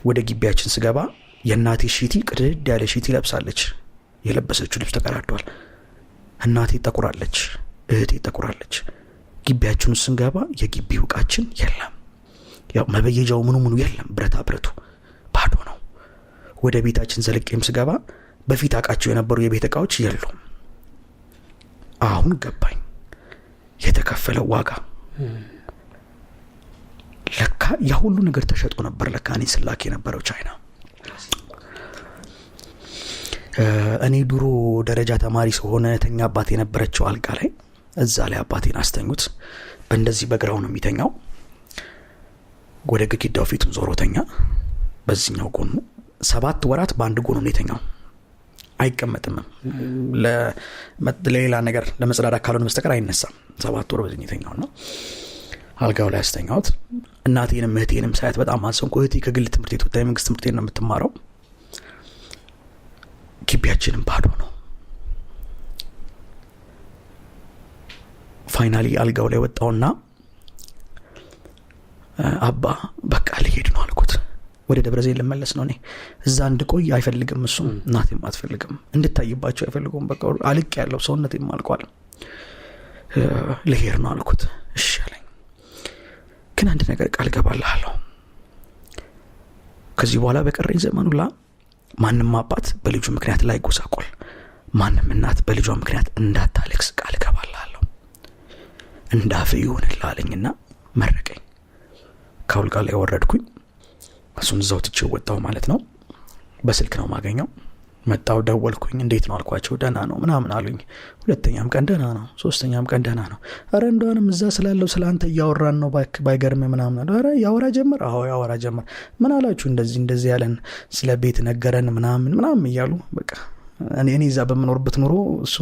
ወደ ግቢያችን ስገባ የእናቴ ሺቲ ቅድድ ያለ ሺቲ ለብሳለች። የለበሰችው ልብስ ተቀዳዷል። እናቴ ጠቁራለች፣ እህቴ ጠቁራለች። ግቢያችን ውስጥ ስንገባ የግቢው ዕቃችን የለም። ያው መበየጃው ምኑ የለም፣ ብረታ ብረቱ ባዶ ነው። ወደ ቤታችን ዘልቄም ስገባ በፊት አቃቸው የነበሩ የቤት ዕቃዎች የሉም። አሁን ገባኝ የተከፈለው ዋጋ። ለካ ያ ሁሉ ነገር ተሸጦ ነበር። ለካ እኔ ስላክ የነበረው ቻይና። እኔ ድሮ ደረጃ ተማሪ ስለሆነ ተኛባት የነበረችው አልጋ ላይ እዛ ላይ አባቴን አስተኙት። በእንደዚህ በግራው ነው የሚተኛው። ወደ ግድግዳው ፊቱን ዞሮ ተኛ። በዚህኛው ጎኑ 7 ወራት በአንድ ጎኑ ነው የተኛው። አይቀመጥም። ለሌላ ነገር ለመጽዳዳት ካልሆነ በስተቀር አይነሳም። 7 ወር በዚህ የተኛውና አልጋው ላይ አስተኛሁት። እናቴንም እህቴንም ሳያት በጣም አዘንኩ። እህቴ ከግል ትምህርት ቤት ወጣ፣ የመንግስት ትምህርት ቤት ነው የምትማረው። ግቢያችንም ባዶ ነው። ፋይናሊ አልጋው ላይ ወጣውና አባ በቃ ልሄድ ነው አልኩት። ወደ ደብረዘይት ልመለስ ነው። እኔ እዛ እንድቆይ አይፈልግም እሱ፣ እናቴም አትፈልግም፣ እንድታይባቸው አይፈልጉም። በቃ አልቅ ያለው ሰውነቴም አልቋል። ልሄድ ነው አልኩት። እሺ አለኝ። ግን አንድ ነገር ቃል ገባልሃለሁ፣ ከዚህ በኋላ በቀረኝ ዘመን ሁላ ማንም አባት በልጁ ምክንያት ላይ ጎሳቆል፣ ማንም እናት በልጇ ምክንያት እንዳታለቅስ ቃል ገባልሃለሁ። እንዳፍ ይሁንልህ አለኝና መረቀኝ። ከአልጋ ላይ ወረድኩኝ። እሱን እዛው ትቼው ወጣሁ ማለት ነው። በስልክ ነው ማገኘው። መጣው፣ ደወልኩኝ። እንዴት ነው አልኳቸው። ደህና ነው ምናምን አሉኝ። ሁለተኛም ቀን ደህና ነው፣ ሶስተኛም ቀን ደህና ነው። አረ እንደውንም እዛ ስላለው ስላንተ እያወራን ነው ባይገርም ምናምን አሉ። አረ ያወራ ጀመር። አዎ ያወራ ጀመር። ምን አላችሁ? እንደዚህ ያለን ስለ ቤት ነገረን ምናምን እያሉ በቃ እኔ እዛ በመኖርበት ኑሮ እሱ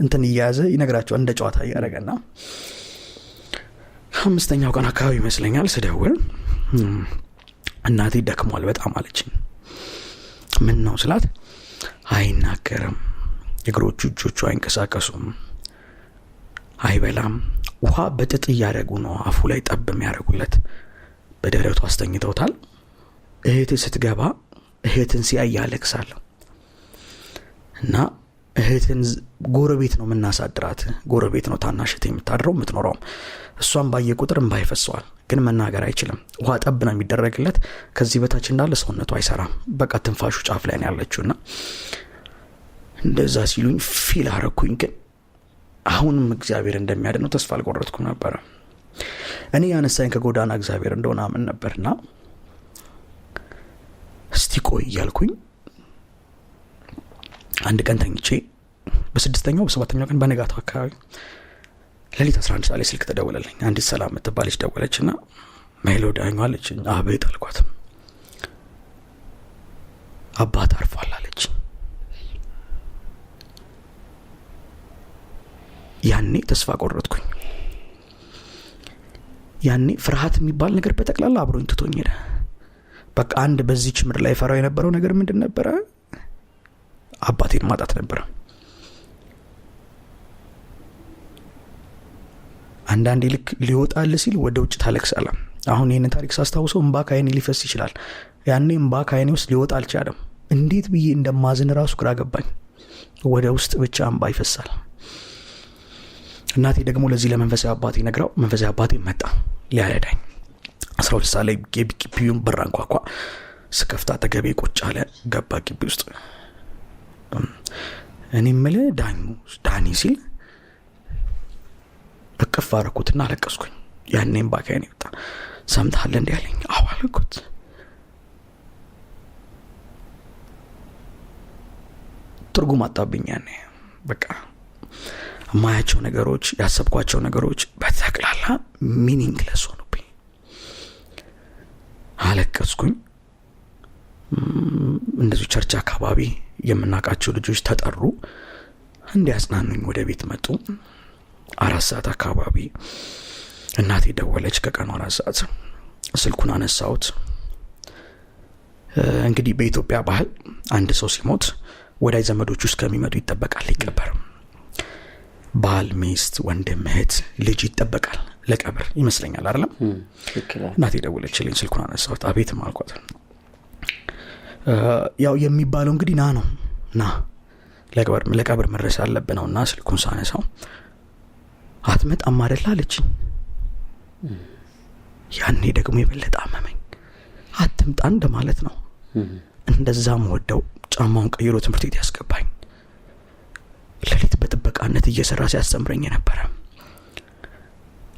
እንትን እያያዘ ይነግራቸዋል እንደ ጨዋታ እያደረገና 5ኛው ቀን አካባቢ ይመስለኛል ስደውል እናቴ ደክሟል በጣም አለችኝ። ምን ነው ስላት አይናገርም፣ እግሮቹ እጆቹ አይንቀሳቀሱም፣ አይበላም፣ ውሃ በጥጥ እያደረጉ ነው አፉ ላይ ጠብ የሚያደርጉለት፣ በደረቱ አስተኝተውታል። እህት ስትገባ እህትን ሲያይ ያለቅሳል እና እህትን ጎረቤት ነው የምናሳድራት። ጎረቤት ነው ታናሽት የምታድረው የምትኖረው። እሷን ባየ ቁጥር እንባ ይፈሰዋል፣ ግን መናገር አይችልም። ውሃ ጠብ ነው የሚደረግለት። ከዚህ በታች እንዳለ ሰውነቱ አይሰራም። በቃ ትንፋሹ ጫፍ ላይ ነው ያለችውና እንደዛ ሲሉኝ ፊል አረኩኝ። ግን አሁንም እግዚአብሔር እንደሚያድነው ተስፋ አልቆረጥኩም ነበር። እኔ ያነሳኝ ከጎዳና እግዚአብሔር እንደሆነ አምን ነበርና እስቲ ቆይ እያልኩኝ አንድ ቀን ተኝቼ በ6ኛው በ7ኛው ቀን በነጋታው አካባቢ ለሊት 11 ሰዓት ላይ ስልክ ተደወለልኝ። አንዲት ሰላም የምትባለች ደወለችና ሜሎዲ አለች። አቤት አልኳት። አባት አርፏል አለች። ያኔ ተስፋ ቆረጥኩኝ። ያኔ ፍርሃት የሚባል ነገር በጠቅላላ አብሮኝ ትቶኝ ሄደ። በቃ አንድ በዚህች ምድር ላይ ፈራው የነበረው ነገር ምንድን ነበረ? አባቴን ማጣት ነበረ። አንዳንዴ ልክ ሊወጣል ሲል ወደ ውጭ ታለቅሳለህ። አሁን ይህንን ታሪክ ሳስታውሰው እንባ ከዓይኔ ሊፈስ ይችላል። ያኔ እንባ ከዓይኔ ውስጥ ሊወጣ አልቻለም። እንዴት ብዬ እንደማዝን ራሱ ግራ ገባኝ። ወደ ውስጥ ብቻ እንባ ይፈሳል። እናቴ ደግሞ ለዚህ ለመንፈሳዊ አባቴ ነግራው መንፈሳዊ አባቴ መጣ ሊያረዳኝ። 12 ሰዓት ላይ ግቢውን በር አንኳኳ። ስከፍታ አጠገቤ ቁጭ አለ። ገባ ግቢ ውስጥ። እኔ የምልህ ዳኒ ሲል እቅፍ አደረኩትና አለቀስኩኝ። ያኔም ባካዬን ይወጣ። ሰምተሃል እንዴ አለኝ። አዎ አልኩት። ትርጉም አጣብኝ። ያኔ በቃ ማያቸው ነገሮች፣ ያሰብኳቸው ነገሮች በተክላላ ሚኒንግለስ ሆኑብኝ። አለቀስኩኝ። እንደዚህ ቸርች አካባቢ የምናውቃቸው ልጆች ተጠሩ፣ እንዲያጽናኑኝ ወደ ቤት መጡ። 4 ሰዓት አካባቢ እናቴ ደወለች። ከቀኑ 4 ሰዓት ስልኩን አነሳሁት። እንግዲህ በኢትዮጵያ ባህል አንድ ሰው ሲሞት ወዳጅ ዘመዶች ውስጥ ከሚመጡ ይጠበቃል ሊቀበር። ባል፣ ሚስት፣ ወንድም፣ እህት፣ ልጅ ይጠበቃል ለቀብር ይመስለኛል አይደለም? እናቴ ደወለችልኝ። ስልኩን አነሳሁት። አቤት አልኳት። ያው የሚባለው እንግዲህ ና ለቀብር መድረስ አለብን ነውና ስልኩን ሳነሳው አትመጣም አይደል አለችኝ። ያኔ ደግሞ የበለጠ አመመኝ። አትምጣ እንደማለት ነው። እንደዛም ወደው ጫማውን ቀይሮ ትምህርት ቤት ያስገባኝ። ለሊት በጥበቃነት እየሰራ ሲያስተምረኝ ነበር።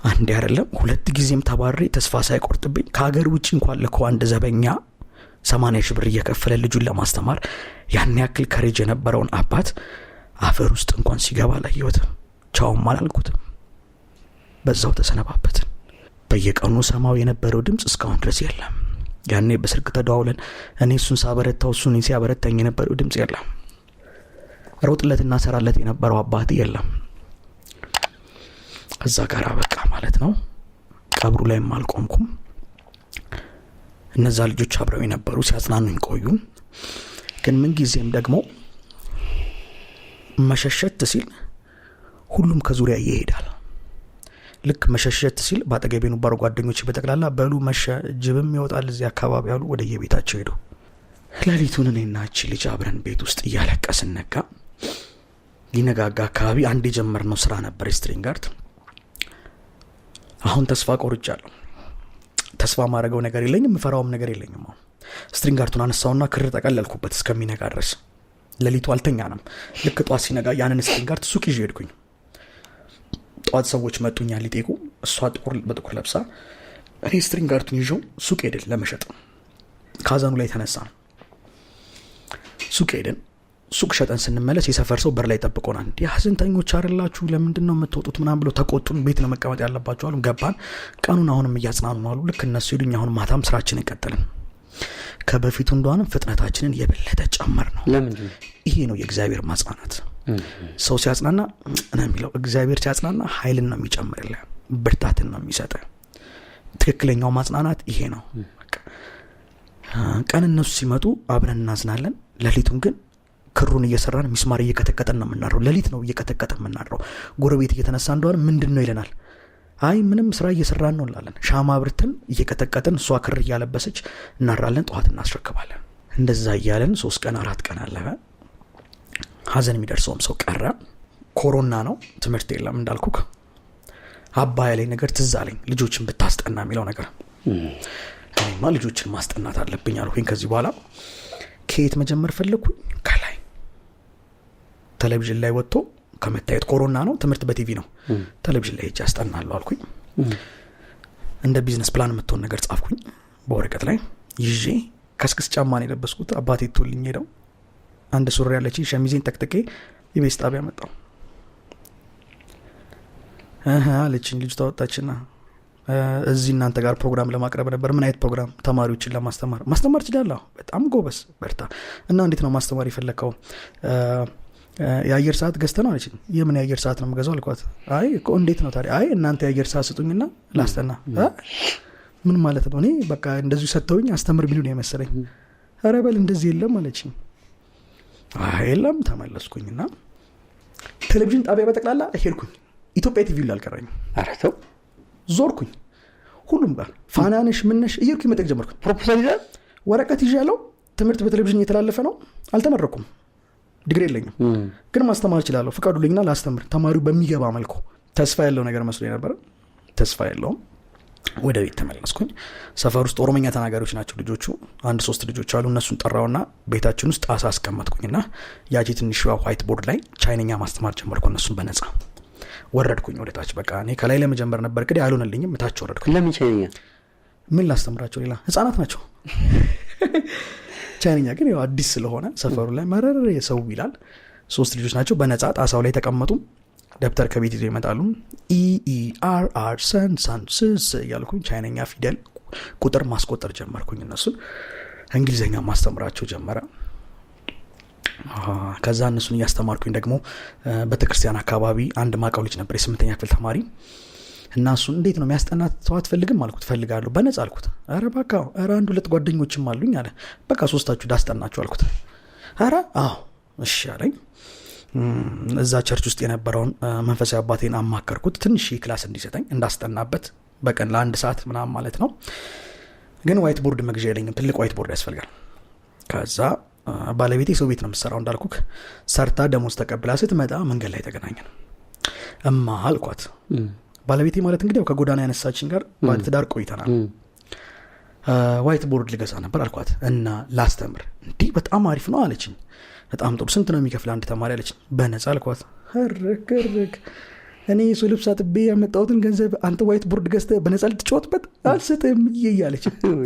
አንዴ አይደለም 2 ጊዜም ተባረረ። ተስፋ ሳይቆርጥብኝ ከሀገር ውጪ እንኳን ለኮ አንድ ዘበኛ 80 ሺህ ብር እየከፈለ ልጁን ለማስተማር ያን ያክል ከሬጅ የነበረውን አባት አፈር ውስጥ እንኳን ሲገባ አላየሁትም። ቻውም አላልኩትም። በዛው ተሰነባበትን። በየቀኑ ሰማው የነበረው ድምጽ እስካሁን ድረስ የለም። ያኔ በስልክ ተደዋውለን እኔ እሱን ሳበረታው እሱን ሲያበረታኝ የነበረው ድምጽ የለም። ሮጥለትና ሰራለት የነበረው አባት የለም። እዛ ጋር በቃ ማለት ነው። ቀብሩ ላይም አልቆምኩም። እነዛ ልጆች አብረው የነበሩ ሲያጽናኑኝ ቆዩ። ግን ምን ጊዜም ደግሞ መሸሸት ሲል ሁሉም ከዙሪያ ይሄዳል። ልክ መሸሸት ሲል ባጠገቤ የነበሩ ጓደኞቼ በጠቅላላ በሉ መሸ፣ ጅብም ይወጣል እዚህ አካባቢ ያሉ ወደ የቤታቸው ሄዱ። ሌሊቱን እኔና እቺ ልጅ አብረን ቤት ውስጥ እያለቀስን ነጋ። ሊነጋጋ አካባቢ አንድ የጀመርነው ስራ ነበር ስትሪንግ አርት። አሁን ተስፋ ቆርጫለሁ። ተስፋ ማድረገው ነገር የለኝም፣ ምፈራውም ነገር የለኝም። ስትሪንግ አርቱን አነሳውና ክር ጠቀለልኩበት እስከሚነጋ ድረስ። ሌሊቱ አልተኛንም። ልክ ጧት ሲነጋ ያንን ስትሪንግ አርት ሱቅ ይዤ ሄድኩኝ። ጧት ሰዎች መጡኛ ሊጤቁ። እሷ በጥቁር ለብሳ እኔ ስትሪንግ አርቱን ይዤው ሱቅ ሄድን ለመሸጥ። ካዛኑ ላይ ተነሳ። ሱቅ ሄድን። ሱቅ ሸጠን ስንመለስ የሰፈር ሰው በር ላይ ጠብቆናል። እንዴ ሀዘንተኞች አይደላችሁ ለምንድነው የምትወጡት ምናምን ብለው ተቆጡን። ቤት ነው መቀመጥ ያለባችሁ አሉ። ገባን። ቀኑን አሁንም እያጽናኑ አሉ። ልክ እነሱ ሄዱኝ። አሁን ማታም ስራችንን ቀጠልን። ከበፊቱ እንደሆነ ፍጥነታችንን የበለጠ ጨመር ነው። ለምን? ይሄ ነው የእግዚአብሔር ማጽናናት። ሰው ሲያጽናና ነው የሚለው። እግዚአብሔር ሲያጽናና ኃይልን ነው የሚጨምርልህ፣ ብርታትን ነው የሚሰጥህ። ትክክለኛው ማጽናናት ይሄ ነው። ቀን እነሱ ሲመጡ አብረን እናዝናለን። ሌሊቱን ግን ክሩን እየሰራን ሚስማር እየከተከተን ነው የምናድረው። ሌሊት ነው እየከተከተን የምናድረው። ጎረቤት እየተነሳ እንደሆነ ምንድነው ይለናል። አይ ምንም ስራ እየሰራን ነው እንላለን። ሻማ አብርተን እየከተከተን እሷ ክር እያለበሰች እናራለን። ጠዋት እናስረክባለን። እንደዛ እያለን 3 ቀን 4 ቀን አለፈ። ሀዘን የሚደርሰውም ሰው ቀረ። ኮሮና ነው፣ ትምህርት የለም እንዳልኩክ። አባያ ላይ ነገር ትዝ አለኝ፣ ልጆችን ብታስጠና የሚለው ነገር። እኔማ ልጆችን ማስጠናት አለብኝ አልኩኝ። ከዚህ በኋላ ከየት መጀመር ፈለግኩኝ? ከላይ ቴሌቪዥን ላይ ወጥቶ ከመታየት። ኮሮና ነው፣ ትምህርት በቲቪ ነው። ቴሌቪዥን ላይ ሄጄ አስጠናለሁ አልኩኝ። እንደ ቢዝነስ ፕላን የምትሆን ነገር ጻፍኩኝ በወረቀት ላይ ይዤ። ከስክስ ጫማ ነው የለበስኩት። አባቴ ትቶልኝ ሄደው። አንድ ሱሪ ያለችኝ ሸሚዜን ጠቅጥቄ የቤት ጣቢያ መጣሁ። አለችኝ ልጅ ታወጣችና እዚህ እናንተ ጋር ፕሮግራም ለማቅረብ ነበር። ምን አይነት ፕሮግራም? ተማሪዎችን ለማስተማር። ማስተማር ትችላለህ? በጣም ጎበስ፣ በርታ። እና እንዴት ነው ማስተማር የፈለከው? የአየር ሰዓት ገዝተህ ነው አለችኝ። የምን የአየር ሰዓት ነው የምገዛው አልኳት። አይ እኮ እንዴት ነው ታዲያ? አይ እናንተ የአየር ሰዓት ስጡኝና ላስጠና። ምን ማለት ነው? እኔ በቃ እንደዚሁ ሰጥተውኝ አስተምር ቢሉ ነው የመሰለኝ። ኧረ በል እንደዚህ የለም አለችኝ። አይ የለም ተመለስኩኝና ቴሌቪዥን ጣቢያ በጠቅላላ ሄድኩኝ። ኢትዮጵያ ቲቪ ላይ አልቀረኝም። ኧረ ተው። ዞርኩኝ ሁሉም ጋር። ፋናነሽ ምነሽ እየርኩኝ መጠቅ ጀመርኩኝ። ፕሮፖዛል ይዘህ ወረቀት ይዣለሁ። ትምህርት በቴሌቪዥን እየተላለፈ ነው። አልተመረኩም፣ ዲግሪ የለኝም፣ ግን ማስተማር እችላለሁ። ፍቃዱልኝና ላስተምር ተማሪው በሚገባ መልኩ። ተስፋ ያለው ነገር መስሎ ነበር። ተስፋ ያለው ወደ ቤት ተመለስኩኝ። ሰፈር ውስጥ ኦሮሞኛ ተናጋሪዎች ናቸው ልጆቹ። 1-3 ልጆች አሉ። እነሱን ጠራውና ቤታችን ውስጥ ጣሳ አስቀመጥኩኝና ያቺ ትንሽ ዋይት ቦርድ ላይ ቻይንኛ ማስተማር ጀመርኩ። እነሱን በነጻ ወረድኩኝ ወደ ታች። በቃ እኔ ከላይ ለመጀመር ነበር ግን ያልሆነልኝም። ታች ወረድኩኝ። ለምን ቻይንኛ? ምን ላስተምራቸው? ሌላ ህፃናት ናቸው። ቻይንኛ ግን ያው አዲስ ስለሆነ ሰፈሩ ላይ መረር የሰው ይላል። 3 ልጆች ናቸው። በነጻ ጣሳው ላይ ተቀመጡ። ደብተር ከቤት ይዘው ይመጣሉ። EERR ሰን ሳን ስስ ያልኩኝ ቻይንኛ ፊደል ቁጥር ማስቆጠር ጀመርኩኝ። እነሱን እንግሊዘኛ ማስተምራቸው ጀመረ። ከዛ እነሱን እያስተማርኩኝ ደግሞ በተክርስቲያን አካባቢ አንድ ማቃው ልጅ ነበር፣ የ8ኛ ክፍል ተማሪ። እና እሱን እንዴት ነው የሚያስጠናት ሰው አትፈልግም አልኩት። ፈልጋለሁ በነጻ አልኩት። ኧረ በቃ ኧረ 1-2 ጓደኞችም አሉኝ አለ። በቃ 3ታችሁ ዳስጠናችሁ አልኩት። ኧረ አዎ እሺ አለኝ። እዛ ቸርች ውስጥ የነበረውን መንፈሳዊ አባቴን አማከርኩት ትንሽ ክላስ እንዲሰጠኝ እንዳስጠናበት በቀን ለ1 ሰዓት ምናምን ማለት ነው። ግን ዋይት ቦርድ መግዣ የለኝም፣ ትልቅ ዋይት ቦርድ ያስፈልጋል። ከዛ ባለቤቴ ሰው ቤት ነው የምትሰራው እንዳልኩክ ሰርታ ደሞዝ ተቀብላ ስትመጣ መንገድ ላይ ተገናኘን። እማ አልኳት ባለቤቴ ማለት እንግዲህ ከጎዳና ያነሳችን ጋር ባለትዳር ቆይተናል። ዋይት ቦርድ ልገዛ ነበር አልኳት እና ላስተምር። እንዲህ በጣም አሪፍ ነው አለችኝ። በጣም ጥሩ ስንት ነው የሚከፍል አንድ ተማሪ አለችኝ። በነፃ አልኳት። ህርክ እኔ የሱ ልብስ አጥቤ ያመጣሁትን ገንዘብ አንተ ዋይት ቦርድ ገዝተህ በነፃ ልትጫወትበት? አልሰጥም እያለች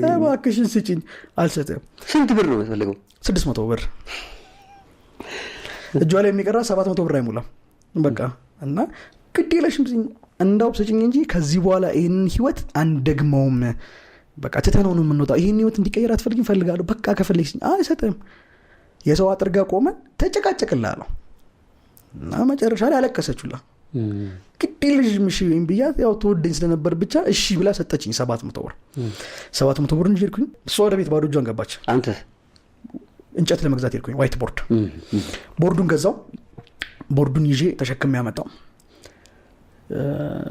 እባክሽን ስጭኝ። አልሰጥም። ስንት ብር ነው የምትፈልገው? 600 ብር እጇ ላይ የሚቀራ 700 ብር አይሞላም። በቃ እና ግድ የለሽም እንዳው ስጭኝ እንጂ ከዚህ በኋላ ይህንን ህይወት አንደግመውም። በቃ ትተነው ነው የምንወጣው። ይህን ህይወት እንዲቀየር አትፈልጊም? ፈልጋለሁ። በቃ ከፈለግሽ አልሰጥም። የሰው አጥርጋ ቆመን ተጨቃጨቅላለሁ እና መጨረሻ ላይ አለቀሰችላ። ግድ የለሽም ብያት ያው ተወደኝ ስለነበር ብቻ እሺ ብላ ሰጠችኝ 700 ብር። 700 ብር እንጂ ሄድኩኝ። እሷ ወደ ቤት ባዶ እጇን ገባች። አንተ እንጨት ለመግዛት ሄድኩኝ። ዋይት ቦርድ ቦርዱን ገዛው። ቦርዱን ይዤ ተሸክሜ ያመጣው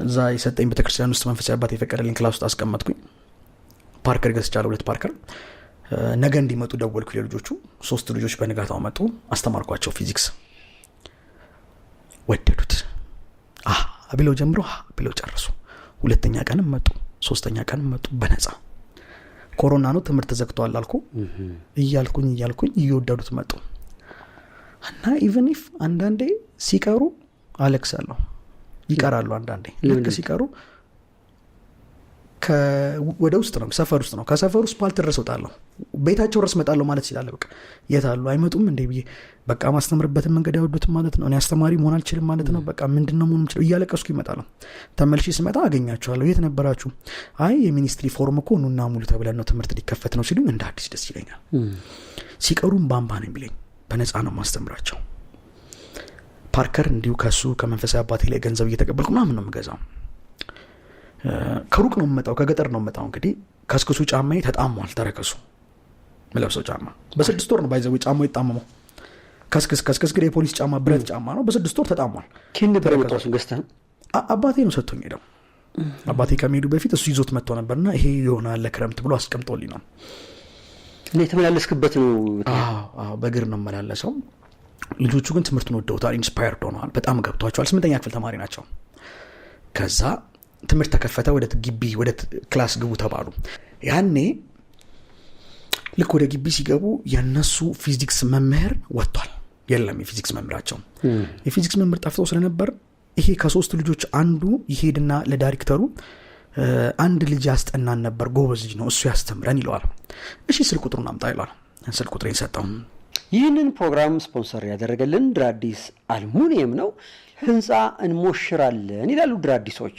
እዛ የሰጠኝ ቤተክርስቲያን ውስጥ መንፈሳዊ አባት የፈቀደልኝ ክላስ ውስጥ አስቀመጥኩኝ። ፓርከር ገዝቻለሁ 2 ፓርከር። ነገ እንዲመጡ ደወልኩ ለልጆቹ። 3 ልጆች በንጋታው መጡ። አስተማርኳቸው ፊዚክስ። ወደዱት። ብለው ጀምሮ ብለው ጨረሱ። 2ኛ ቀንም መጡ፣ 3ኛ ቀንም መጡ በነፃ። ኮሮና ነው ትምህርት ተዘግቷል አልኩ እያልኩኝ እየወደዱት መጡ። እና ኢቨን ኢፍ አንዳንዴ ሲቀሩ አለቅሳለሁ። ይቀራሉ አንዳንዴ ልክ ሲቀሩ ወደ ውስጥ ነው ሰፈር ውስጥ ነው። ከሰፈር ውስጥ ፓልት ድረስ ወጣለሁ። ቤታቸው ድረስ መጣለሁ ማለት ይችላል። በቃ የታሉ አይመጡም እንዴ ብዬ በቃ ማስተምርበትን መንገድ ያወዱት ማለት ነው። እኔ አስተማሪ መሆን አልችልም ማለት ነው። በቃ ምንድነው መሆን የምችለው? እያለቀስኩ ይመጣሉ። ተመልሼ ስመጣ አገኛቸዋለሁ። የት ነበራችሁ? አይ የሚኒስትሪ ፎርም እኮ ኑና ሙሉ ተብለን ነው ትምህርት ሊከፈት ነው ሲሉኝ እንደ አዲስ ደስ ይለኛል። ሲቀሩም ባምባ ነው የሚለኝ። በነፃ ነው ማስተምራቸው። ፓርከር እንዲሁ ከሱ ከመንፈሳዊ አባቴ ላይ ገንዘብ እየተቀበልኩ ምናምን ነው የምገዛው። ከሩቅ ነው የምመጣው፣ ከገጠር ነው የምመጣው። እንግዲህ ከስክሱ ጫማዬ ተጣሟል። ተረከሱ ምለብሰው ጫማ በ6 ወር ነው ባይዘው ጫማው ይጣመመው። ከስክስ ግን የፖሊስ ጫማ ብረት ጫማ ነው። በ6 ወር ተጣሟል። ኪን ነበር የመጣው ገዝተህ? አባቴ ነው ሰጥቶኝ ሄደው። አባቴ ከመሄዱ በፊት እሱ ይዞት መጥቶ ነበርና ይሄ ይሆናል ለክረምት ብሎ አስቀምጦልኝ ነው። እኔ ተመላለስክበት ነው? አዎ በእግር ነው መላለሰው። ልጆቹ ግን ትምህርቱን ወደውታል። ኢንስፓየርድ ሆነዋል። በጣም ገብቷቸዋል። 8ኛ ክፍል ተማሪ ናቸው። ከዛ ትምህርት ተከፈተ። ወደ ግቢ ወደ ክላስ ግቡ ተባሉ። ያኔ ልክ ወደ ግቢ ሲገቡ የነሱ ፊዚክስ መምህር ወጥቷል። የለም የፊዚክስ መምህራቸው። የፊዚክስ መምህር ጠፍተው ስለነበር ይሄ ከ3 ልጆች አንዱ ይሄድና ለዳይሬክተሩ አንድ ልጅ ያስጠናን ነበር፣ ጎበዝ ልጅ ነው፣ እሱ ያስተምረን ይለዋል። እሺ ስልክ ቁጥሩን አምጣ ይለዋል። ስልክ ቁጥሬን ሰጠው። ይህንን ፕሮግራም ስፖንሰር ያደረገልን ድራዲስ አልሙኒየም ነው። ህንፃ እንሞሽራለን ይላሉ ድራዲሶች።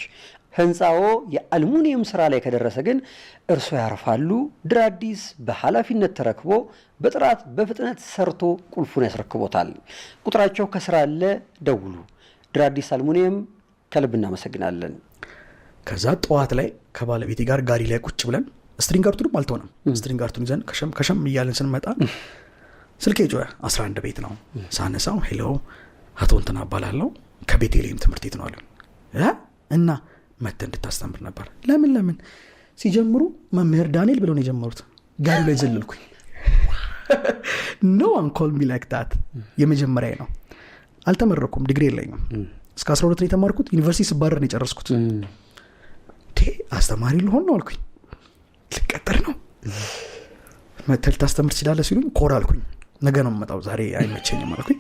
ህንፃው የአልሙኒየም ስራ ላይ ከደረሰ ግን እርሶ ያርፋሉ። ድራዲስ በኃላፊነት ተረክቦ በጥራት በፍጥነት ሰርቶ ቁልፉን ያስረክቦታል። ቁጥራቸው ከስራ አለ፣ ደውሉ። ድራዲስ አልሙኒየም ከልብ እናመሰግናለን። ከዛ ጠዋት ላይ ከባለቤቴ ጋር ጋሪ ላይ ቁጭ ብለን ስትሪንግ አርቱንም አልተሆነም። ስትሪንግ አርቱን ይዘን ከሸም እያለን ስንመጣ ስልኬ ጮኸ። 11 ቤት ነው። ሳነሳው ሄሎ አቶ እንትና እባላለሁ ከቤተልሔም ትምህርት ቤት ነው አሉ። እና መተህ እንድታስተምር ነበር። ለምን ሲጀምሩ መምህር ዳንኤል ብለው ነው የጀመሩት። ጋሪ ላይ ዘለልኩኝ። ኖ ዋን ኮል ሚ ላይክ ዳት። የመጀመሪያ ነው። አልተመረኩም፣ ዲግሪ የለኝም። እስከ 12 ነው የተማርኩት። ዩኒቨርሲቲ ስባረር ነው የጨረስኩት። አስተማሪ ልሆን ነው አልኩኝ። ልቀጠር ነው። መተህ ልታስተምር ትችላለህ ሲሉኝ ኮራ አልኩኝ። ነገ ነው የምመጣው፣ ዛሬ አይመቸኝም አልኩኝ።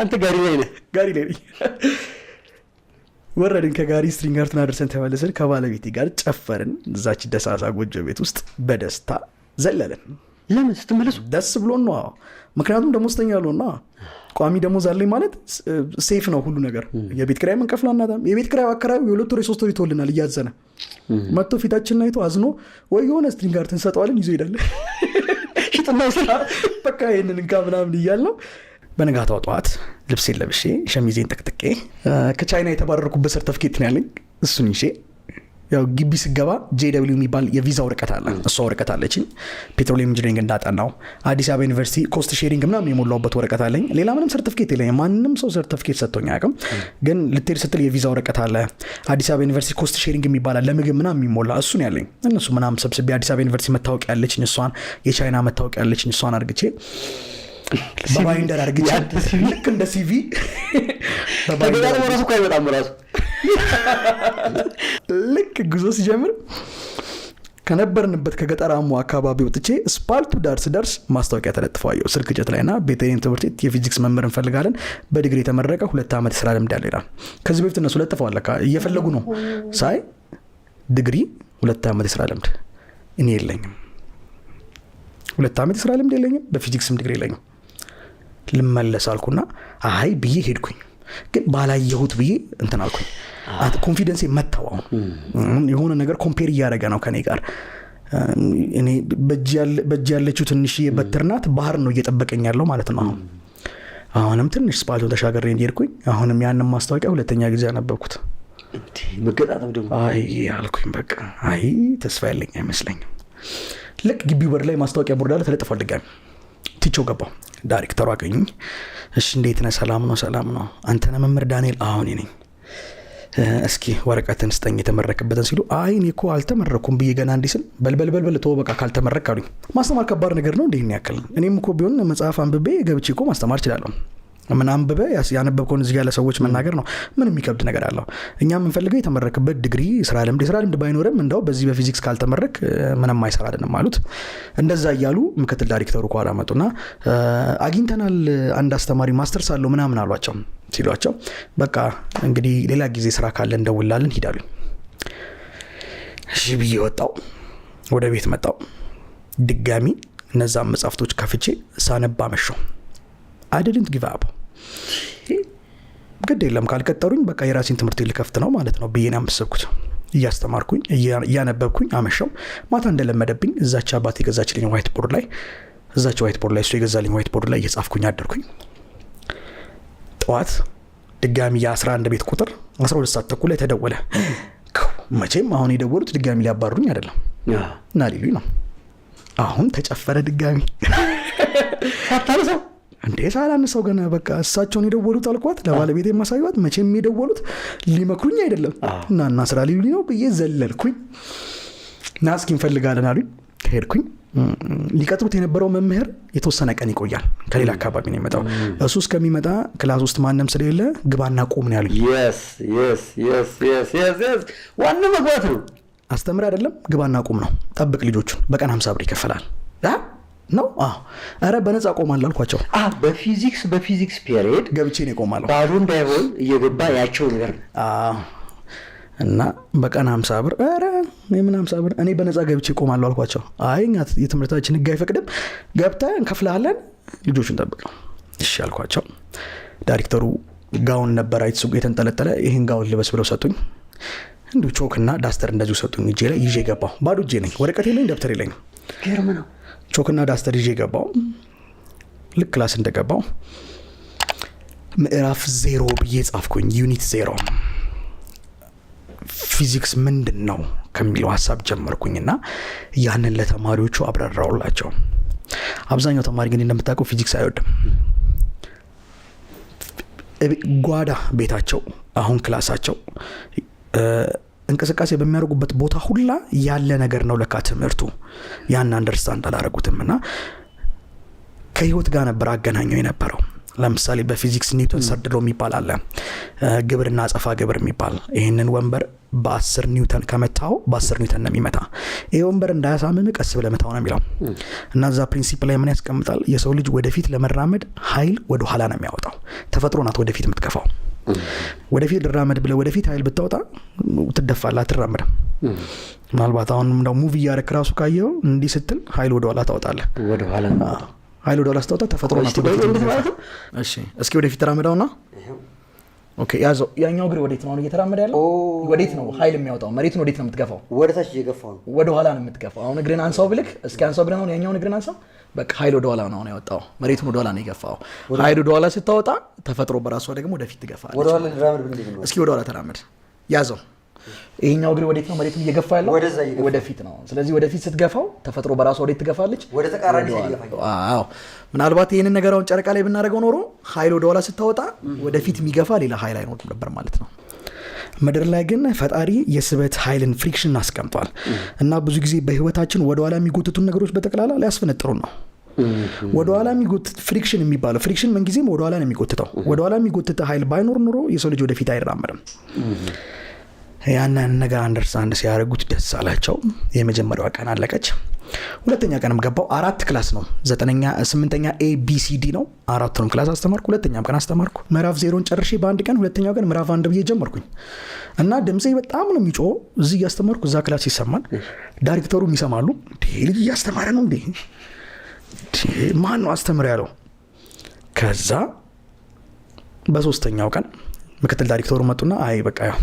አንተ ጋሪ ላይ ነህ? ጋሪ ላይ ነኝ። ወረድን። ከጋሪ ስትሪንግ አርቱን አድርሰን ተመለስን። ከባለቤቴ ጋር ጨፈርን። እዛች ደሳሳ ጎጆ ቤት ውስጥ በደስታ ዘለልን። ለምን ስትመለሱ? ደስ ብሎን ነው። ምክንያቱም ደሞዝተኛ ያለውና ቋሚ ደሞዝ አለኝ ማለት ሴፍ ነው ሁሉ ነገር። የቤት ኪራይ መንከፍል አናጣም። የቤት ኪራይ አከራዩ የ2 ወር 3 ወር ይተውልናል እያዘነ መጥቶ ፊታችንን አይቶ አዝኖ ወይ የሆነ ስትሪንግ አርት እንሰጠዋለን ይዞ ይሄዳል። ሽጥና በቃ ይሄንን እንካ ምናምን እያልነው በነጋታው ጠዋት ልብሴን ለብሼ ሸሚዜን ጠቅጥቄ ከቻይና የተባረርኩበት ሰርተፍኬት ነው ያለኝ። እሱን ይዤ ያው ግቢ ስገባ JW የሚባል የቪዛ ወረቀት አለ። እሷ ወረቀት አለችኝ። ፔትሮሊየም ኢንጂነሪንግ እንዳጠናው አዲስ አበባ ዩኒቨርሲቲ ኮስት ሼሪንግ ምናምን የሞላውበት ወረቀት አለኝ። ሌላ ምንም ሰርቲፊኬት የለኝም። ማንም ሰው ሰርቲፊኬት ሰጥቶኝ አያውቅም። ግን ልትሄድ ስትል የቪዛ ወረቀት አለ። አዲስ አበባ ዩኒቨርሲቲ ኮስት ሼሪንግ የሚባል ለምግብ ምናምን የሚሞላ እሱን ያለኝ። እነሱ ምናምን ሰብስቤ አዲስ አበባ ዩኒቨርሲቲ መታወቂያ ያለችኝ እሷን፣ የቻይና መታወቂያ ያለችኝ እሷን አድርግቼ በባይንደር አድርግቼ ልክ እንደ CV ተገዳለ ወራሱ እኮ አይመጣም ራሱ ልክ ጉዞ ሲጀምር ከነበርንበት ከገጠራሙ አካባቢ ወጥቼ ስፓልቱ ዳር ስደርስ ማስታወቂያ ተለጥፏየው ስልክ ጀት ላይና ቤተልሔም ትምህርት ቤት የፊዚክስ መምህር እንፈልጋለን በዲግሪ የተመረቀ 2 ዓመት ስራ ልምድ ያለው ይላል። ከዚህ በፊት እነሱ ለጥፈዋል ለካ እየፈለጉ ነው ሳይ ዲግሪ 2 ዓመት ስራ ልምድ እኔ የለኝም። 2 ዓመት ስራ ልምድ የለኝም፣ በፊዚክስም ዲግሪ የለኝም። ልመለስ አልኩና አይ ብዬ ሄድኩኝ። ግን ባላየሁት ብዬ እንትን አልኩኝ። ኮንፊደንስ መጣው። አሁን የሆነ ነገር ኮምፔር እያደረገ ነው ከኔ ጋር። እኔ በእጅ ያለችው ትንሽ የበትርናት ባህር ነው እየጠበቀኝ ያለው ማለት ነው። አሁንም ትንሽ ስፓልቱን ተሻገሬ እንዲሄድኩኝ አሁንም ያንን ማስታወቂያ 2ኛ ጊዜ አነበብኩት። እንዴ መገጣጠም ደግሞ አይ አልኩኝ በቃ አይ ተስፋ ያለኝ አይመስለኝም። ልክ ግቢው በር ላይ ማስታወቂያ ቦርድ ላይ ተለጥፏል። ድጋሚ ቲቾ ገባው። ዳይሬክተሩ አገኘኝ። እሺ እንዴት ነህ? ሰላም ነው ሰላም ነው። አንተ ነህ መምህር ዳንኤል? አዎ እኔ ነኝ። እስኪ ወረቀትን ስጠኝ የተመረክበትን ሲሉ አይ እኔ እኮ አልተመረኩም ብዬ ገና እንዲህ ስል በልበልበልበል ተወው በቃ ካልተመረክ አሉኝ። ማስተማር ከባድ ነገር ነው እንዴ? ይሄን ያክል እኔም እኮ ቢሆን መጽሐፍ አንብቤ ገብቼ እኮ ማስተማር እችላለሁ። ምን አንብበ ያነበብከውን እዚህ ጋር ለሰዎች መናገር ነው። ምን የሚከብድ ነገር አለው? እኛ የምንፈልገው የተመረክበት ዲግሪ ስራ ልምድ ባይኖርም እንደው በዚህ በፊዚክስ ካልተመረክ ምንም አይሰራልንም አሉት። እንደዛ እያሉ ምክትል ዳይሬክተሩ ኳላ መጡና አግኝተናል አንድ አስተማሪ ማስተርስ አለው ምናምን አሏቸው። ሲሏቸው በቃ እንግዲህ ሌላ ጊዜ ስራ ካለ እንደውላለን ሂዳሉኝ። እሺ ብዬ ወጣው። ወደ ቤት መጣው። ድጋሚ እነዛን መጽሐፍቶች ከፍቼ ሳነባ መሸው። I didn't give up። ግድ የለም ካልቀጠሩኝ በቃ የራሴን ትምህርት ልከፍት ነው ማለት ነው ብዬ ነው ያመሰብኩት። እያስተማርኩኝ እያነበብኩኝ አመሸው። ማታ እንደለመደብኝ እዛች አባቴ የገዛችልኝ ዋይት ቦርድ ላይ እሱ የገዛልኝ ዋይት ቦርድ ላይ እየጻፍኩኝ አደርኩኝ። ጠዋት ድጋሚ የ11 ቤት ቁጥር 12 ሰዓት ተኩል ላይ ተደወለ። መቼም አሁን የደወሉት ድጋሚ ሊያባሩኝ አይደለም እና ሊሉኝ ነው። አሁን ተጨፈረ ድጋሚ ሳታነሳው እንዴ ሳላነሳው ገና በቃ እሳቸውን የደወሉት አልኳት። ለባለቤቴ ማሳዩት መቼም የደወሉት ሊመክሩኝ አይደለም እና ስራ ሊሉኝ ነው ብዬ ዘለልኩኝ። ና እስኪ እንፈልጋለን አሉኝ። ሄድኩኝ። ሊቀጥሩት የነበረው መምህር የተወሰነ ቀን ይቆያል። ከሌላ አካባቢ ነው የመጣው። እሱ እስከሚመጣ ክላስ ውስጥ ማንም ስለሌለ ግባና ቁም ነው ያሉኝ። ዋና መግባት ነው። አስተምር አይደለም ግባና ቁም ነው። ጠብቅ ልጆቹን በቀን 50 ብር ይከፈላል ነው። አረ በነፃ ቆማለሁ አልኳቸው። በፊዚክስ ፔሪድ ገብቼ ነው ቆማለሁ። ባዶ እንዳይሆን እየገባ ያቸው ነገር እና በቀን 50 ብር አረ ምን 50 ብር እኔ በነፃ ገብቼ ቆማለሁ አልኳቸው። አይ የትምህርታችን ህግ አይፈቅድም፣ ገብተህ እንከፍልሃለን፣ ልጆቹን ጠብቅ። እሺ አልኳቸው። ዳይሬክተሩ ጋውን ነበር አይተሱ የተንጠለጠለ ይሄን ጋውን ልበስ ብለው ሰጡኝ። እንዱ ቾክና ዳስተር እንደዚሁ ሰጡኝ። እጄ ላይ ይዤ ገባሁ። ባዶ እጄ ነኝ። ወረቀት የለኝ፣ ደብተር የለኝ። ገርም ነው። ቾክና ዳስተር ይዤ ገባሁ። ልክ ክላስ እንደገባሁ ምዕራፍ 0 ብዬ ጻፍኩኝ። ዩኒት 0 ፊዚክስ ምንድን ነው ከሚለው ሐሳብ ጀመርኩኝና ያንን ለተማሪዎቹ አብራራውላቸው። አብዛኛው ተማሪ ግን እንደምታውቀው ፊዚክስ አይወድም። ጓዳ ቤታቸው አሁን ክላሳቸው እንቅስቃሴ በሚያደርጉበት ቦታ ሁላ ያለ ነገር ነው ለካ ትምህርቱ። ያን አንደርስታንድ አላደረጉትምና ከህይወት ጋር ነበር አገናኘው የነበረው። ለምሳሌ በፊዚክስ ኒውተን ሰርድሎ የሚባል አለ፣ ግብርና አጸፋ ግብር የሚባል። ይህንን ወንበር በ10 ኒውተን ከመታው በ10 ኒውተን ነው የሚመታ። ይሄ ወንበር እንዳያሳምም ቀስ ብለህ መታው ነው የሚለው። እና እዛ ፕሪንሲፕል ላይ ምን ያስቀምጣል? የሰው ልጅ ወደፊት ለመራመድ ኃይል ወደ ኋላ ነው የሚያወጣው። ተፈጥሮ ናት ወደፊት የምትገፋው። ወደፊት ልራመድ ብለህ ወደፊት ኃይል ብታወጣ ትደፋለህ፣ አትራመድም። ምናልባት አሁን እንደው ሙቪ ያረክ ራሱ ካየው እንዲህ ስትል ኃይል ወደ ኋላ ታወጣለህ። ወደ ኋላ ኃይል ወደ ኋላ ስታወጣ ተፈጥሮ ናት ወደፊት። እሺ እስኪ ወደፊት ተራመዳውና ኦኬ ያዘው። ያኛው እግር ወዴት ነው እየተራመደ ያለው? ወዴት ነው ኃይል የሚያወጣው? መሬቱን ወዴት ነው የምትገፋው? ወደ ታች እየገፋው ነው። ወደ ኋላ ነው የምትገፋው። አሁን እግርን አንሳው ብልክ እስኪ አንሳው ብለህ ነው ያኛውን እግርን አንሳው። በቃ ኃይል ወደ ኋላ ነው ያወጣው። መሬቱን ወደ ኋላ ነው የገፋው። ኃይል ወደ ኋላ ስታወጣ ተፈጥሮ በራሷ ደግሞ ወደፊት ትገፋለች። ወደ ኋላ ተራመድ ብንድነው? እስኪ ወደ ኋላ ተራመድ። ያዘው ይሄኛው እግር ወዴት ነው? መሬቱን እየገፋ ያለው ወደፊት ነው። ስለዚህ ወደፊት ስትገፋው ተፈጥሮ በራሷ ወዴት ትገፋለች? ወደ ተቃራኒ ይገፋል። አዎ ምናልባት ይሄንን ነገር አሁን ጨረቃ ላይ ብናደርገው ኖሮ ኃይል ወደ ኋላ ስታወጣ ወደፊት የሚገፋ ሌላ ኃይል አይኖርም ነበር ማለት ነው። ምድር ላይ ግን ፈጣሪ የስበት ኃይልን ፍሪክሽን አስቀምጧል እና ብዙ ጊዜ በህይወታችን ወደ ኋላ የሚጎትቱን ነገሮች በጠቅላላ ሊያስፈነጥሩ ነው። ወደ ኋላ የሚጎትት ፍሪክሽን የሚባለው ፍሪክሽን ምን ጊዜም ወደ ኋላ ነው የሚጎትተው። ወደ ኋላ የሚጎትተ ኃይል ባይኖር ኖሮ የሰው ልጅ ወደፊት አይራመድም። ያንን ነገር አንደርስታንድ ሲያደርጉት ደስ አላቸው። የመጀመሪያዋ ቀን አለቀች። ሁለተኛ ቀንም ገባው። 4 ክላስ ነው 9ኛ 8ኛ ABCD ነው። 4ቱንም ክላስ አስተማርኩ። ሁለተኛም ቀን አስተማርኩ። ምዕራፍ 0ን ጨርሼ በአንድ ቀን ሁለተኛው ቀን ምዕራፍ 1 ብዬ ጀመርኩኝ እና ድምጼ በጣም ነው የሚጮህ። እዚህ እያስተማርኩ እዛ ክላስ ይሰማል። ዳይሬክተሩም ይሰማሉ። ልጅ እያስተማረ ነው እንዴ? ማን ነው አስተምር ያለው? ከዛ በሶስተኛው ቀን ምክትል ዳይሬክተሩ መጡና አይ በቃ ያው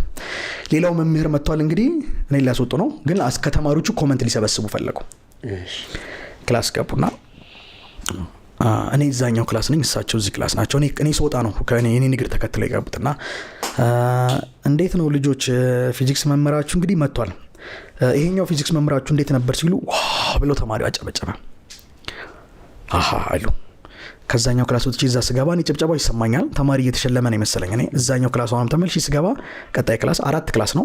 ሌላው መምህር መጥቷል እንግዲህ እኔ ሊያስወጡ ነው፣ ግን ከተማሪዎቹ ኮመንት ሊሰበስቡ ፈለጉ። ክላስ ገቡና እኔ እዛኛው ክላስ ነኝ፣ እሳቸው እዚህ ክላስ ናቸው። እኔ ስወጣ ነው ከእኔ ንግር ተከትለው የገቡትና እንዴት ነው ልጆች ፊዚክስ መምህራችሁ እንግዲህ መጥቷል፣ ይሄኛው ፊዚክስ መምህራችሁ እንዴት ነበር ሲሉ ዋው ብለው ተማሪው አጨበጨበ። አሃ አሉ። ከዛኛው ክላስ ወጥቼ እዛ ስገባ እኔ ጭብጨባው ይሰማኛል። ተማሪ እየተሸለመ ነው መሰለኝ። እኔ እዛኛው ክላስ ሆኖም ተመልሼ ስገባ ቀጣይ ክላስ 4 ክላስ ነው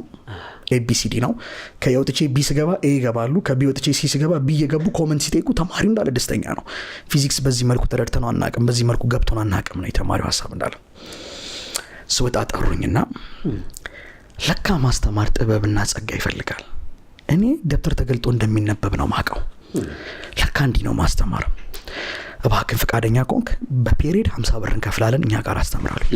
ABCD ነው። ከወጥቼ B ስገባ A ይገባሉ። ከB ወጥቼ C ስገባ B እየገቡ ኮመንት ሲጠይቁ ተማሪው እንዳለ ደስተኛ ነው። ፊዚክስ በዚህ መልኩ ተረድተነው አናውቅም፣ በዚህ መልኩ ገብቶን አናውቅም ነው የተማሪው ሀሳብ እንዳለ። ስወጣ ጠሩኝና ለካ ማስተማር ጥበብና ጸጋ ይፈልጋል። እኔ ደብተር ተገልጦ እንደሚነበብ ነው ማቀው። ለካ እንዲህ ነው ማስተማር። እባክህ ፈቃደኛ ኮንክ በፔሪድ 50 ብር እንከፍላለን፣ እኛ ጋር አስተምራለሁ።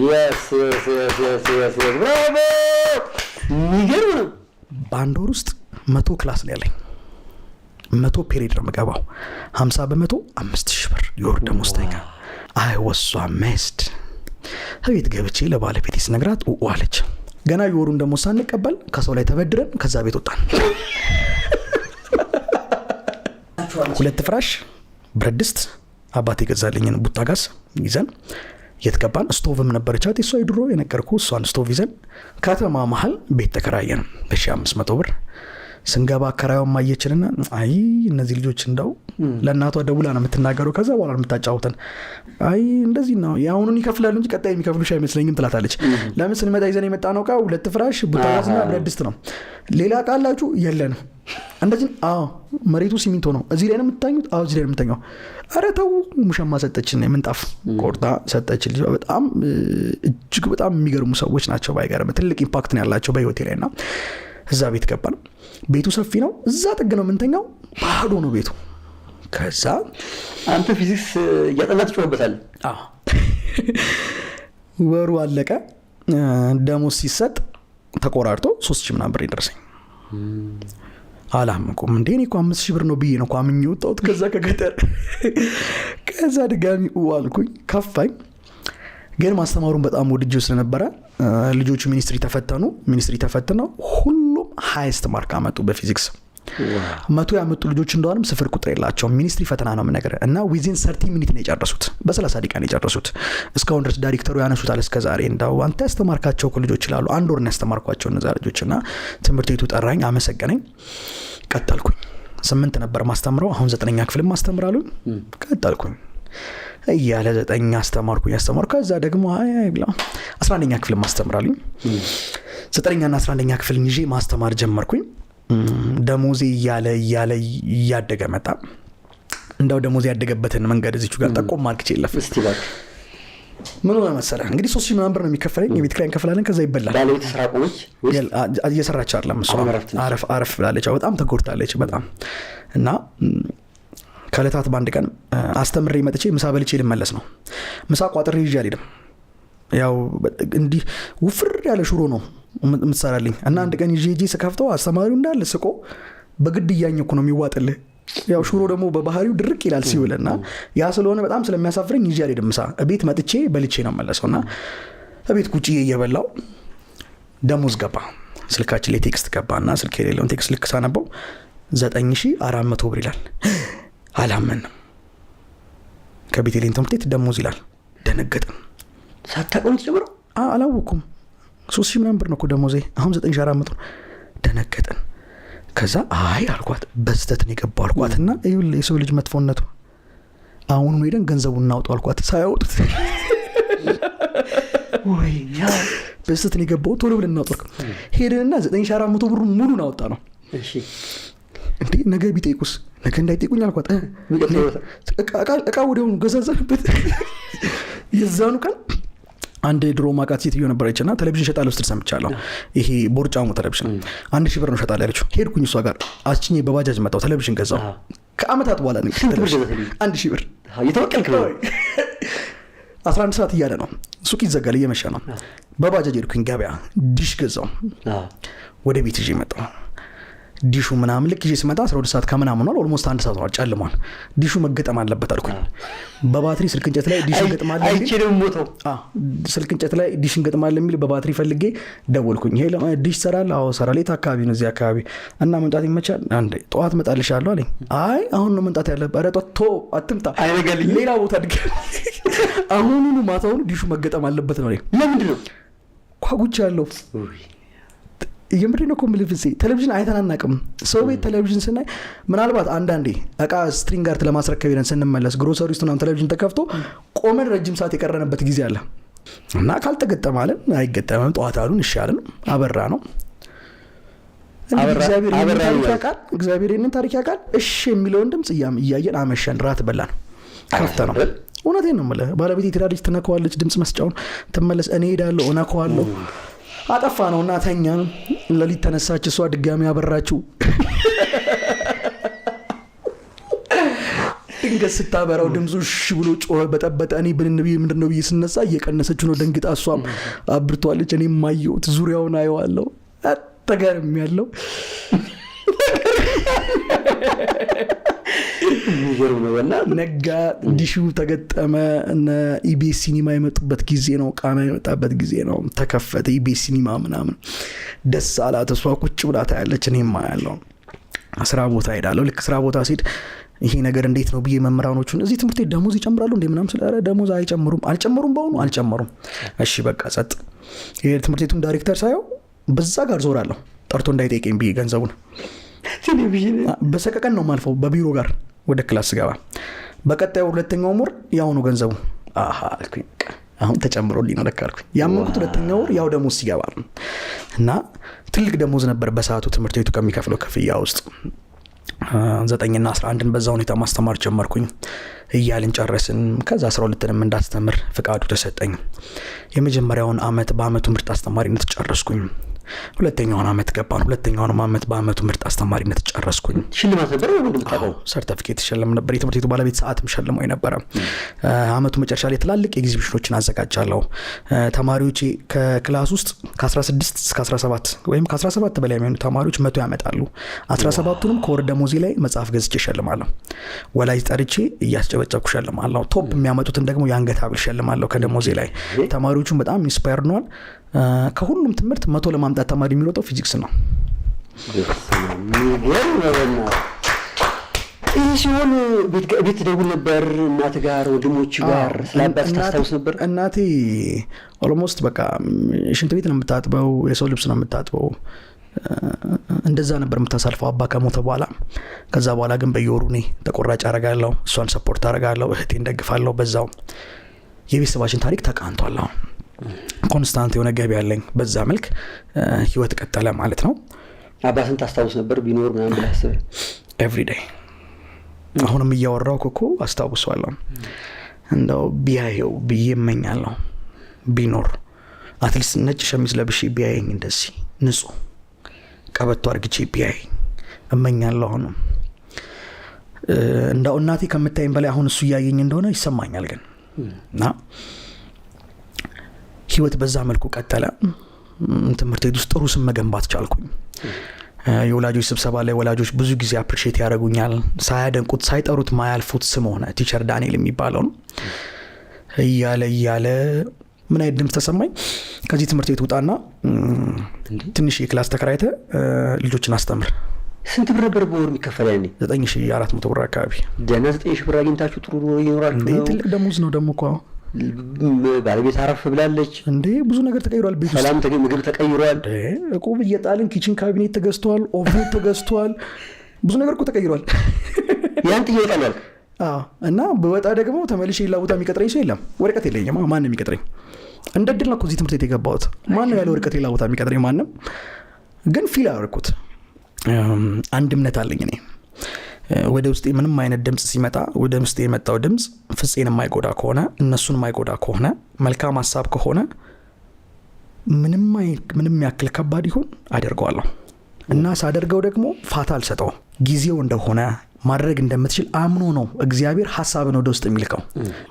በአንድ ወር ውስጥ 100 ክላስ ላይ ያለኝ 100 ፔሪድ ነው የምገባው። 50 በመቶ 5000 ብር የወር ደመወዝተኛ። አይ was so amazed። ቤት ገብቼ ለባለቤቴ ስነግራት አለች። ገና የወሩን ደመወዝ ሳንቀበል ከሰው ላይ ተበድረን ከዛ ቤት ወጣን። 2 ፍራሽ፣ ብረት ድስት አባቴ ገዛልኝን ቡታጋስ ይዘን የትገባን። ስቶቭም ነበረቻት እሷ ይድሮ የነገርኩ እሷን ስቶቭ ይዘን ከተማ መሃል ቤት ተከራየን በ1500 ብር። ስንገባ አከራዩም አየችንና አይ እነዚህ ልጆች እንደው ለእናቷ ደውላ ነው የምትናገረው፣ ከዛ በኋላ ነው የምታጫውተን። አይ እንደዚህ ነው ያሁኑን ይከፍላሉ እንጂ ቀጣይ የሚከፍሉሽ አይመስለኝም ትላታለች። ለምን ስንመጣ ይዘን የመጣ ነው ዕቃ 2 ፍራሽ፣ ቡታጋስና ብረት ድስት ነው። ሌላ ዕቃ አላችሁ? የለንም። እንደዚህ መሬቱ ሲሚንቶ ነው። እዚህ ላይ ነው የምታኙት? እዚህ ላይ ነው የምታኘው። ኧረ ተው። ሙሻማ ሰጠችን፣ ምንጣፍ ቆርጣ ሰጠችን። በጣም እጅግ በጣም የሚገርሙ ሰዎች ናቸው። ባይገርም ትልቅ ኢምፓክት ነው ያላቸው በህይወቴ ላይ እና እዛ ቤት ገባን። ቤቱ ሰፊ ነው። እዛ ጥግ ነው የምንተኛው። ባዶ ነው ቤቱ። ከዛ አንተ ፊዚክስ እያጠና ትጮህበታል። ወሩ አለቀ። ደሞዝ ሲሰጥ ተቆራርጦ 3000 ምናምን ብር ይደርሰኝ። አላመንኩም። እንዴ እኔ እኮ 5000 ብር ነው ብዬ ነው አምኜ ወጣሁት ከዛ ከገጠር። ከዛ ድጋሚ አልኩኝ፣ ከፋኝ። ግን ማስተማሩን በጣም ወድጄው ስለነበረ ልጆቹ ሚኒስትሪ ተፈተኑ። ሁሉም ሃይስት ማርክ አመጡ በፊዚክስ። 100 ያመጡ ልጆች እንደሆነም 0 ቁጥር የላቸውም። ሚኒስትሪ ፈተና ነው ነገር እና ዊዚን 30 ሚኒት ነው የጨረሱት። በ30 ደቂቃ ነው የጨረሱት። እስካሁን ድረስ ዳይሬክተሩ ያነሱታል እስከዛሬ። እንዳው አንተ ያስተማርካቸው ልጆች ይላሉ። 1 ወር ነው ያስተማርኳቸው እነዛ ልጆችና ትምህርት ቤቱ ጠራኝ፣ አመሰገነኝ። ቀጠልኩኝ። 8 ነበር ማስተምረው፣ አሁን 9ኛ ክፍል ማስተምራለሁ። ቀጠልኩኝ እያለ 9 አስተማርኩኝ። ከዛ ደግሞ አይ ብላ 11ኛ ክፍል ማስተምራለሁ። 9ኛና 11ኛ ክፍል ይዤ ማስተማር ጀመርኩኝ። ደሞዜ እያደገ መጣ። እንዳው ደሞዜ ያደገበትን መንገድ እዚቹ ጋር ጠቆም ማርክ ይችላል። ፌስቲቫል ምን ሆነ መሰለህ እንግዲህ 3000 ምናምን ብር ነው የሚከፈለኝ። የቤት ኪራይ እንከፍላለን፣ ከዛ ይበላል። ባለቤት ስራ ቆመች እየሰራች አይደለም እሷ፣ አረፍ ብላለች። በጣም ተጎድታለች በጣም እና ከለታት በአንድ ቀን አስተምሬ መጥቼ ምሳ በልቼ ልመለስ ነው። ምሳ ቋጥሬ ይዤ አልሄድም። ያው እንዲህ ውፍር ያለ ሽሮ ነው የምትሰራልኝ እና አንድ ቀን ይዤ ስከፍተው አስተማሪው እንዳለ ስቆ በግድ እያኘኩ ነው የሚዋጥልህ። ያው ሽሮ ደግሞ በባህሪው ድርቅ ይላል ሲውልና ያ ስለሆነ በጣም ስለሚያሳፍረኝ ይዤ አልሄድም። ምሳ ቤት መጥቼ በልቼ ነው መለሰውና ቤት ቁጭ እየበላው ደሞዝ ገባ። ስልካችን ላይ ቴክስት ገባና ስልክ የሌለውን ቴክስት ልክ ሳነበው 9400 ብር ይላል። አላመንም። ከቤቴሌን ትምህርት ቤት ደሞዝ ይላል። ደነገጥን። ሳታውቁም ተጨምሮ አላወኩም። 3000 ምናምን ብር ነው እኮ ደሞዜ። አሁን 9400 ደነገጥን። ከዛ አይ አልኳት በስተት ነው የገባው አልኳትና ይኸውልህ የሰው ልጅ መጥፎነቱ አሁን ነው ሄደን ገንዘቡን እናውጣው አልኳት። ሳያወጡት ወይ ያ በስተት ነው የገባው ቶሎ ብለን እናውጣው ሄደንና 9400 ብሩን ሙሉን አወጣ ነው። እሺ እንዴ ነገ ቢጠይቁስ ነገ እንዳይጠይቁኝ አልኳት። እቃ ወዲያውኑ ገዛዛንበት። የዛኑ ቀን አንድ ድሮ ማቃት ሴትዮ ነበረችና ቴሌቪዥን ሸጣለሁ ስትል ሰምቻለሁ። ይሄ ቦርጫሙ ቴሌቪዥን 1000 ብር ነው ሸጣለሁ ያለችው። ሄድኩኝ እሷ ጋር አስጭኜ በባጃጅ መጣሁ ቴሌቪዥን ገዛው። ከአመታት በኋላ ነው 1000 ብር የተወቀልክ ነው። 11 ሰዓት እያለ ነው ሱቅ ይዘጋል እየመሸ ነው። በባጃጅ ሄድኩኝ ገበያ ዲሽ ገዛው። ወደ ቤት ይዤ መጣሁ። ዲሹ ምናምን ልክ ይዤ ስመጣ 12 ሰዓት ከምናምን ነው ኦልሞስት 1 ሰዓት ነው ጨልሟል። ዲሹ መገጠም አለበት አልኩኝ። በባትሪ ስልክ እንጨት ላይ ዲሽ እንገጥማለን አይችልም ሞተው ስልክ እንጨት ላይ ዲሽ እንገጥማለን የሚል በባትሪ ፈልጌ ደወልኩኝ። ይሄ ዲሽ ሰራል? አዎ ሰራል። የት አካባቢ ነው? እዚህ አካባቢ። እና መምጣት ይመቻል? አንዴ ጠዋት መጣልሻለሁ አለኝ። አይ አሁን ነው መምጣት ያለበት። ኧረ ቶ አትምጣ አይነገልኝ ሌላ ቦታ ድገም አሁኑኑ ማታውኑ ዲሹ መገጠም አለበት ነው። ለምንድን ነው ጓጉቻ ያለው የምድር ነው ኮምፕሊፍሲ ቴሌቪዥን አይተናናቅም። ሰው ቤት ቴሌቪዥን ስናይ ምናልባት አንዳንዴ እቃ ስትሪንግ ጋር ለማስረከብ ይለን ስንመለስ ግሮሰሪ ውስጥ ነው ቴሌቪዥን ተከፍቶ ቆመን ረጅም ሰዓት የቀረነበት ጊዜ አለ እና ካልተገጠማለን አይገጠምም። ጠዋታሉን ይሻላል አበራ ነው እግዚአብሔር ይህንን ታሪክ ያውቃል። እሺ የሚለውን ድምጽ እያየን አመሸን። ራት በላን ከፍተ ነው። እውነቴን ነው የምልህ። ባለቤቴ ትሄዳለች፣ ትነካዋለች፣ ድምጽ መስጫውን ትመለስ። እኔ ሄዳለሁ፣ እነካዋለሁ። አጠፋ ነው እና ተኛን። ለሊት ተነሳች እሷ ድጋሚ አበራችው። ድንገት ስታበራው ድምፁ እሺ ብሎ ጮኸ፣ በጠበጠ። እኔ ብንብዬ ምንድነው ብዬ ስነሳ እየቀነሰች ነው ደንግጣ። እሷም አብርቷለች። እኔም ማየሁት ዙሪያውን አየዋለሁ። አጠገርም ያለው ነጋ። ዲሹ ተገጠመ። እነ ኢቢኤስ ሲኒማ የመጡበት ጊዜ ነው። ቃና የመጣበት ጊዜ ነው። ተከፈተ ኢቢኤስ ሲኒማ ምናምን። ደስ አላት። እሷ ቁጭ ብላ ታያለች፣ እኔም አያለሁ። ስራ ቦታ ሄዳለሁ። ልክ ስራ ቦታ ሲሄድ ይሄ ነገር እንዴት ነው ብዬ መምህራኖቹን እዚህ ትምህርት ቤት ደሞዝ ይጨምራሉ እንዴ ምናምን ስለ ደሞዝ አልጨመሩም በሆኑ አልጨመሩም። እሺ በቃ ጸጥ። ይሄ ትምህርት ቤቱን ዳይሬክተር ሳየው በዛ ጋር ዞራለሁ ጠርቶ እንዳይጠይቀኝ ብዬ ገንዘቡን ቴሌቪዥን በሰቀቀን ነው ማልፈው በቢሮ ጋር ወደ ክላስ ገባ። በቀጣዩ ሁለተኛው ወር ያው ነው ገንዘቡ። አሃ አልኩኝ አሁን ተጨምሮልኝ ነው ለካ አልኩኝ። ያመንኩት ሁለተኛው ወር ያው ደሞዝ ሲገባ እና ትልቅ ደሞዝ ነበር በሰዓቱ ትምህርት ቤቱ ከሚከፍለው ክፍያ ውስጥ 9 እና 11ን በዛ ሁኔታ ማስተማር ጀመርኩኝ። እያልን ጨረስን። ከዛ 12ንም እንዳስተምር ፍቃዱ ተሰጠኝ። የመጀመሪያውን አመት በአመቱ ምርጥ አስተማሪነት ጨረስኩኝ። ሁለተኛውን አመት ገባን። ሁለተኛውን አመት በአመቱ ምርጥ አስተማሪነት ጨረስኩኝ። ሽልማት ነበር ወይ እንደምታውቀው? ሰርቲፊኬት ሸለም ነበር። የትምህርት ቤቱ ባለቤት ሰዓትም ሸልሞኝ ነበር። አመቱ መጨረሻ ላይ ትላልቅ ኤግዚቢሽኖችን አዘጋጃለሁ። ተማሪዎች ከክላስ ውስጥ ከ16 እስከ 17 ወይም ከ17 በላይ የሚሆኑ ተማሪዎች 100 ያመጣሉ። 17ቱንም ከወር ደሞዜ ላይ መጽሐፍ ገዝቼ ሸልማለሁ። ወላጅ ጠርቼ እያስጨበጨብኩ ሸልማለሁ። ቶፕ የሚያመጡትን ደግሞ የአንገት ሐብል ሸልማለሁ ከደሞዜ ላይ። ተማሪዎቹም በጣም ኢንስፓየርድ ሆነዋል። ከሁሉም ትምህርት 100 ለማምጣት ተማሪ የሚሮጠው ፊዚክስ ነው። ይህ ሲሆን ቤት ደውል ነበር እናት ጋር ወንድሞች ጋር ስላባት ታስታውስ ነበር? እናቴ ኦልሞስት በቃ ሽንት ቤት ነው የምታጥበው፣ የሰው ልብስ ነው የምታጥበው። እንደዛ ነበር የምታሳልፈው አባ ከሞተ በኋላ። ከዛ በኋላ ግን በየወሩ እኔ ተቆራጭ አረጋለሁ፣ እሷን ሰፖርት አረጋለሁ፣ እህቴን ደግፋለሁ። በዛው የቤተሰባችን ታሪክ ተቃንቷል። ኮንስታንት የሆነ ገቢ ያለኝ በዛ መልክ ህይወት ቀጠለ ማለት ነው። አባትን ታስታውስ ነበር ቢኖር ምናምን ብለህ አስበህ? ኤቭሪዴይ አሁንም እያወራሁ እኮ አስታውሰዋለሁ። እንደው ቢያየው ብዬ እመኛለሁ። ቢኖር አትሊስት ነጭ ሸሚዝ ለብሼ ቢያየኝ፣ እንደዚህ ንጹህ ቀበቶ አርግቼ ቢያየኝ እመኛለሁ። አሁንም እንደው እናቴ ከምታየኝ በላይ አሁን እሱ እያየኝ እንደሆነ ይሰማኛል። ግን እና ህይወት በዛ መልኩ ቀጠለ። ትምህርት ቤት ውስጥ ጥሩ ስም መገንባት ቻልኩኝ። የወላጆች ስብሰባ ላይ ወላጆች ብዙ ጊዜ አፕሪሺየት ያደርጉኛል። ሳያደንቁት ሳይጠሩት ማያልፉት ስም ሆነ። ቲቸር ዳንኤል የሚባለው ነው። እያለ ምን አይነት ድምፅ ተሰማኝ። ከዚህ ትምህርት ቤት ውጣና ትንሽ የክላስ ተከራይተ ልጆችን አስተምር። ስንት ብር ነበር በወር የሚከፈል? ያኔ 9400 ብር አካባቢ። ደህና 9000 ብር አግኝታችሁ ጥሩ ኑሮ ይኖራል። ትልቅ ደሞዝ ነው ደግሞ እኮ። ባለቤት አረፍ ብላለች እንዴ ብዙ ነገር ተቀይሯል። ቤት ውስጥ ሰላም ምግብ ተቀይሯል። እቁብ እየጣልን ኪችን ካቢኔት ተገዝቷል፣ ኦቭን ተገዝቷል፣ ብዙ ነገር እኮ ተቀይሯል። ያን ትይወጣል። እና በወጣ ደግሞ ተመልሼ ሌላ ቦታ የሚቀጥረኝ ሰው የለም። ወረቀት የለኝም። ማንም የሚቀጥረኝ እንደ ድል ነው እኮ እዚህ ትምህርት ቤት የገባሁት። ማንም ያለ ወረቀት ሌላ ቦታ የሚቀጥረኝ ማንም። ግን ፊል አደረኩት። አንድ እምነት አለኝ እኔ ወደ ውስጤ ምንም አይነት ድምፅ ሲመጣ ወደ ውስጤ የመጣው ድምፅ ፍፄን የማይጎዳ ከሆነ እነሱን የማይጎዳ ከሆነ መልካም ሀሳብ ከሆነ ምንም ያክል ከባድ ይሁን አደርገዋለሁ። እና ሳደርገው ደግሞ ፋታ አልሰጠውም። ጊዜው እንደሆነ ማድረግ እንደምትችል አምኖ ነው እግዚአብሔር ሀሳብን ወደ ውስጥ የሚልከው።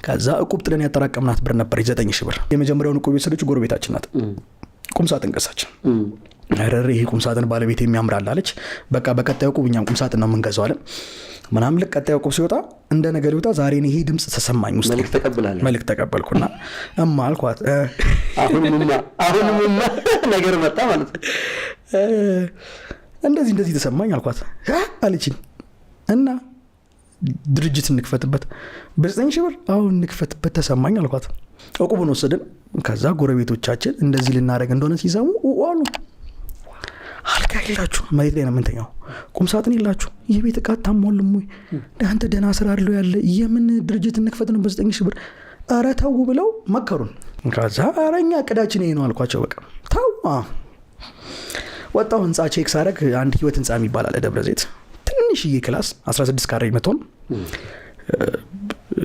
ከዛ እቁብ ጥለን ያጠራቀምናት ብር ነበር 9,000 ብር። የመጀመሪያውን እቁብ የወሰደችው ጎረቤታችን ናት። ቁምሳጥን ገዛችን። ይሄ ቁምሳጥን ባለቤት የሚያምራል አለች። በቃ በቀጣዩ እቁብ እኛም ቁምሳጥን ነው የምንገዛው አለ ምናምን። ልክ ቀጣዩ እቁብ ሲወጣ እንደ ነገር ይወጣ ዛሬ ይሄ ድምፅ ተሰማኝ ውስጥ መልክ ተቀበልኩና እማ አልኳት አሁንማ ነገር መጣ ማለት ነው። እንደዚህ ተሰማኝ አልኳት አለችኝ። እና ድርጅት እንክፈትበት በ9,000 ብር አሁን እንክፈትበት ተሰማኝ አልኳት። እቁቡን ወሰድን። ከዛ ጎረቤቶቻችን እንደዚህ ልናደርግ እንደሆነ ሲሰሙ አሉ አልጋ የላችሁ መሬት ላይ ነው የምንተኛው፣ ቁምሳጥን የላችሁ፣ የቤት ዕቃ ታሟልም ወይ አንተ ደህና ስራ አለው ያለ የምን ድርጅት እንክፈት ነው በ9,000 ብር ኧረ ተው ብለው መከሩን። ከዛ ኧረ እኛ እቅዳችን ይሄ ነው አልኳቸው። በቃ ተው ወጣው። ህንፃ ቼክ ሳረግ አንድ ህይወት ህንፃ የሚባል አለ ደብረ ዘይት፣ ትንሽዬ ክላስ 16 ካሬ መቶን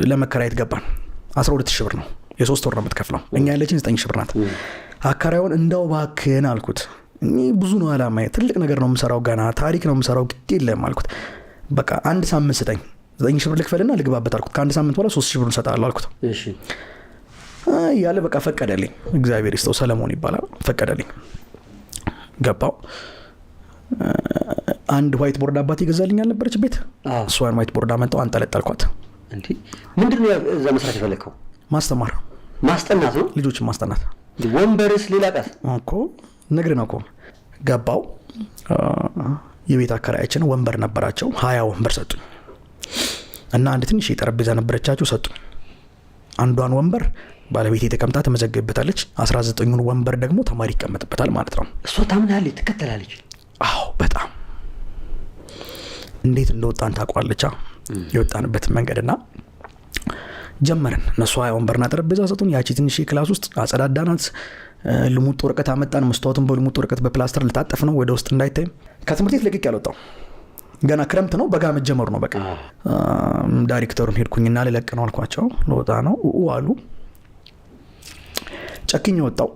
ለመከራየት ገባን። 12,000 ብር ነው፣ የ3 ወር ነው የምትከፍለው። እኛ ያለችን 9,000 ብር ናት። አካራዩን እንደው ባክህን አልኩት። እኔ ብዙ ነው አላማዬ፣ ትልቅ ነገር ነው የምሰራው፣ ገና ታሪክ ነው የምሰራው፣ ግድ የለም አልኩት። በቃ አንድ ሳምንት ስጠኝ፣ 9,000 ብር ልክፈልና ልግባበት አልኩት። ከአንድ ሳምንት በኋላ 3,000 ብር እሰጥሃለሁ አልኩት። ያለ በቃ ፈቀደልኝ። እግዚአብሔር ይስጠው፣ ሰለሞን ይባላል። ፈቀደልኝ። ገባው። አንድ ዋይት ቦርድ አባቴ ይገዛልኝ አልነበረች ቤት፣ እሷን ዋይት ቦርድ አመጣው፣ አንጠለጠልኳት። እንዴ ምንድነው እዛ መስራት የፈለከው? ማስተማር፣ ማስጠናት ነው፣ ልጆችን ማስጠናት። ወንበርስ ሌላ ቃስ እኮ ነግሬ ነው እኮ። ገባው። የቤት አከራያችን ወንበር ነበራቸው፣ 20 ወንበር ሰጡኝ። እና አንድ ትንሽ የጠረጴዛ ነበረቻቸው ሰጡኝ። አንዷን ወንበር ባለቤቴ ተቀምጣ ተመዘገብታለች፣ 19ኙን ወንበር ደግሞ ተማሪ ይቀመጥበታል ማለት ነው። እሷ ታምናለች፣ ትከተላለች። አዎ በጣም እንዴት እንደወጣን ታውቋለች። የወጣንበት መንገድና ጀመርን። እነሱ 20 ወንበርና ጠረጴዛ ሰጡን። ያቺ ትንሽ ክላስ ውስጥ አጸዳዳናት። ልሙጥ ወረቀት አመጣን። መስታወቱን በልሙጥ ወረቀት በፕላስተር ልታጠፍ ነው ወደ ውስጥ እንዳይታይ። ከትምህርት ቤት ለቅቄ ያልወጣው ገና ክረምት ነው፣ በጋ መጀመሩ ነው። በቃ ዳይሬክተሩን ሄድኩኝና ልለቅ ነው አልኳቸው። ለወጣ ነው አሉ። ጨክኜ ወጣው።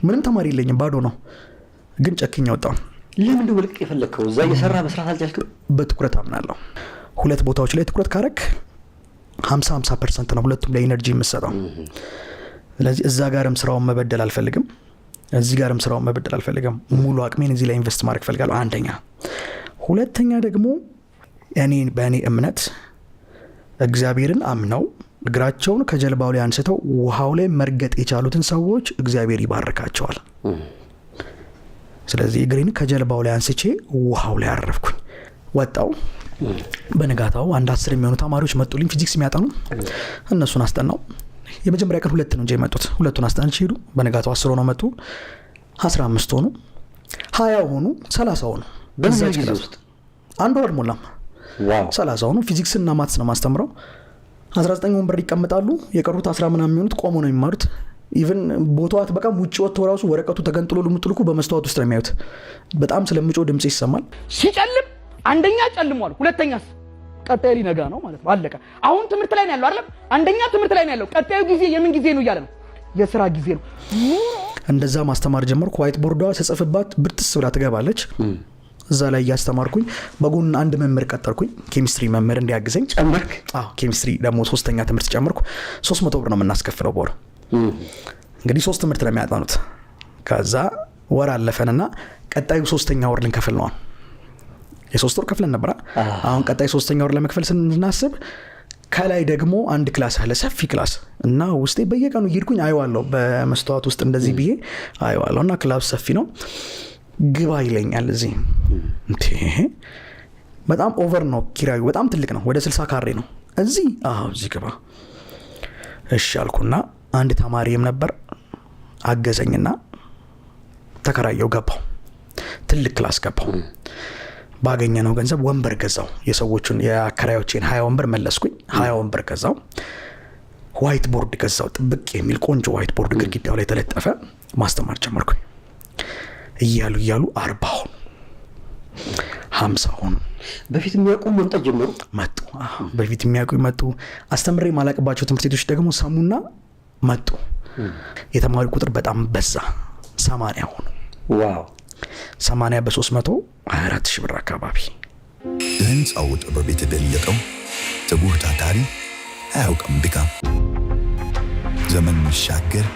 ምንም ተማሪ የለኝም፣ ባዶ ነው፣ ግን ጨክኜ ወጣው። ለምን ነው መልቀቅ የፈለከው? እዛ እየሰራ መስራት አልቻልክም? በትኩረት አምናለሁ። ሁለት ቦታዎች ላይ ትኩረት ካረክ 50% ነው ሁለቱም ላይ ኤነርጂ የምሰጠው። ስለዚህ እዛ ጋርም ስራውን መበደል አልፈልግም፣ እዚህ ጋርም ስራውን መበደል አልፈልግም። ሙሉ አቅሜን እዚህ ላይ ኢንቨስት ማድረግ ፈልጋለሁ። አንደኛ። ሁለተኛ ደግሞ በእኔ እምነት እግዚአብሔርን አምነው እግራቸውን ከጀልባው ላይ አንስተው ውሃው ላይ መርገጥ የቻሉትን ሰዎች እግዚአብሔር ይባርካቸዋል። ስለዚህ እግሬን ከጀልባው ላይ አንስቼ ውሃው ላይ አረፍኩኝ። ወጣው። በነጋታው አንድ 10 የሚሆኑ ተማሪዎች መጡልኝ፣ ፊዚክስ የሚያጠኑ። እነሱን አስጠናው። የመጀመሪያ ቀን 2 ነው እንጂ የመጡት፣ ሁለቱን አስጠንቼ ሄዱ። በነጋታው 10 ሆነው መጡ፣ 15 ሆኑ፣ 20 ሆኑ፣ 30 ሆኑ። በዛች ጊዜ ውስጥ አንድ ወር ሞላም 30 ሆኑ። ፊዚክስና ማትስ ነው ማስተምረው። 19 ወንበር ይቀመጣሉ፣ የቀሩት 10 ምናምን የሚሆኑት ቆሞ ነው የሚማሩት። ኢቭን ቦታው አትበቃም፣ ውጪ ወጥቶ ራሱ ወረቀቱ ተገንጥሎ ልሙጥልኩ በመስተዋት ውስጥ ነው የሚያዩት። በጣም ስለምጮ ድምጽ ይሰማል። ሲጨልም አንደኛ ጨልሟል፣ ሁለተኛስ ቀጣዩ ሊነጋ ነው ማለት ነው። አለቀ። አሁን ትምህርት ላይ ነው ያለው አይደል? አንደኛ ትምህርት ላይ ነው ያለው፣ ቀጣዩ ጊዜ የምን ጊዜ ነው እያለ ነው፣ የሥራ ጊዜ ነው። እንደዛ ማስተማር ጀመርኩ። ዋይት ቦርዷ ስጽፍባት ብርትስ ብላ ትገባለች። እዛ ላይ እያስተማርኩኝ በጎን አንድ መምህር ቀጠርኩኝ፣ ኬሚስትሪ መምህር እንዲያግዘኝ ጨመርክ? አዎ ኬሚስትሪ ደግሞ 3ኛ ትምህርት ጨመርኩ። 300 ብር ነው የምናስከፍለው በወር። እንግዲህ 3 ትምህርት ነው የሚያጠኑት። ከዛ ወር አለፈንና ቀጣዩ 3ኛ ወር ልንከፍል ነው። የ3 ወር ከፍለን ነበር። አሁን ቀጣይ 3ኛ ወር ለመክፈል ስናስብ ከላይ ደግሞ አንድ ክላስ አለ፣ ሰፊ ክላስ እና ውስጤ በየቀኑ እየሄድኩኝ አየዋለሁ፣ በመስተዋት ውስጥ እንደዚህ ብዬ አየዋለሁ። እና ክላስ ሰፊ ነው፣ ግባ ይለኛል። እዚህ በጣም ኦቨር ነው ኪራዩ፣ በጣም ትልቅ ነው፣ ወደ 60 ካሬ ነው። እዚህ ግባ እሺ አልኩና አንድ ተማሪም ነበር አገዘኝና ተከራየው ገባው ትልቅ ክላስ ገባው ባገኘነው ገንዘብ ወንበር ገዛው የሰዎችን የአከራዮችን 20 ወንበር መለስኩኝ 20 ወንበር ገዛው ዋይት ቦርድ ገዛው ጥብቅ የሚል ቆንጆ ዋይት ቦርድ ግድግዳው ላይ ተለጠፈ ማስተማር ጀመርኩኝ እያሉ 40 ሆኑ 50 ሆኑ በፊት የሚያውቁ መምጣት ጀመሩ መጡ በፊት የሚያውቁ መጡ አስተምሬ ማላቀባቸው ትምህርት ቤቶች ደግሞ ሰሙና መጡ የተማሪ ቁጥር በጣም በዛ 80 ሆኑ ዋው 80 በ324,000 ብር አካባቢ ህንጻው ጥበብ የተገለጠው ትጉህ ታታሪ አያውቅም ድካም ዘመን መሻገር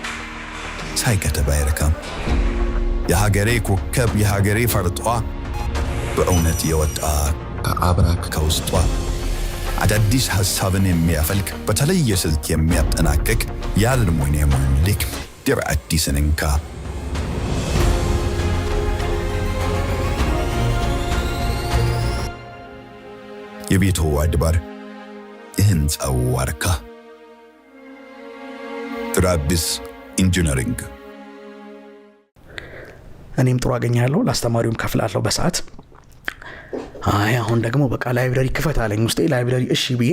ሳይከተብ አይረካም የሀገሬ ኮከብ የሀገሬ ፈርጧ በእውነት የወጣ ከአብራክ ከውስጧ አዳዲስ ሐሳብን የሚያፈልቅ በተለየ ስልት የሚያጠናቅቅ የአልሙኒየም ልክ ድር አዲስን እንካ የቤቱ አድባር የህንጻው ዋርካ ትራቢስ ኢንጂነሪንግ እኔም ጥሩ አገኛለሁ ላስተማሪውም ከፍላለሁ በሰዓት አይ አሁን ደግሞ በቃ ላይብረሪ ክፈት አለኝ ውስጤ ላይብረሪ እሺ ብዬ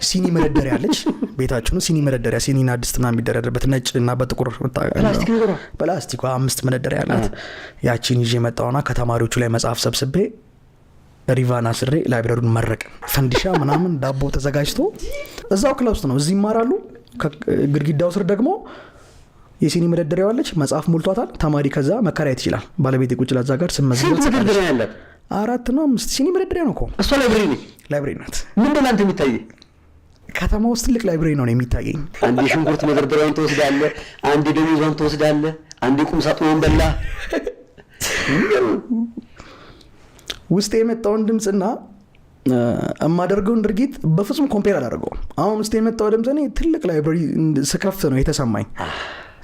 ሲኒ መደርደሪያ አለች ቤታችን ሲኒ መደርደሪያ ሲኒና ድስትና የሚደረደርበት ነጭና በጥቁር ፕላስቲክ 5 መደርደሪያ አላት ያቺን ይዤ መጣውና ከተማሪዎቹ ላይ መጽሐፍ ሰብስቤ ሪቫና ስሬ ላይብረሪውን መረቅ ፈንዲሻ ምናምን ዳቦ ተዘጋጅቶ እዛው ክላስ ውስጥ ነው እዚህ ይማራሉ ግድግዳው ስር ደግሞ የሲኒ መደርደሪያው አለች መጽሐፍ ሞልቷታል ተማሪ ከዛ መከራየት ይችላል ባለቤት ቁጭ ላዛ ጋር ስመዝገብ መደርደሪያ ያላት 4 ነው 5 ሲኒ መደርደሪያ ነው እኮ እሷ ላይብረሪ ናት ምን ደላንተ የሚታይ ከተማ ውስጥ ትልቅ ላይብረሪ ነው የሚታየኝ አንድ ሽንኩርት መደርደሪያውን ተወስዳለ አንድ ደሞዟን ተወስዳለ አንድ ቁም ሳጥኑን በላ ውስጥ የመጣውን ድምጽና እማደርገውን ድርጊት በፍጹም ኮምፔር አላደርገው አሁን ውስጥ የመጣው ድምጽ እኔ ትልቅ ላይብረሪ ስከፍት ነው የተሰማኝ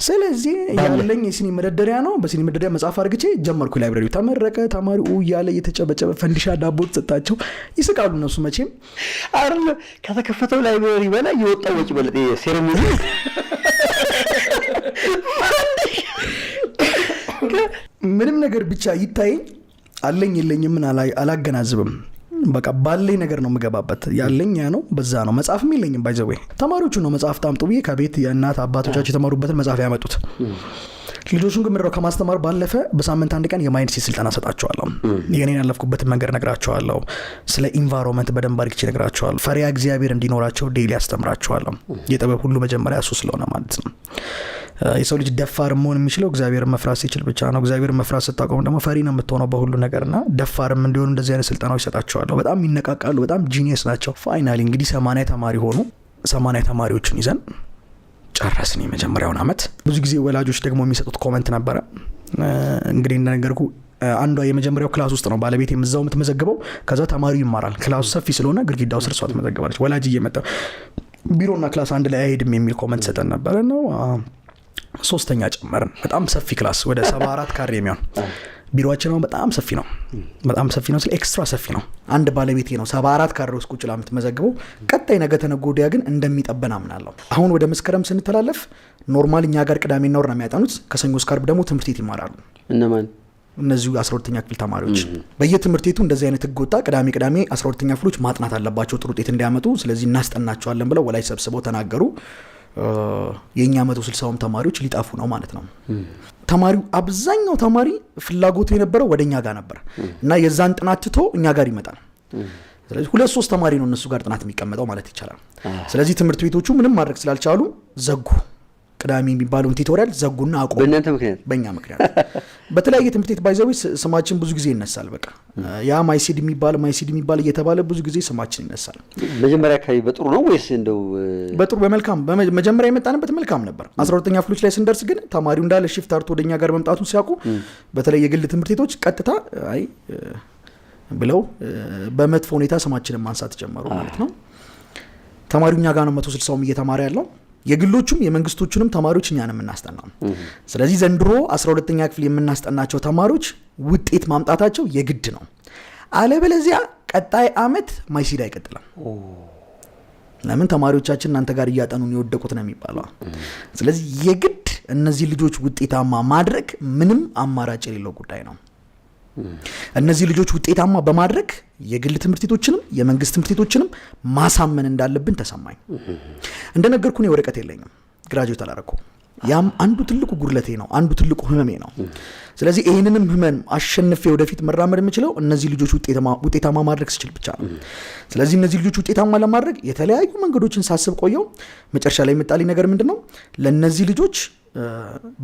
ስለዚህ ያለኝ የሲኒ መደርደሪያ ነው በሲኒ መደርደሪያ መጽሐፍ አርግቼ ጀመርኩ ላይብረሪው ተመረቀ ተማሪው ያለ እየተጨበጨበ ፈንዲሻ ዳቦ ተጣጣቸው ይስቃሉ እነሱ መቼም አይደል ከተከፈተው ላይብረሪ በላይ የወጣው ወጪ በለጠ ሴሬሞኒ ምንም ነገር ብቻ ይታይ አለኝ የለኝም ምን አላገናዝብም በቃ ባለኝ ነገር ነው መገባበት ያለኝ ያ ነው በዛ ነው መጽሐፍም የለኝም ባይዘው ተማሪዎቹ ነው መጽሐፍ ታምጡ ብዬ ከቤት የእናት አባቶቻቸው የተማሩበትን መጽሐፍ ያመጡት ልጆቹን ግን ምድረው ከማስተማር ባለፈ በሳምንት አንድ ቀን የማይንድ ሴት ስልጠና ሰጣቸዋለሁ የኔን ያለፍኩበትን መንገድ ነግራቸዋለሁ ስለ ኢንቫይሮንመንት በደንብ አድርጌ ነግራቸዋለሁ ፈሪያ እግዚአብሔር እንዲኖራቸው ዴይሊ አስተምራቸዋለሁ የጥበብ ሁሉ መጀመሪያ እሱ ስለሆነ ማለት ነው የሰው ልጅ ደፋር መሆን የሚችለው እግዚአብሔርን መፍራት ሲችል ብቻ ነው እግዚአብሔርን መፍራት ስታቆም ደግሞ ፈሪ ነው የምትሆነው በሁሉ ነገርና ደፋርም እንዲሆኑ እንደዚህ አይነት ስልጠናዎች ሰጣቸዋለሁ በጣም ይነቃቃሉ በጣም ጂኒየስ ናቸው ፋይናሊ እንግዲህ 80 ተማሪ ሆኑ 80 ተማሪዎችን ይዘን ጨረስን የመጀመሪያውን አመት ብዙ ጊዜ ወላጆች ደግሞ የሚሰጡት ኮሜንት ነበረ እንግዲህ እንደነገርኩ አንዷ የመጀመሪያው ክላስ ውስጥ ነው ባለቤት የምዛው የምትመዘግበው ከዛ ተማሪው ይማራል ክላሱ ሰፊ ስለሆነ ግድግዳው ስር ሷት መዘገባለች ወላጅ እየመጣ ቢሮና ክላስ አንድ ላይ አይሄድም የሚል ኮሜንት ሰጠን ነበር ነው ሶስተኛ ጨመርን በጣም ሰፊ ክላስ ወደ 74 ካሬ የሚሆን ቢሮአችን ነው በጣም ሰፊ ነው ስለ ኤክስትራ ሰፊ ነው አንድ ባለቤቴ ነው 74 ካሬ ውስጥ ቁጭ ላ የምትመዘግበው ቀጣይ ነገ ተነጎዲያ ግን እንደሚጠበን አምናለሁ አሁን ወደ መስከረም ስንተላለፍ ኖርማል እኛ ጋር ቅዳሜና ወር ነው የሚያጠኑት ከሰኞ እስከ ዓርብ ደግሞ ትምህርት ቤት ይማራሉ እነማን እነዚህ 12ኛ ክፍል ተማሪዎች በየትምህርት ቤቱ እንደዚህ አይነት ህግ ወጣ ቅዳሜ 12ኛ ክፍሎች ማጥናት አለባቸው ጥሩ ውጤት እንዲያመጡ ስለዚህ እናስጠናቸዋለን ብለው ወላጅ ሰብስበው ተናገሩ የኛ 160 ተማሪዎች ሊጣፉ ነው ማለት ነው ተማሪው አብዛኛው ተማሪ ፍላጎቱ የነበረው ወደኛ ጋር ነበር እና የዛን ጥናት ትቶ እኛ ጋር ይመጣል ስለዚህ 2-3 ተማሪ ነው እነሱ ጋር ጥናት የሚቀመጠው ማለት ይቻላል ስለዚህ ትምህርት ቤቶቹ ምንም ማድረግ ስላልቻሉ ዘጉ ቅዳሜ የሚባለው ቲቶሪያል ዘጉና አቆሙ በእኛ ምክንያት በተለያየ ትምህርት ቤት ባይዘው ስማችን ብዙ ጊዜ ይነሳል በቃ ያ ማይሲድ የሚባል እየተባለ ብዙ ጊዜ ስማችን ይነሳል መጀመሪያ ካይ በጥሩ ነው ወይስ እንደው በጥሩ በመልካም መጀመሪያ የመጣንበት መልካም ነበር 12ኛ ክፍሎች ላይ ስንደርስ ግን ተማሪው እንዳለ ሺፍት አርቶ ወደኛ ጋር መምጣቱን ሲያውቁ በተለይ የግል ትምህርት ቤቶች ቀጥታ አይ ብለው በመጥፎ ሁኔታ ስማችንን ማንሳት ጀመሩ ማለት ነው ተማሪውኛ ጋር ነው 160 እየተማረ ያለው የግሎቹም የመንግስቶቹንም ተማሪዎች እኛን የምናስጠናው ስለዚህ ዘንድሮ 12ኛ ክፍል የምናስጠናቸው ተማሪዎች ውጤት ማምጣታቸው የግድ ነው አለበለዚያ ቀጣይ አመት ማይሲድ አይቀጥልም ለምን ተማሪዎቻችን እናንተ ጋር እያጠኑን የወደቁት ነው የሚባለው። ስለዚህ የግድ እነዚህ ልጆች ውጤታማ ማድረግ ምንም አማራጭ የሌለው ጉዳይ ነው። እነዚህ ልጆች ውጤታማ በማድረግ የግል ትምህርት ቤቶችንም የመንግስት ትምህርት ቤቶችንም ማሳመን እንዳለብን ተሰማኝ። እንደነገርኩ ነው ወረቀት የለኝም፣ ግራጁዌት አላረኩም። ያም አንዱ ትልቁ ጉድለቴ ነው፣ አንዱ ትልቁ ህመሜ ነው። ስለዚህ ይሄንንም ህመም አሸንፌ ወደፊት መራመድ የምችለው እነዚህ ልጆች ውጤታማ ማድረግ ስችል ብቻ ነው። ስለዚህ እነዚህ ልጆች ውጤታማ ለማድረግ የተለያዩ መንገዶችን ሳስብ ቆየው። መጨረሻ ላይ የመጣልኝ ነገር ምንድነው? ለነዚህ ልጆች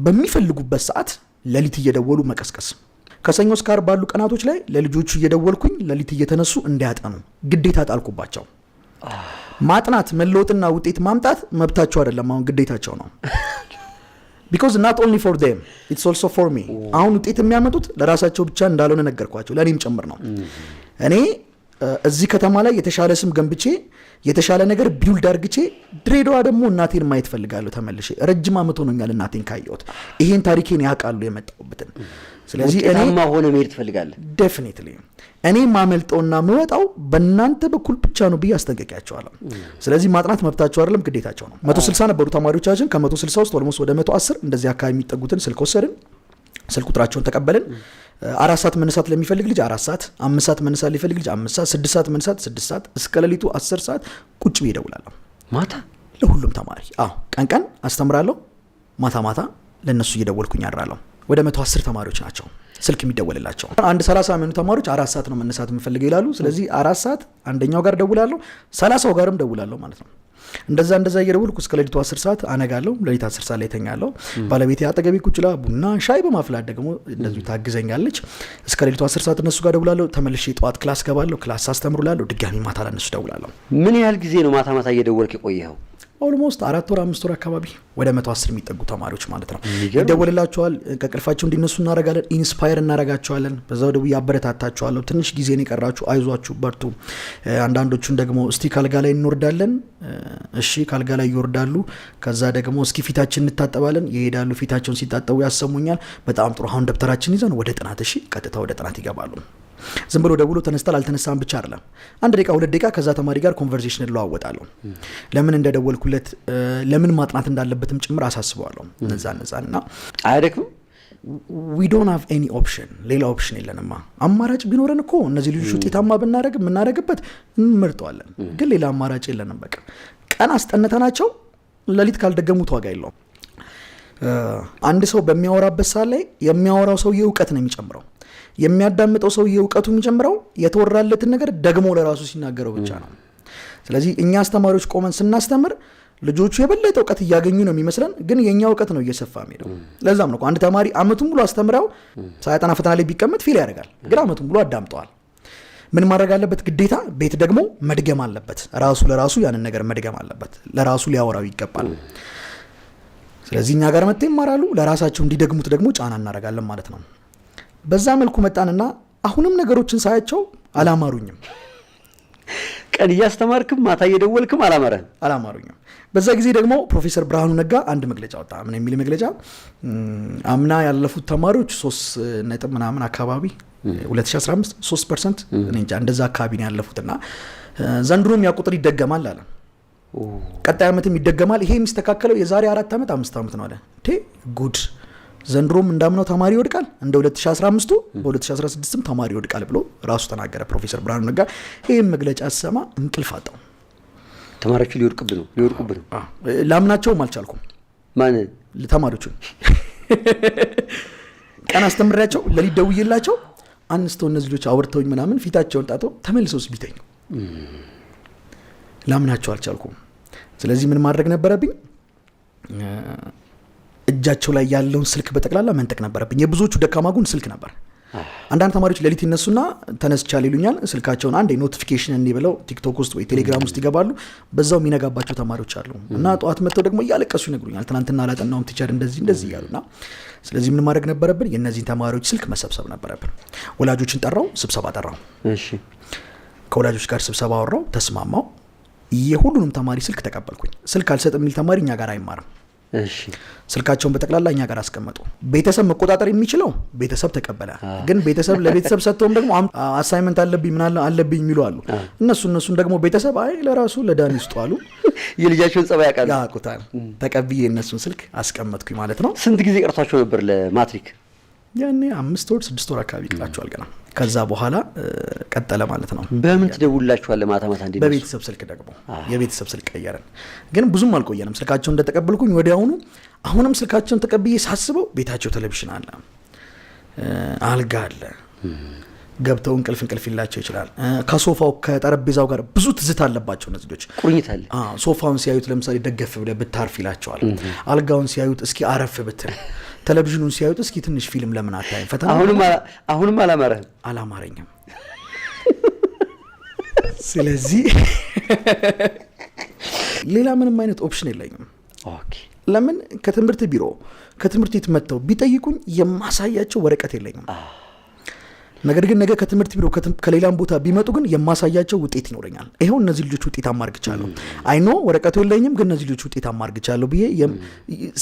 በሚፈልጉበት ሰዓት ሌሊት እየደወሉ መቀስቀስ። ከሰኞ እስከ ዓርብ ባሉ ቀናቶች ላይ ለልጆቹ እየደወልኩኝ ሌሊት እየተነሱ እንዲያጠኑ ግዴታ ጣልኩባቸው። ማጥናት መለወጥና ውጤት ማምጣት መብታቸው አይደለም፣ አሁን ግዴታቸው ነው። because not only for them it's also for me። አሁን ውጤት የሚያመጡት ለራሳቸው ብቻ እንዳልሆነ ነገርኳቸው፣ ለኔም ጭምር ነው። እኔ እዚህ ከተማ ላይ የተሻለ ስም ገንብቼ የተሻለ ነገር ቢውልድ አርግቼ ድሬዳዋ ደግሞ እናቴን ማየት ፈልጋለሁ ተመልሼ። ረጅም አመት ሆኖኛል እናቴን ካየሁት። ይሄን ታሪኬን ያውቃሉ የመጣሁበትን። ስለዚህ እኔማ ሆነ መሄድ ትፈልጋለህ? ዴፊኒትሊ እኔ ማመልጠውና ምወጣው በእናንተ በኩል ብቻ ነው ብዬ አስጠንቀቂያቸዋለሁ። ስለዚህ ማጥናት መብታቸው አይደለም ግዴታቸው ነው። 160 ነበሩ ተማሪዎቻችን። ከ160 ውስጥ ኦልሞስት ወደ 110 እንደዚህ አካባቢ የሚጠጉትን ስልክ ወሰድን። ስልክ ቁጥራቸውን ተቀበልን። 4 ሰዓት መነሳት ለሚፈልግ ልጅ 4 ሰዓት፣ 5 ሰዓት መነሳት ለሚፈልግ ልጅ 5 ሰዓት፣ 6 ሰዓት መነሳት 6 ሰዓት፣ እስከ ሌሊቱ 10 ሰዓት ቁጭ ብዬ እደውላለሁ። ማታ ለሁሉም ተማሪ ቀን አስተምራለሁ፣ ማታ ለነሱ እየደወልኩኝ አድራለሁ። ወደ 110 ተማሪዎች ናቸው ስልክ የሚደወልላቸው። አንድ 30 የሚሆኑ ተማሪዎች 4 ሰዓት ነው መነሳት የምፈልገው ይላሉ። ስለዚህ 4 ሰዓት አንደኛው ጋር ደውላለሁ፣ 30ው ጋርም ደውላለሁ ማለት ነው። እንደዛ እየደወልኩ እስከ ሌሊቱ 10 ሰዓት አነጋለሁ። ሌሊት 10 ሰዓት ላይ ተኛለሁ። ባለቤቴ አጠገቤ ቁጭ ብላ ቡና ሻይ በማፍላት ደግሞ እንደዚሁ ታግዘኛለች። እስከ ሌሊቱ 10 ሰዓት እነሱ ጋር ደውላለሁ። ተመልሼ ጠዋት ክላስ ገባለሁ፣ ክላስ አስተምሩላለሁ። ድጋሚ ማታ ለነሱ ደውላለሁ። ምን ያህል ጊዜ ነው ማታ እየደወልክ የቆየኸው? ኦልሞስት 4 ወር 5 ወር አካባቢ ወደ 110 የሚጠጉ ተማሪዎች ማለት ነው። ይደወልላቸዋል፣ ከቅልፋቸው እንዲነሱ እናረጋለን፣ ኢንስፓየር እናረጋቸዋለን። በዛው ደው ያበረታታቸዋለሁ። ትንሽ ጊዜ ነው የቀራችሁ፣ አይዟችሁ በርቱ። አንዳንዶቹን ደግሞ እስቲ ካልጋ ላይ እንወርዳለን፣ እሺ ካልጋ ላይ ይወርዳሉ። ከዛ ደግሞ እስኪ ፊታችን እንታጠባለን፣ ይሄዳሉ። ፊታቸውን ሲታጠቡ ያሰሙኛል። በጣም ጥሩ፣ አሁን ደብተራችን ይዘን ወደ ጥናት፣ እሺ ቀጥታ ወደ ጥናት ይገባሉ። ዝም ብሎ ደውሎ ተነስታል አልተነሳም ብቻ አይደለም። 1 ደቂቃ 2 ደቂቃ ከዛ ተማሪ ጋር ኮንቨርሴሽን እለዋወጣለሁ። ለምን እንደደወልኩለት ለምን ማጥናት እንዳለበትም ጭምር አሳስበዋለሁ። እነዛና አይደክም። we don't have any option፣ ሌላ ኦፕሽን የለንማ። አማራጭ ቢኖረን እኮ እነዚህ ልጆች ውጤታማ የምናደርግበት እንመርጠዋለን፣ ግን ሌላ አማራጭ የለንም። በቃ ቀን አስጠንተናቸው ሌሊት ካልደገሙት ዋጋ የለውም። አንድ ሰው በሚያወራበት ሰዓት ላይ የሚያወራው ሰውዬ እውቀት ነው የሚጨምረው። የሚያዳምጠው ሰውዬ እውቀቱ የሚጨምረው የተወራለትን ነገር ደግሞ ለራሱ ሲናገረው ብቻ ነው። ስለዚህ እኛ አስተማሪዎች ቆመን ስናስተምር ልጆቹ የበለጠ እውቀት እያገኙ ነው የሚመስለን፣ ግን የኛ እውቀት ነው እየሰፋ የሚሄደው። ለዛም ነው አንድ ተማሪ አመቱን ሙሉ አስተምረው ሳያጠና ፈተና ላይ ቢቀመጥ ፌል ያደርጋል፣ ግን አመቱን ሙሉ አዳምጠዋል። ምን ማድረግ አለበት? ግዴታ ቤት ደግሞ መድገም አለበት። ራሱ ለራሱ ያንን ነገር መድገም አለበት፣ ለራሱ ሊያወራው ይገባል። ስለዚህ እኛ ጋር መጥተው ይማራሉ፣ ለራሳቸው እንዲደግሙት ደግሞ ጫና እናደርጋለን ማለት ነው። በዛ መልኩ መጣንና አሁንም ነገሮችን ሳያቸው አላማሩኝም። ቀን እያስተማርክም ማታ እየደወልክም አላማሩኝም። በዛ ጊዜ ደግሞ ፕሮፌሰር ብርሃኑ ነጋ አንድ መግለጫ ወጣ። ምን የሚል መግለጫ? አምና ያለፉት ተማሪዎች 3 ነጥብ ምናምን አካባቢ 2015 3% እኔ እንጃ እንደዛ አካባቢ ነው ያለፉትና ዘንድሮም ያ ቁጥር ይደገማል አለ። ቀጣይ ዓመትም ይደገማል። ይሄ የሚስተካከለው የዛሬ 4 ዓመት 5 ዓመት ነው አለ። ጉድ ዘንድሮም እንዳምናው ተማሪ ይወድቃል፣ እንደ 2015ቱ በ2016ም ተማሪ ይወድቃል ብሎ ራሱ ተናገረ ፕሮፌሰር ብርሃኑ ነጋ። ይሄን መግለጫ ሰማ እንቅልፍ አጣው። ተማሪዎቹ ሊወድቁብን ነው። ላምናቸውም አልቻልኩም። ማን ተማሪዎቹን ቀን አስተምሬያቸው ለሊት ደውዬላቸው አንስተው እነዚህ ልጆች አውርተውኝ ምናምን ፊታቸውን ጣተው ተመልሰውስ ቢተኙ ላምናቸው አልቻልኩም። ስለዚህ ምን ማድረግ ነበረብኝ? እጃቸው ላይ ያለውን ስልክ በጠቅላላ መንጠቅ ነበረብኝ። የብዙዎቹ ደካማ ጎን ስልክ ነበር። አንዳንድ ተማሪዎች ሌሊት ይነሱና ተነስቻል ይሉኛል። ስልካቸውን አንዴ ኖቲፊኬሽን እንዲ ብለው ቲክቶክ ውስጥ ወይ ቴሌግራም ውስጥ ይገባሉ። በዛው የሚነጋባቸው ተማሪዎች አሉ እና ጠዋት መጥተው ደግሞ እያለቀሱ ይነግሩኛል፣ ትናንትና አላጠናሁም ቲቸር እንደዚህ እያሉና። ስለዚህ ምን ማድረግ ነበረብን? የእነዚህን ተማሪዎች ስልክ መሰብሰብ ነበረብን። ወላጆችን ጠራው፣ ስብሰባ ጠራው። እሺ ከወላጆች ጋር ስብሰባ አወራው፣ ተስማማው። የሁሉንም ተማሪ ስልክ ተቀበልኩኝ። ስልክ አልሰጥ የሚል ተማሪ እኛ ጋር አይማርም። እሺ ስልካቸውን በጠቅላላ እኛ ጋር አስቀመጡ። ቤተሰብ መቆጣጠር የሚችለው ቤተሰብ ተቀበለ። ግን ቤተሰብ ለቤተሰብ ሰጥተውም ደግሞ አሳይመንት አለብኝ ምን አለብኝ የሚሉ አሉ። እነሱን ደግሞ ቤተሰብ አይ ለራሱ ለዳኒ ውስጥ አሉ የልጃቸውን ጸባይ ያውቁታል። ተቀብዬ እነሱን ስልክ አስቀመጥኩኝ ማለት ነው። ስንት ጊዜ ቀርቷቸው ነበር ለማትሪክ? ያኔ 5 ወር 6 ወር አካባቢ ይቀራቸዋል ገና። ከዛ በኋላ ቀጠለ ማለት ነው። በምን ትደውላችኋል ማታ ማታ? እንዴ በቤተሰብ ስልክ ደግሞ የቤተሰብ ስልክ ቀየረን። ግን ብዙም አልቆየንም። ስልካቸውን እንደተቀበልኩኝ ወዲያውኑ አሁንም ስልካቸውን ተቀብዬ ሳስበው ቤታቸው ቴሌቪዥን አለ፣ አልጋ አለ፣ ገብተው እንቅልፍ ይላቸው ይችላል። ከሶፋው ከጠረጴዛው ጋር ብዙ ትዝታ አለባቸው እነዚህ ልጆች። ቁርኝት አለ። ሶፋውን ሲያዩት ለምሳሌ ደገፍ ብለህ ብታርፍ ይላቸዋል። አልጋውን ሲያዩት እስኪ አረፍ ብትል፣ ቴሌቪዥኑን ሲያዩት እስኪ ትንሽ ፊልም ለምን አታይም? ፈተና አሁንም አላማረኝም። ስለዚህ ሌላ ምንም አይነት ኦፕሽን የለኝም። ኦኬ ለምን ከትምህርት ቢሮ ከትምህርት ቤት መጥተው ቢጠይቁኝ የማሳያቸው ወረቀት የለኝም። ነገር ግን ነገ ከትምህርት ቢሮ ከሌላም ቦታ ቢመጡ ግን የማሳያቸው ውጤት ይኖረኛል። ይሄው እነዚህ ልጆች ውጤት አማርግቻለሁ። አይኖ ወረቀቱ የለኝም ግን እነዚህ ልጆች ውጤት አማርግቻለሁ ብዬ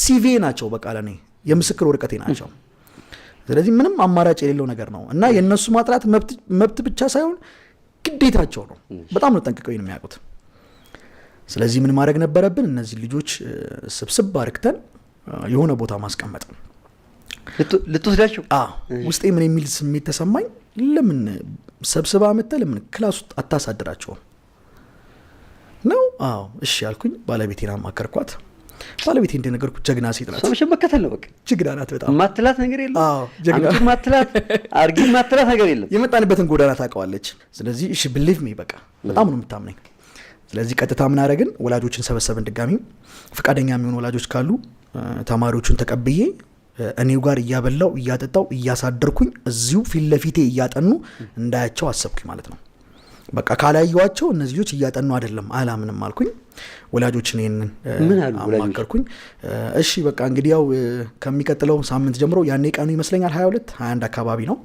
ሲቪ ናቸው፣ በቃ ለኔ የምስክር ወረቀቴ ናቸው። ስለዚህ ምንም አማራጭ የሌለው ነገር ነው እና የነሱ ማጥራት መብት ብቻ ሳይሆን ግዴታቸው ነው። በጣም ነው ጠንቅቀው የሚያውቁት። ስለዚህ ምን ማድረግ ነበረብን? እነዚህ ልጆች ስብስብ አርክተን የሆነ ቦታ ማስቀመጥ ልትወስዳቸው። ውስጤ ምን የሚል ስሜት ተሰማኝ። ለምን ሰብስባ መጥተህ ለምን ክላስ ውስጥ አታሳድራቸውም ነው? እሺ ያልኩኝ። ባለቤቴን አማከርኳት። ባለቤቴ እንደነገርኩት ጀግና ሴት ናት። ሰው መከተል ነው በቃ። ጀግና ናት በጣም። ማትላት ነገር የለም። ጀግና ማትላት አርጊ ማትላት ነገር የለም። የመጣንበትን ጎዳና ታውቀዋለች። ስለዚህ እሺ ብሊቭ ሚ በቃ በጣም ነው የምታምነኝ። ስለዚህ ቀጥታ ምን አደረግን? ወላጆችን ሰበሰብን። ድጋሚ ፈቃደኛ የሚሆኑ ወላጆች ካሉ ተማሪዎቹን ተቀብዬ እኔው ጋር እያበላው እያጠጣው እያሳደርኩኝ እዚሁ ፊት ለፊቴ እያጠኑ እንዳያቸው አሰብኩኝ ማለት ነው። በቃ ካላየዋቸው እነዚህ ልጆች እያጠኑ አይደለም አላምንም አልኩኝ። ወላጆችን ይሄንን አማከርኩኝ። እሺ በቃ እንግዲህ ያው ከሚቀጥለው ሳምንት ጀምሮ ያኔ ቀኑ ይመስለኛል 21 አካባቢ ነው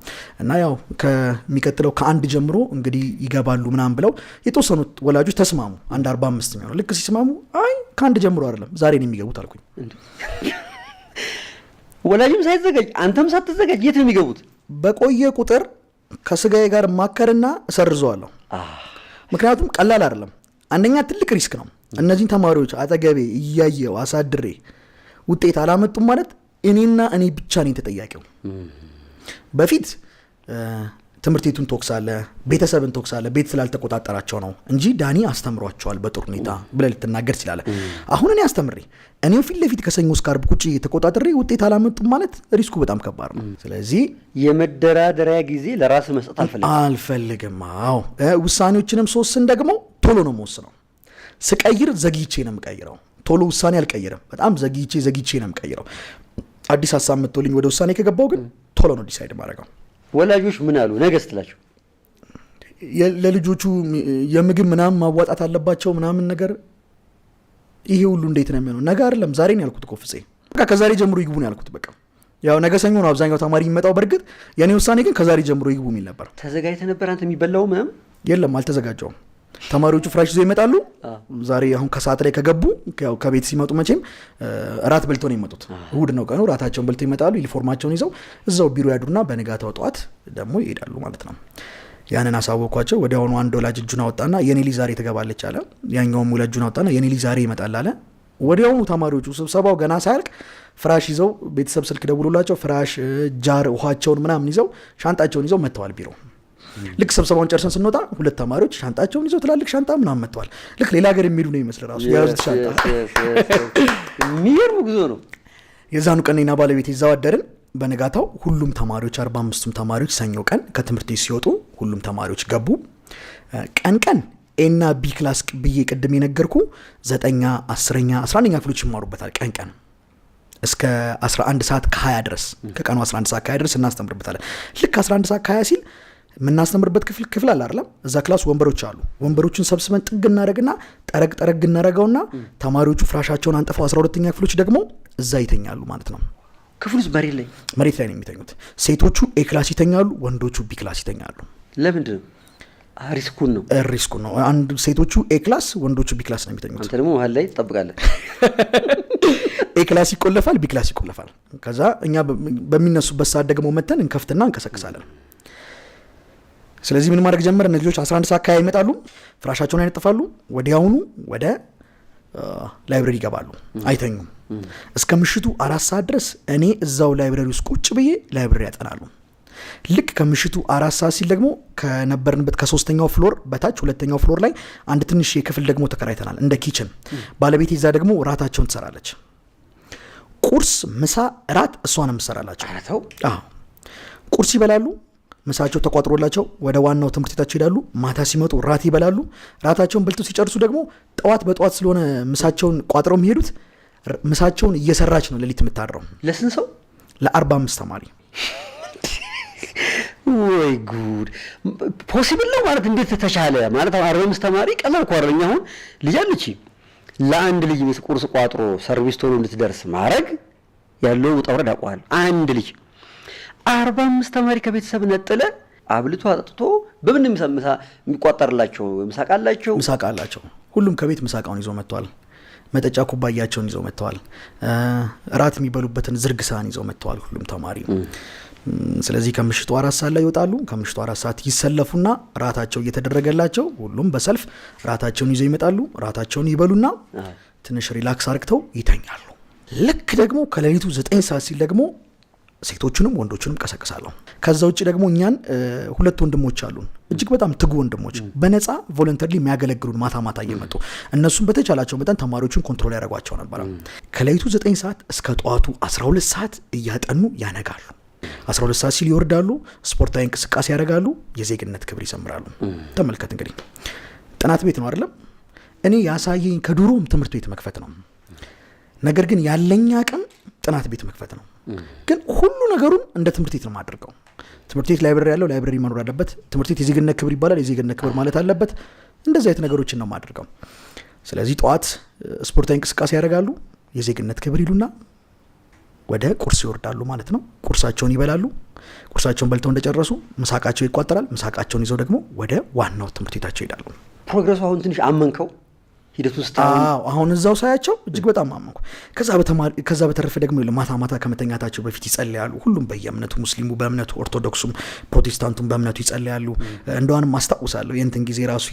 እና ያው ከሚቀጥለው ከአንድ ጀምሮ እንግዲህ ይገባሉ ምናምን ብለው የተወሰኑት ወላጆች ተስማሙ። 145 ነው። ልክ ሲስማሙ አይ ከአንድ ጀምሮ አይደለም ዛሬ ነው የሚገቡት አልኩኝ። ወላጅም ሳይዘጋጅ አንተም ሳትዘጋጅ የት ነው የሚገቡት? በቆየ ቁጥር ከስጋዬ ጋር ማከርና እሰርዘዋለሁ። ምክንያቱም ቀላል አይደለም። አንደኛ ትልቅ ሪስክ ነው። እነዚህን ተማሪዎች አጠገቤ እያየው አሳድሬ ውጤት አላመጡም ማለት እኔና እኔ ብቻ ነኝ ተጠያቂው። በፊት ትምህርት ቤቱን ተወቅሳለ፣ ቤተሰብን ተወቅሳለ፣ ቤት ስላልተቆጣጠራቸው ነው እንጂ ዳኒ አስተምሯቸዋል በጥሩ ሁኔታ ብለህ ልትናገር ትችላለ። አሁን እኔ አስተምሬ እኔው ፊት ለፊት ከሰኞ እስከ ዓርብ ቁጭ ተቆጣጥሬ ውጤት አላመጡም ማለት ሪስኩ በጣም ከባድ ነው። ስለዚህ የመደራደሪያ ጊዜ ለራስ መስጠት አልፈልግም። አዎ ውሳኔዎችንም ሶስን ደግሞ ቶሎ ነው የምወስነው። ስቀይር ዘግይቼ ነው የምቀይረው። ቶሎ ውሳኔ አልቀይርም። በጣም ዘግይቼ ነው የምቀይረው። አዲስ ሀሳብ መጥቶልኝ ወደ ውሳኔ ከገባው ግን ቶሎ ነው ዲሳይድ ማድረገው። ወላጆች ምን አሉ? ነገ ስትላቸው ለልጆቹ የምግብ ምናምን ማዋጣት አለባቸው ምናምን ነገር። ይሄ ሁሉ እንዴት ነው የሚሆነው? ነገ አይደለም ዛሬ ነው ያልኩት እኮ ፍፄ። በቃ ከዛሬ ጀምሮ ይግቡ ነው ያልኩት። በቃ ያው ነገ ሰኞ ነው አብዛኛው ተማሪ የሚመጣው። በእርግጥ የኔ ውሳኔ ግን ከዛሬ ጀምሮ ይግቡ የሚል ነበር። ተዘጋጅተህ ነበር አንተ? የሚበላው ምንም የለም፣ አልተዘጋጀውም። ተማሪዎቹ ፍራሽ ይዘው ይመጣሉ። ዛሬ አሁን ከሰዓት ላይ ከገቡ ያው ከቤት ሲመጡ መቼም ራት በልተው ነው የሚመጡት። እሁድ ነው ቀኑ። ራታቸውን በልተው ይመጣሉ። ዩኒፎርማቸውን ይዘው እዛው ቢሮ ያድሩና በንጋታው ጠዋት ደግሞ ይሄዳሉ ማለት ነው። ያንን አሳወኳቸው። ወዲያውኑ አንድ ወላጅ እጁን አወጣና የኔ ልጅ ዛሬ ትገባለች አለ። ያኛውም ወላጅ እጁን አወጣና የኔ ልጅ ዛሬ ይመጣል አለ። ወዲያውኑ ተማሪዎቹ ስብሰባው ገና ሳያልቅ ፍራሽ ይዘው ቤተሰብ ስልክ ደውሎላቸው ፍራሽ፣ ጃር፣ ውሃቸውን ምናምን ይዘው ሻንጣቸውን ይዘው መጥተዋል ቢሮ። ልክ ስብሰባውን ጨርሰን ስንወጣ ሁለት ተማሪዎች ሻንጣቸውን ይዘው ትላልቅ ሻንጣ ምናምን መጥተዋል። ልክ ሌላ ሀገር የሚሄዱ ነው ይመስል ራሱ የያዙት ሻንጣ። የሚገርም ጉዞ ነው። የዛኑ ቀን እኔና ባለቤቴ እዛው አደርን። በነጋታው ሁሉም ተማሪዎች 45ቱም ተማሪዎች ሰኞ ቀን ከትምህርት ቤት ሲወጡ ሁሉም ተማሪዎች ገቡ። ቀን ኤና ቢ ክላስ ብዬ ቅድም የነገርኩ 9ኛ 10ኛ 11ኛ ክፍሎች ይማሩበታል። ቀን እስከ 11 ሰዓት ከ20 ድረስ ከቀኑ 11 ሰዓት ከ20 ድረስ እናስተምርበታለን። ልክ 11 ሰዓት ከ20 ሲል የምናስተምርበት ክፍል አለ አይደለም? እዛ ክላስ ወንበሮች አሉ። ወንበሮችን ሰብስበን ጥግ እናደረግና ጠረግ እናደረገውና ተማሪዎቹ ፍራሻቸውን አንጥፈው 12ኛ ክፍሎች ደግሞ እዛ ይተኛሉ ማለት ነው። ክፍል ውስጥ መሬት ላይ ነው የሚተኙት። ሴቶቹ ኤ ክላስ ይተኛሉ፣ ወንዶቹ ቢ ክላስ ይተኛሉ። ለምንድን ነው? ሪስኩን ነው። አንድ ሴቶቹ ኤ ክላስ፣ ወንዶቹ ቢ ክላስ ነው የሚተኙት። አንተ ደግሞ መሀል ላይ ትጠብቃለህ። ኤ ክላስ ይቆለፋል፣ ቢ ክላስ ይቆለፋል። ከዛ እኛ በሚነሱበት ሰዓት ደግሞ መተን እንከፍትና እንቀሰቅሳለን። ስለዚህ ምን ማድረግ ጀመረ? እነዚህ ልጆች 11 ሰዓት አካባቢ ይመጣሉ፣ ፍራሻቸውን አይነጥፋሉ፣ ወዲያውኑ ወደ ላይብረሪ ይገባሉ፣ አይተኙም። እስከ ምሽቱ 4 ሰዓት ድረስ እኔ እዛው ላይብረሪ ውስጥ ቁጭ ብዬ ላይብረሪ ያጠናሉ። ልክ ከምሽቱ 4 ሰዓት ሲል ደግሞ ከነበርንበት ከ3ኛው ፍሎር በታች 2ኛው ፍሎር ላይ አንድ ትንሽ የክፍል ደግሞ ተከራይተናል እንደ ኪችን። ባለቤቴ እዛ ደግሞ ራታቸውን ትሰራለች። ቁርስ፣ ምሳ፣ ራት እሷ ነው የምትሰራላቸው። ቁርስ ይበላሉ፣ ምሳቸው ተቋጥሮላቸው ወደ ዋናው ትምህርት ቤታቸው ይሄዳሉ። ማታ ሲመጡ ራት ይበላሉ። ራታቸውን በልተው ሲጨርሱ ደግሞ በጠዋት ስለሆነ ምሳቸውን ቋጥረው የሚሄዱት ምሳቸውን እየሰራች ነው ሌሊት የምታድረው። ለስንት ሰው? ለ45 ተማሪ። ወይ ጉድ! ፖሲብል ነው ማለት እንዴት ተቻለ? ማለት 45 ተማሪ ቀላል እኮ አይደለም። አሁን ልጅ አለች፣ ለአንድ ልጅ ቁርስ ቋጥሮ ሰርቪስ ቶሎ እንድትደርስ ማድረግ ያለው ውጣ ውረድ አውቀዋል። አንድ ልጅ 45 ተማሪ ከቤተሰብ ነጥለ አብልቶ አጥጥቶ በምን ምሳ የሚቋጠርላቸው? ምሳቃላቸው። ሁሉም ከቤት ምሳቃውን ይዞ መጥቷል። መጠጫ ኩባያቸውን ይዘው መጥተዋል። ራት የሚበሉበትን ዝርግ ሳህን ይዘው መጥተዋል ሁሉም ተማሪ። ስለዚህ ከምሽቱ 4 ሰዓት ላይ ይወጣሉ። ከምሽቱ 4 ሰዓት ይሰለፉና ራታቸው እየተደረገላቸው ሁሉም በሰልፍ ራታቸውን ይዘው ይመጣሉ። ራታቸውን ይበሉና ትንሽ ሪላክስ አርግተው ይተኛሉ። ልክ ደግሞ ከሌሊቱ 9 ሰዓት ሲል ደግሞ ሴቶቹንም ወንዶቹንም ቀሰቅሳለሁ። ከዛ ውጭ ደግሞ እኛን 2 ወንድሞች አሉን፣ እጅግ በጣም ትጉ ወንድሞች፣ በነፃ ቮለንተሪ የሚያገለግሉን ማታ እየመጡ እነሱም በተቻላቸው መጠን ተማሪዎቹን ኮንትሮል ያደርጓቸው ነበር። ከሌሊቱ 9 ሰዓት እስከ ጠዋቱ 12 ሰዓት እያጠኑ ያነጋሉ። 12 ሰዓት ሲል ይወርዳሉ፣ ስፖርታዊ እንቅስቃሴ ያደርጋሉ፣ የዜግነት ክብር ይዘምራሉ። ተመልከት እንግዲህ ጥናት ቤት ነው አይደለም። እኔ ያሳየኝ ከድሮም ትምህርት ቤት መክፈት ነው። ነገር ግን ያለኝ አቅም ጥናት ቤት መክፈት ነው። ግን ሁሉ ነገሩን እንደ ትምህርት ቤት ነው ማድረገው። ትምህርት ቤት ላይብረሪ ያለው ላይብረሪ መኖር አለበት። ትምህርት ቤት የዜግነት ክብር ይባላል፣ የዜግነት ክብር ማለት አለበት። እንደዚህ አይነት ነገሮችን ነው ማድረገው። ስለዚህ ጠዋት ስፖርታዊ እንቅስቃሴ ያደርጋሉ፣ የዜግነት ክብር ይሉና ወደ ቁርስ ይወርዳሉ ማለት ነው። ቁርሳቸውን ይበላሉ። ቁርሳቸውን በልተው እንደጨረሱ ምሳቃቸው ይቋጠራል። ምሳቃቸውን ይዘው ደግሞ ወደ ዋናው ትምህርት ቤታቸው ይሄዳሉ። ፕሮግረሱ አሁን ትንሽ አመንከው ሂደት ውስጥ? አሁን እዛው ሳያቸው እጅግ በጣም አመንኩ። ከዛ በተረፈ ደግሞ ማታ ከመተኛታቸው በፊት ይጸልያሉ። ሁሉም በየእምነቱ፣ ሙስሊሙ በእምነቱ፣ ኦርቶዶክሱም ፕሮቴስታንቱም በእምነቱ ይጸልያሉ። እንደዋንም ማስታውሳለሁ የእንትን ጊዜ ራሱ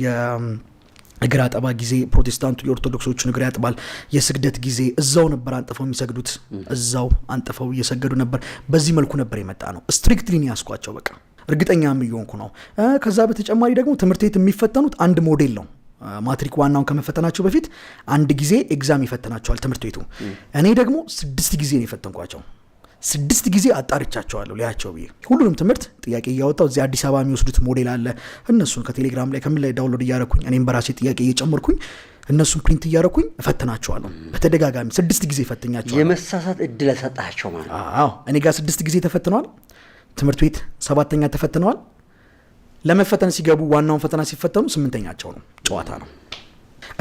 እግር አጠባ ጊዜ ፕሮቴስታንቱ የኦርቶዶክሶቹን እግር ያጥባል። የስግደት ጊዜ እዛው ነበር አንጥፈው የሚሰግዱት፣ እዛው አንጥፈው እየሰገዱ ነበር። በዚህ መልኩ ነበር የመጣ ነው። ስትሪክትሊ ያስኳቸው በቃ እርግጠኛ የሚሆንኩ ነው። ከዛ በተጨማሪ ደግሞ ትምህርት ቤት የሚፈተኑት አንድ ሞዴል ነው። ማትሪክ ዋናውን ከመፈተናቸው በፊት አንድ ጊዜ ኤግዛም ይፈተናቸዋል ትምህርት ቤቱ። እኔ ደግሞ 6 ጊዜ ነው የፈተንኳቸው። 6 ጊዜ አጣርቻቸዋለሁ ሊያቸው ብዬ ሁሉንም ትምህርት ጥያቄ እያወጣው እዚህ አዲስ አበባ የሚወስዱት ሞዴል አለ። እነሱን ከቴሌግራም ላይ ከምን ላይ ዳውንሎድ እያረኩኝ እኔም በራሴ ጥያቄ እየጨመርኩኝ እነሱን ፕሪንት እያረኩኝ እፈትናቸዋለሁ። በተደጋጋሚ 6 ጊዜ ፈትኛቸዋለሁ። የመሳሳት እድል ሰጣቸው ማለት? እኔ ጋር 6 ጊዜ ተፈትነዋል። ትምህርት ቤት 7ኛ ተፈትነዋል። ለመፈተን ሲገቡ ዋናውን ፈተና ሲፈተኑ 8ኛቸው ነው። ጨዋታ ነው።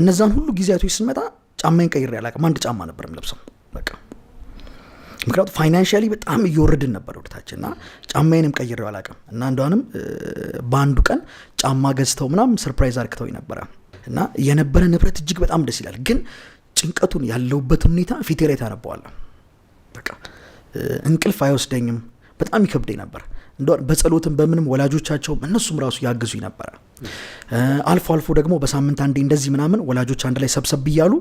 እነዛን ሁሉ ጊዜያቶች ስመጣ ጫማዬን ቀይሬ አላውቅም። አንድ ጫማ ነበር የምለብሰው በቃ። ምክንያቱም ፋይናንሻሊ በጣም እየወረድን ነበር ወደታችንና ጫማዬንም ቀይሬው አላውቅም። እና እንደውም በአንዱ ቀን ጫማ ገዝተው ምናምን ሰርፕራይዝ አርክተው ነበረ እና የነበረ ንብረት እጅግ በጣም ደስ ይላል። ግን ጭንቀቱን ያለውበትን ሁኔታ ፊቴ ላይ ታነበዋለህ። በቃ እንቅልፍ አይወስደኝም። በጣም ይከብደኝ ነበር። እንደው በጸሎትም በምንም ወላጆቻቸውም እነሱም ራሱ ያግዙኝ ነበር። አልፎ አልፎ ደግሞ በሳምንት አንዴ እንደዚህ ምናምን ወላጆች አንድ ላይ ሰብሰብ እያሉ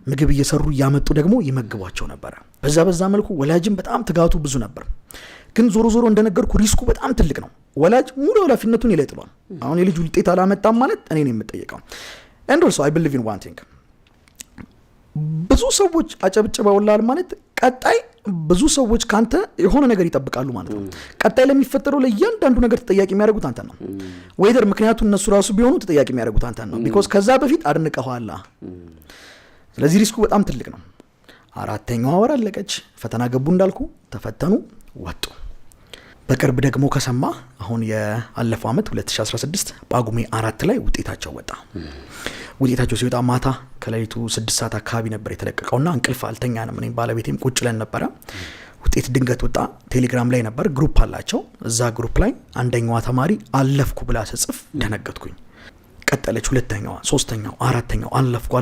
ምግብ እየሰሩ እያመጡ ደግሞ ይመግቧቸው ነበር። በዛ መልኩ ወላጅም በጣም ትጋቱ ብዙ ነበር። ግን ዞሮ እንደነገርኩ ሪስኩ በጣም ትልቅ ነው። ወላጅ ሙሉ ኃላፊነቱን ይለጥሏል። አሁን የልጁ ውጤት አላመጣም ማለት እኔ ነው የምጠየቀው። and also I believe in one thing ብዙ ሰዎች አጨብጭበውላል ማለት ቀጣይ ብዙ ሰዎች ካንተ የሆነ ነገር ይጠብቃሉ ማለት ነው። ቀጣይ ለሚፈጠረው ለእያንዳንዱ ነገር ተጠያቂ የሚያደርጉት አንተ ነው። ወይደር ምክንያቱም እነሱ ራሱ ቢሆኑ ተጠያቂ የሚያደርጉት አንተ ነው። ቢኮዝ ከዛ በፊት አድንቀዋል። ስለዚህ ሪስኩ በጣም ትልቅ ነው። 4ኛዋ ወር አለቀች። ፈተና ገቡ እንዳልኩ ተፈተኑ፣ ወጡ። በቅርብ ደግሞ ከሰማ አሁን የአለፈው ዓመት 2016 ጳጉሜ 4 ላይ ውጤታቸው ወጣ። ውጤታቸው ሲወጣ ማታ ከሌሊቱ 6 ሰዓት አካባቢ ነበር የተለቀቀውና እንቅልፍ አልተኛንም። እኔም ባለቤቴም ቁጭ ለን ነበረ። ውጤት ድንገት ወጣ። ቴሌግራም ላይ ነበር፣ ግሩፕ አላቸው። እዛ ግሩፕ ላይ አንደኛዋ ተማሪ አለፍኩ ብላ ስጽፍ ደነገጥኩኝ። ቀጠለች። ሁለተኛዋ፣ ሶስተኛው፣ አራተኛው አለፍኩ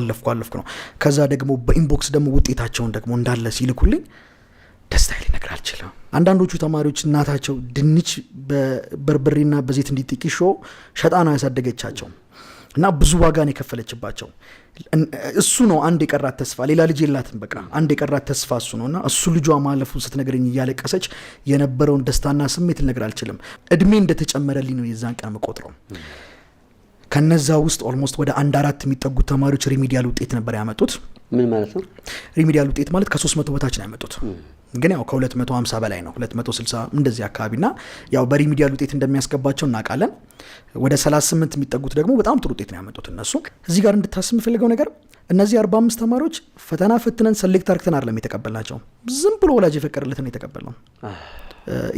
ነው። ከዛ ደግሞ በኢንቦክስ ደግሞ ውጤታቸውን ደግሞ እንዳለ ሲልኩልኝ ደስታ ሊነግር አልችልም። አንዳንዶቹ ተማሪዎች እናታቸው ድንች በበርበሬና በዘይት እንዲጥቂሾ ሸጣና ያሳደገቻቸው እና ብዙ ዋጋን የከፈለችባቸው እሱ ነው። አንድ የቀራት ተስፋ፣ ሌላ ልጅ የላትም። በቃ አንድ የቀራት ተስፋ እሱ ነው። እና እሱ ልጇ ማለፉን ስትነግረኝ እያለቀሰች የነበረውን ደስታና ስሜት ልነግር አልችልም። እድሜ እንደተጨመረልኝ ነው የዛን ቀን የምቆጥረው። ከነዛ ውስጥ ኦልሞስት ወደ 1-4 የሚጠጉት ተማሪዎች ሪሚዲያል ውጤት ነበር ያመጡት። ምን ማለት ነው ሪሚዲያል ውጤት ማለት? ከ300 በታች ነው ያመጡት። ግን ያው ከ250 በላይ ነው፣ 260 እንደዚህ አካባቢና ያው በሪሚዲያል ውጤት እንደሚያስገባቸው እናውቃለን። ወደ 38 የሚጠጉት ደግሞ በጣም ጥሩ ውጤት ነው ያመጡት እነሱ። እዚህ ጋር እንድታስብ የምፈልገው ነገር እነዚህ 45 ተማሪዎች ፈተና ፈትነን ሰሌክት አርክተን አይደለም የተቀበልናቸው። ዝም ብሎ ወላጅ የፈቀደለትን ነው የተቀበልነው።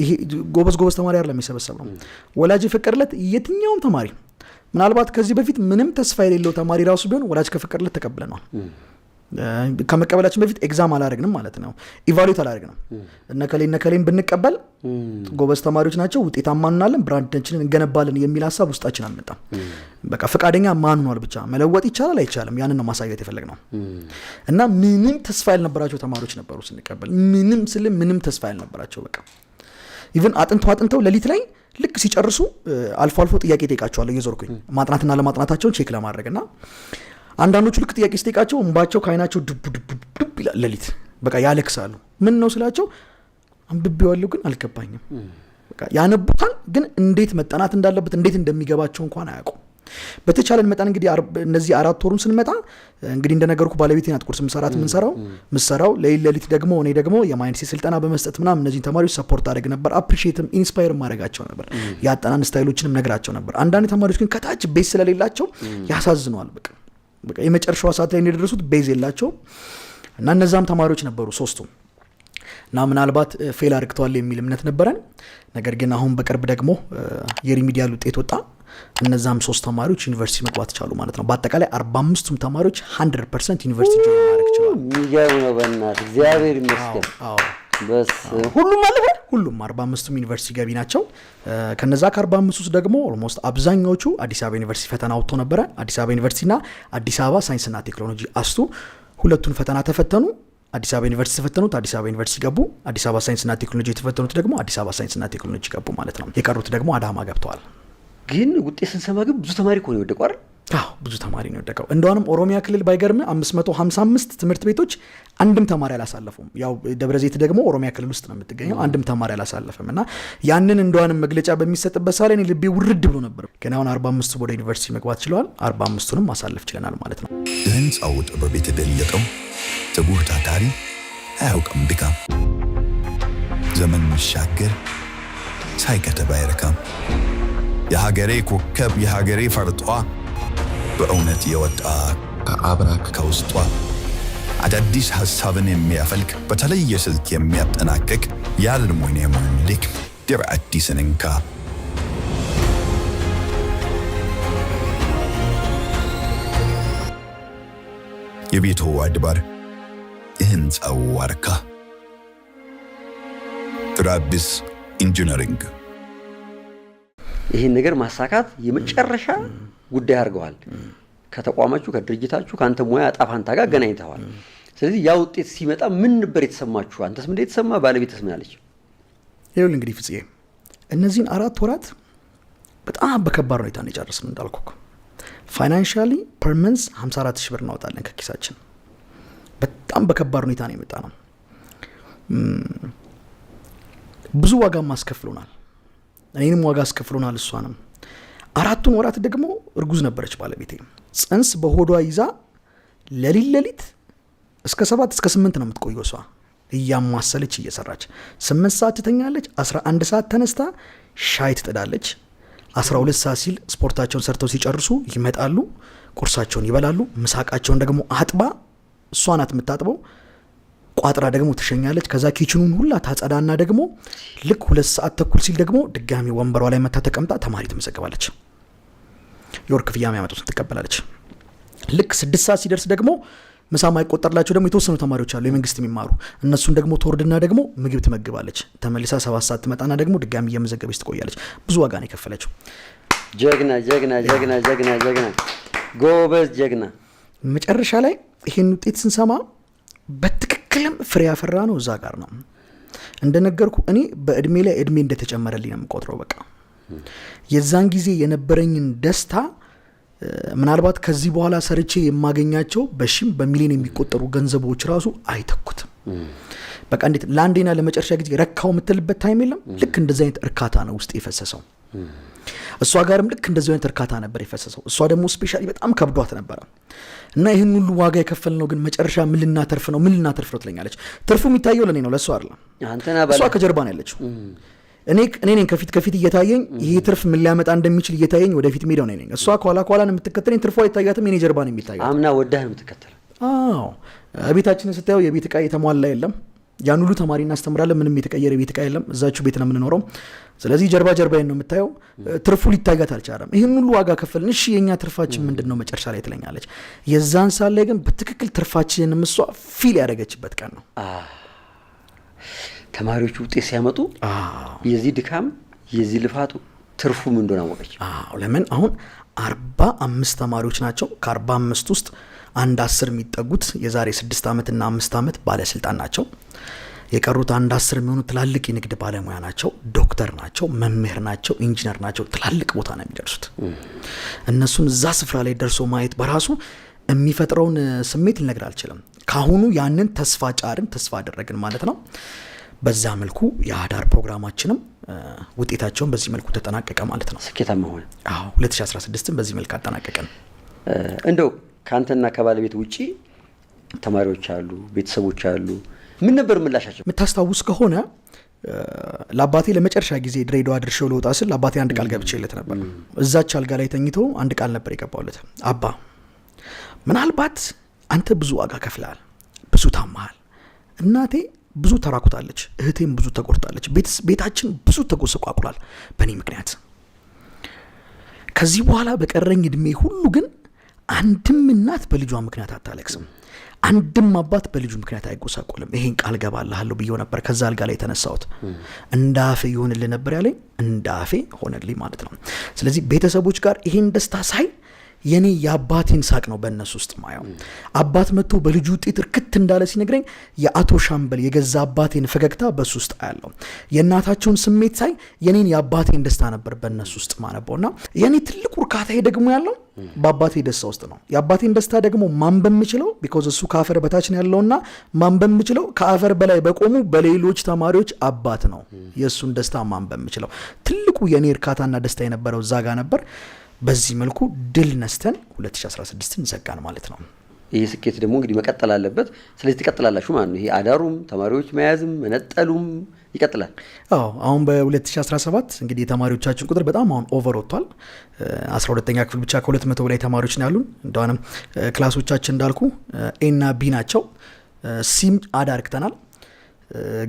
ይሄ ጎበዝ ተማሪ አይደለም የሰበሰብነው። ወላጅ የፈቀደለት የትኛውም ተማሪ፣ ምናልባት ከዚህ በፊት ምንም ተስፋ የሌለው ተማሪ ራሱ ቢሆን ወላጅ ከፈቀደለት ተቀብለናል። ከመቀበላችን በፊት ኤግዛም አላደረግንም ማለት ነው። ኢቫሉዌት አላደረግንም። እነከሌን ብንቀበል ጎበዝ ተማሪዎች ናቸው፣ ውጤታማ እንሆናለን፣ ብራንዳችንን እንገነባለን የሚል ሀሳብ ውስጣችን አልመጣም። በቃ ፈቃደኛ ማን ሆኗል ብቻ መለወጥ ይቻላል አይቻልም፣ ያንን ነው ማሳየት የፈለግነው። እና ምንም ተስፋ ያልነበራቸው ተማሪዎች ነበሩ ስንቀበል። ምንም ተስፋ ያልነበራቸው በቃ ኢቭን አጥንተው ሌሊት ላይ ልክ ሲጨርሱ አልፎ ጥያቄ ጠይቃቸዋለሁ እየዞርኩኝ ማጥናትና ለማጥናታቸውን ቼክ ለማድረግ እና አንዳንዶቹ ልክ ጥያቄ ስጠይቃቸው እንባቸው ከአይናቸው ዱብ ይላል። ሌሊት በቃ ያለቅሳሉ። ምን ነው ስላቸው አንብቤዋለሁ ግን አልገባኝም። በቃ ያነቡታል ግን እንዴት መጠናት እንዳለበት እንዴት እንደሚገባቸው እንኳን አያውቁም። በተቻለን መጠን እንግዲህ እነዚህ 4 ወሩን ስንመጣ እንግዲህ እንደነገርኩ ባለቤቴ ናት ቁርስ ምሰራው ሌሊት ደግሞ እኔ ደግሞ የማይንድሴት ስልጠና በመስጠት ምናምን እነዚህን ተማሪዎች ሰፖርት አደረግ ነበር። አፕሪሺየትም ኢንስፓየር ማድረጋቸው ነበር። ያጠናን ስታይሎችንም ነግራቸው ነበር። አንዳንድ ተማሪዎች ግን ከታች ቤዝ ስለሌላቸው ያሳዝነዋል። በቃ የመጨረሻው ሰዓት ላይ እንደደረሱት ቤዝ የላቸውም እና እነዛም ተማሪዎች ነበሩ 3ቱም እና ምናልባት ፌል አድርገዋል የሚል እምነት ነበረን። ነገር ግን አሁን በቅርብ ደግሞ የሪሚዲያል ውጤት ወጣ። እነዛም 3 ተማሪዎች ዩኒቨርሲቲ መግባት ቻሉ ማለት ነው። በአጠቃላይ 45ቱም ተማሪዎች 100% ዩኒቨርሲቲ ጆይን ማድረግ ችለዋል። የሚገርም ነው በእናትህ እግዚአብሔር ይመስገን። በስ ሁሉም አለፈ። ሁሉም 45ቱም ዩኒቨርሲቲ ገቢ ናቸው። ከነዛ ከ45 ውስጥ ደግሞ ኦልሞስት አብዛኛዎቹ አዲስ አበባ ዩኒቨርሲቲ ፈተና አውጥቶ ነበረ። አዲስ አበባ ዩኒቨርሲቲና አዲስ አበባ ሳይንስና ቴክኖሎጂ አስቱ ሁለቱን ፈተና ተፈተኑ። አዲስ አበባ ዩኒቨርሲቲ ተፈተኑት አዲስ አበባ ዩኒቨርሲቲ ገቡ። አዲስ አበባ ሳይንስና ቴክኖሎጂ የተፈተኑት ደግሞ አዲስ አበባ ሳይንስና ቴክኖሎጂ ገቡ ማለት ነው። የቀሩት ደግሞ አዳማ ገብተዋል። ግን ውጤት ስንሰማ ግን ብዙ ተማሪ እኮ ነው የወደቀው አይደል? አዎ ብዙ ተማሪ ነው የወደቀው። እንደውም ኦሮሚያ ክልል ባይገርም 555 ትምህርት ቤቶች አንድም ተማሪ አላሳለፉም። ያው ደብረ ዘይት ደግሞ ኦሮሚያ ክልል ውስጥ ነው የምትገኘው። አንድም ተማሪ አላሳለፈም እና ያንን እንደውም መግለጫ በሚሰጥበት ሳለ እኔ ልቤ ውርድ ብሎ ነበር። ግን አሁን 45 ወደ ዩኒቨርሲቲ መግባት ችለዋል። 45ቱንም ማሳለፍ ችለናል ማለት ነው። የህንፃው ጥበብ የተገለጠው ትጉህ ታታሪ አያውቅም ድካም። ዘመን መሻገር ሳይከተብ አይረካም። የሀገሬ ኮከብ የሀገሬ ፈርጧ በእውነት የወጣ ከአብራክ ከውስጧ አዳዲስ ሐሳብን የሚያፈልቅ በተለየ ስልት የሚያጠናቅቅ የአልሙኒየም ልክ ድር አዲስን እንካ። የቤቱ አድባር የህንፃው ዋርካ ትራቢስ ኢንጂነሪንግ ይህን ነገር ማሳካት የመጨረሻ ጉዳይ አድርገዋል። ከተቋማችሁ ከድርጅታችሁ ከአንተ ሙያ ጣፋንታ ጋር ገናኝተዋል። ስለዚህ ያ ውጤት ሲመጣ ምን ነበር የተሰማችሁ? አንተስ ምን የተሰማ? ባለቤትስ ምን አለች? ይኸውልህ እንግዲህ ፍጽዬ እነዚህን 4 ወራት በጣም በከባድ ሁኔታ ነው የጨረስን። እንዳልኩህ ፋይናንሻሊ ፐር መንዝ 54 ሺህ ብር እናወጣለን ከኪሳችን። በጣም በከባድ ሁኔታ ነው የመጣ ነው። ብዙ ዋጋ ማስከፍሉናል። እኔንም ዋጋ አስከፍሉናል እሷንም። 4ቱን ወራት ደግሞ እርጉዝ ነበረች ባለቤቴ። ጽንስ በሆዷ ይዛ ሌሊት እስከ 7 እስከ 8 ነው የምትቆየው እሷ እያማሰለች እየሰራች 8 ሰዓት ትተኛለች። 11 ሰዓት ተነስታ ሻይ ትጥዳለች። 12 ሰዓት ሲል ስፖርታቸውን ሰርተው ሲጨርሱ ይመጣሉ፣ ቁርሳቸውን ይበላሉ። ምሳቃቸውን ደግሞ አጥባ እሷ ናት የምታጥበው፣ ቋጥራ ደግሞ ትሸኛለች። ከዛ ኪችኑን ሁላ ታጸዳና ደግሞ ልክ 2 ሰዓት ተኩል ሲል ደግሞ ድጋሚ ወንበሯ ላይ መታ ተቀምጣ ተማሪ ትመዘገባለች። የወር ክፍያ የሚያመጡትን ትቀበላለች። ልክ 6 ሰዓት ሲደርስ ደግሞ ምሳ ማይቆጠርላቸው ደግሞ የተወሰኑ ተማሪዎች አሉ የመንግስት የሚማሩ። እነሱን ደግሞ ተወርድና ደግሞ ምግብ ትመግባለች። ተመልሳ 7 ሰዓት ትመጣና ደግሞ ድጋሚ እየመዘገበች ትቆያለች። ብዙ ዋጋ ነው የከፈለችው። ጀግና ጀግና ጀግና ጀግና ጀግና ጎበዝ ጀግና። መጨረሻ ላይ ይሄን ውጤት ስንሰማ በትክክልም ፍሬ ያፈራ ነው እዛ ጋር ነው። እንደነገርኩ እኔ በእድሜ ላይ እድሜ እንደተጨመረልኝ ነው የምቆጥረው። በቃ የዛን ጊዜ የነበረኝን ደስታ ምናልባት ከዚህ በኋላ ሰርቼ የማገኛቸው በሺም በሚሊዮን የሚቆጠሩ ገንዘቦች ራሱ አይተኩትም። በቃ እንዴት ለአንዴና ለመጨረሻ ጊዜ ረካው የምትልበት ታይም የለም። ልክ እንደዚህ አይነት እርካታ ነው ውስጥ የፈሰሰው። እሷ ጋርም ልክ እንደዚህ አይነት እርካታ ነበር የፈሰሰው። እሷ ደግሞ ስፔሻሊ በጣም ከብዷት ነበረ እና ይህን ሁሉ ዋጋ የከፈልነው ግን መጨረሻ ምን ልናተርፍ ነው ትለኛለች። ትርፉ የሚታየው ለእኔ ነው፣ ለእሷ አይደለም። እሷ ከጀርባ ነው ያለችው። እኔ ነኝ ከፊት እየታየኝ ይሄ ትርፍ ምን ሊያመጣ እንደሚችል እየታየኝ ወደፊት ሜዳው ነኝ። እሷ ከኋላ ነው የምትከተለኝ። ትርፏ አይታያትም፣ የኔ ጀርባ ነው የሚታየው። አምና ወዳህ ነው የምትከተለው። አዎ ቤታችንን ስታየው የቤት ዕቃ የተሟላ የለም። ያን ሁሉ ተማሪ እናስተምራለን፣ ምንም የተቀየረ ቤት ዕቃ የለም። እዛችሁ ቤት ነው የምንኖረው። ስለዚህ ጀርባዬን ነው የምታየው። ትርፉ ሊታያት አልቻለም። ይህን ሁሉ ዋጋ ከፈልን፣ እሺ የኛ ትርፋችን ምንድነው መጨረሻ ላይ ትለኛለች። የዛን ሰዓት ላይ ግን በትክክል ትርፋችንን እሷ ፊል ያደረገችበት ቀን ነው። ተማሪዎቹ ውጤት ሲያመጡ የዚህ ድካም የዚህ ልፋቱ ትርፉ ምን እንደሆነ አወቀች። ለምን አሁን 45 ተማሪዎች ናቸው። ከ45 ውስጥ አንድ 10 የሚጠጉት የዛሬ 6 ዓመትና 5 ዓመት ባለስልጣን ናቸው። የቀሩት አንድ 10 የሚሆኑ ትላልቅ የንግድ ባለሙያ ናቸው፣ ዶክተር ናቸው፣ መምህር ናቸው፣ ኢንጂነር ናቸው። ትላልቅ ቦታ ነው የሚደርሱት። እነሱን እዛ ስፍራ ላይ ደርሶ ማየት በራሱ የሚፈጥረውን ስሜት ልነግር አልችልም። ካሁኑ ያንን ተስፋ ጫርን፣ ተስፋ አደረግን ማለት ነው። በዛ መልኩ የአዳር ፕሮግራማችንም ውጤታቸውን በዚህ መልኩ ተጠናቀቀ ማለት ነው። ስኬታማ ሆነ። 2016ን በዚህ መልኩ አጠናቀቀን። እንደው ካንተና ከባለቤት ውጪ ተማሪዎች አሉ፣ ቤተሰቦች አሉ። ምን ነበር ምላሻቸው? የምታስታውስ ከሆነ ለአባቴ ለመጨረሻ ጊዜ ድሬዳዋ ድርሼው ልወጣ ስል ለአባቴ አንድ ቃል ገብቼለት ነበር። እዛች አልጋ ላይ ተኝቶ አንድ ቃል ነበር የገባውለት። አባ ምናልባት አንተ ብዙ ዋጋ ከፍለሃል፣ ብዙ ታማሃል፣ እናቴ ብዙ ተራኩታለች፣ እህቴም ብዙ ተቆርጣለች፣ ቤታችን ብዙ ተጎሰቋቁሏል በእኔ ምክንያት። ከዚህ በኋላ በቀረኝ እድሜ ሁሉ ግን አንድም እናት በልጇ ምክንያት አታለቅስም፣ አንድም አባት በልጁ ምክንያት አይጎሳቆልም። ይሄን ቃል ገባልሃለሁ ብዬው ነበር። ከዛ አልጋ ላይ የተነሳሁት እንዳፌ ይሆንልህ ነበር ያለኝ፣ እንዳፌ ሆነልኝ ማለት ነው። ስለዚህ ቤተሰቦች ጋር ይሄን ደስታ ሳይ የኔ የአባቴን ሳቅ ነው በእነሱ ውስጥ ማየው። አባት መጥቶ በልጁ ውጤት እርክት እንዳለ ሲነግረኝ የአቶ ሻምበል የገዛ አባቴን ፈገግታ በሱ ውስጥ አያለው። የእናታቸውን ስሜት ሳይ የኔን የአባቴን ደስታ ነበር በእነሱ ውስጥ ማነበውና የኔ ትልቁ እርካታዬ ደግሞ ያለው በአባቴ ደስታ ውስጥ ነው። የአባቴን ደስታ ደግሞ ማንበብ የምችለው ቢኮዝ እሱ ከአፈር በታች ነው ያለውና ማንበብ የምችለው ከአፈር በላይ በቆሙ በሌሎች ተማሪዎች አባት ነው። የእሱን ደስታ ማንበብ የምችለው ትልቁ የኔ እርካታና ደስታ የነበረው እዛ ጋር ነበር። በዚህ መልኩ ድል ነስተን 2016ን ዘጋን ማለት ነው። ይህ ስኬት ደግሞ እንግዲህ መቀጠል አለበት። ስለዚህ ትቀጥላላችሁ ማለት ነው። ይሄ አዳሩም ተማሪዎች መያዝም መነጠሉም ይቀጥላል። አሁን በ2017 እንግዲህ የተማሪዎቻችን ቁጥር በጣም አሁን ኦቨር ወጥቷል። 12ኛ ክፍል ብቻ ከ200 በላይ ተማሪዎች ነው ያሉን። እንደሆነም ክላሶቻችን እንዳልኩ ኤና ቢ ናቸው። ሲም አዳርክተናል፣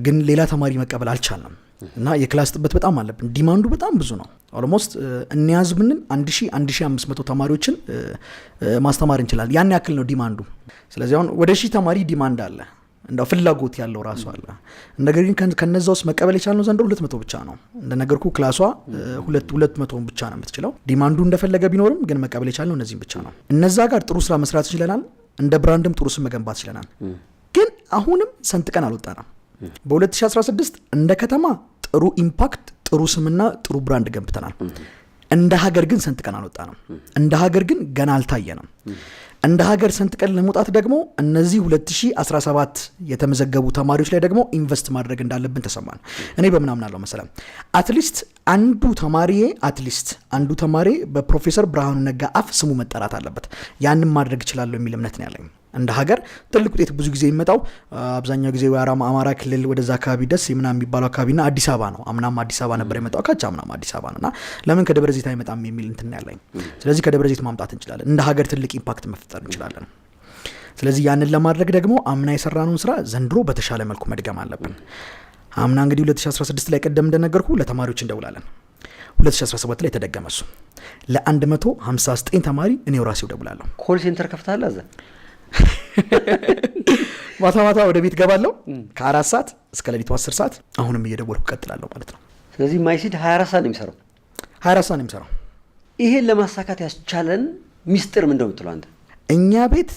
ግን ሌላ ተማሪ መቀበል አልቻልንም እና የክላስ ጥበት በጣም አለብን። ዲማንዱ በጣም ብዙ ነው። ኦልሞስት እንያዝ ብንል 1500 ተማሪዎችን ማስተማር እንችላለን። ያን ያክል ነው ዲማንዱ። ስለዚህ አሁን ወደ 1000 ተማሪ ዲማንድ አለ፣ እንደው ፍላጎት ያለው ራሱ አለ። ነገር ግን ከነዛ ውስጥ መቀበል የቻልነው ዘንድሮ 200 ብቻ ነው። እንደነገርኩ ክላሷ 200 ብቻ ነው የምትችለው። ዲማንዱ እንደፈለገ ቢኖርም ግን መቀበል የቻልነው እነዚህም ብቻ ነው። እነዛ ጋር ጥሩ ስራ መስራት ይችላል። እንደ ብራንድም ጥሩ ስም መገንባት ይችላል። ግን አሁንም ሰንጥቀን አልወጣንም። በ2016 እንደ ከተማ ጥሩ ኢምፓክት፣ ጥሩ ስምና ጥሩ ብራንድ ገንብተናል። እንደ ሀገር ግን ሰንጥቀን አልወጣንም። እንደ ሀገር ግን ገና አልታየንም። እንደ ሀገር ሰንጥቀን ለመውጣት ደግሞ እነዚህ 2017 የተመዘገቡ ተማሪዎች ላይ ደግሞ ኢንቨስት ማድረግ እንዳለብን ተሰማን። እኔ በምን አምናለሁ መሰለህ? አትሊስት አንዱ ተማሪ በፕሮፌሰር ብርሃኑ ነጋ አፍ ስሙ መጠራት አለበት። ያንን ማድረግ እችላለሁ የሚል እምነት ነው ያለኝ። እንደ ሀገር ትልቅ ውጤት ብዙ ጊዜ የሚመጣው አብዛኛው ጊዜ አማራ ክልል ወደዛ አካባቢ ደስ ምናምን የሚባለው አካባቢና አዲስ አበባ ነው። አምናም አዲስ አበባ ነበር የመጣው፣ ካቻ አምናም አዲስ አበባ ነውና ለምን ከደብረ ዘይት አይመጣም የሚል እንትን ያለኝ። ስለዚህ ከደብረ ዘይት ማምጣት እንችላለን። እንደ ሀገር ትልቅ ኢምፓክት መፍጠር እንችላለን። ስለዚህ ያንን ለማድረግ ደግሞ አምና የሰራነውን ስራ ዘንድሮ በተሻለ መልኩ መድገም አለብን። አምና እንግዲህ 2016 ላይ ቀደም እንደነገርኩ ለተማሪዎች እንደውላለን። 2017 ላይ ተደገመ እሱ። ለ159 ተማሪ እኔው ራሴው ደውላለሁ። ኮል ሴንተር ከፍታለህ አዛ ማታ ወደ ቤት ገባለሁ ከ4 ሰዓት እስከ ሌሊቱ 10 ሰዓት አሁንም እየደወልኩ ቀጥላለሁ ማለት ነው። ስለዚህ ማይሲድ 24 ሰዓት ነው የሚሰራው። 24 ሰዓት ነው የሚሰራው። ይሄን ለማሳካት ያስቻለን ሚስጥር ምንድነው የምትለው አንተ? እኛ ቤት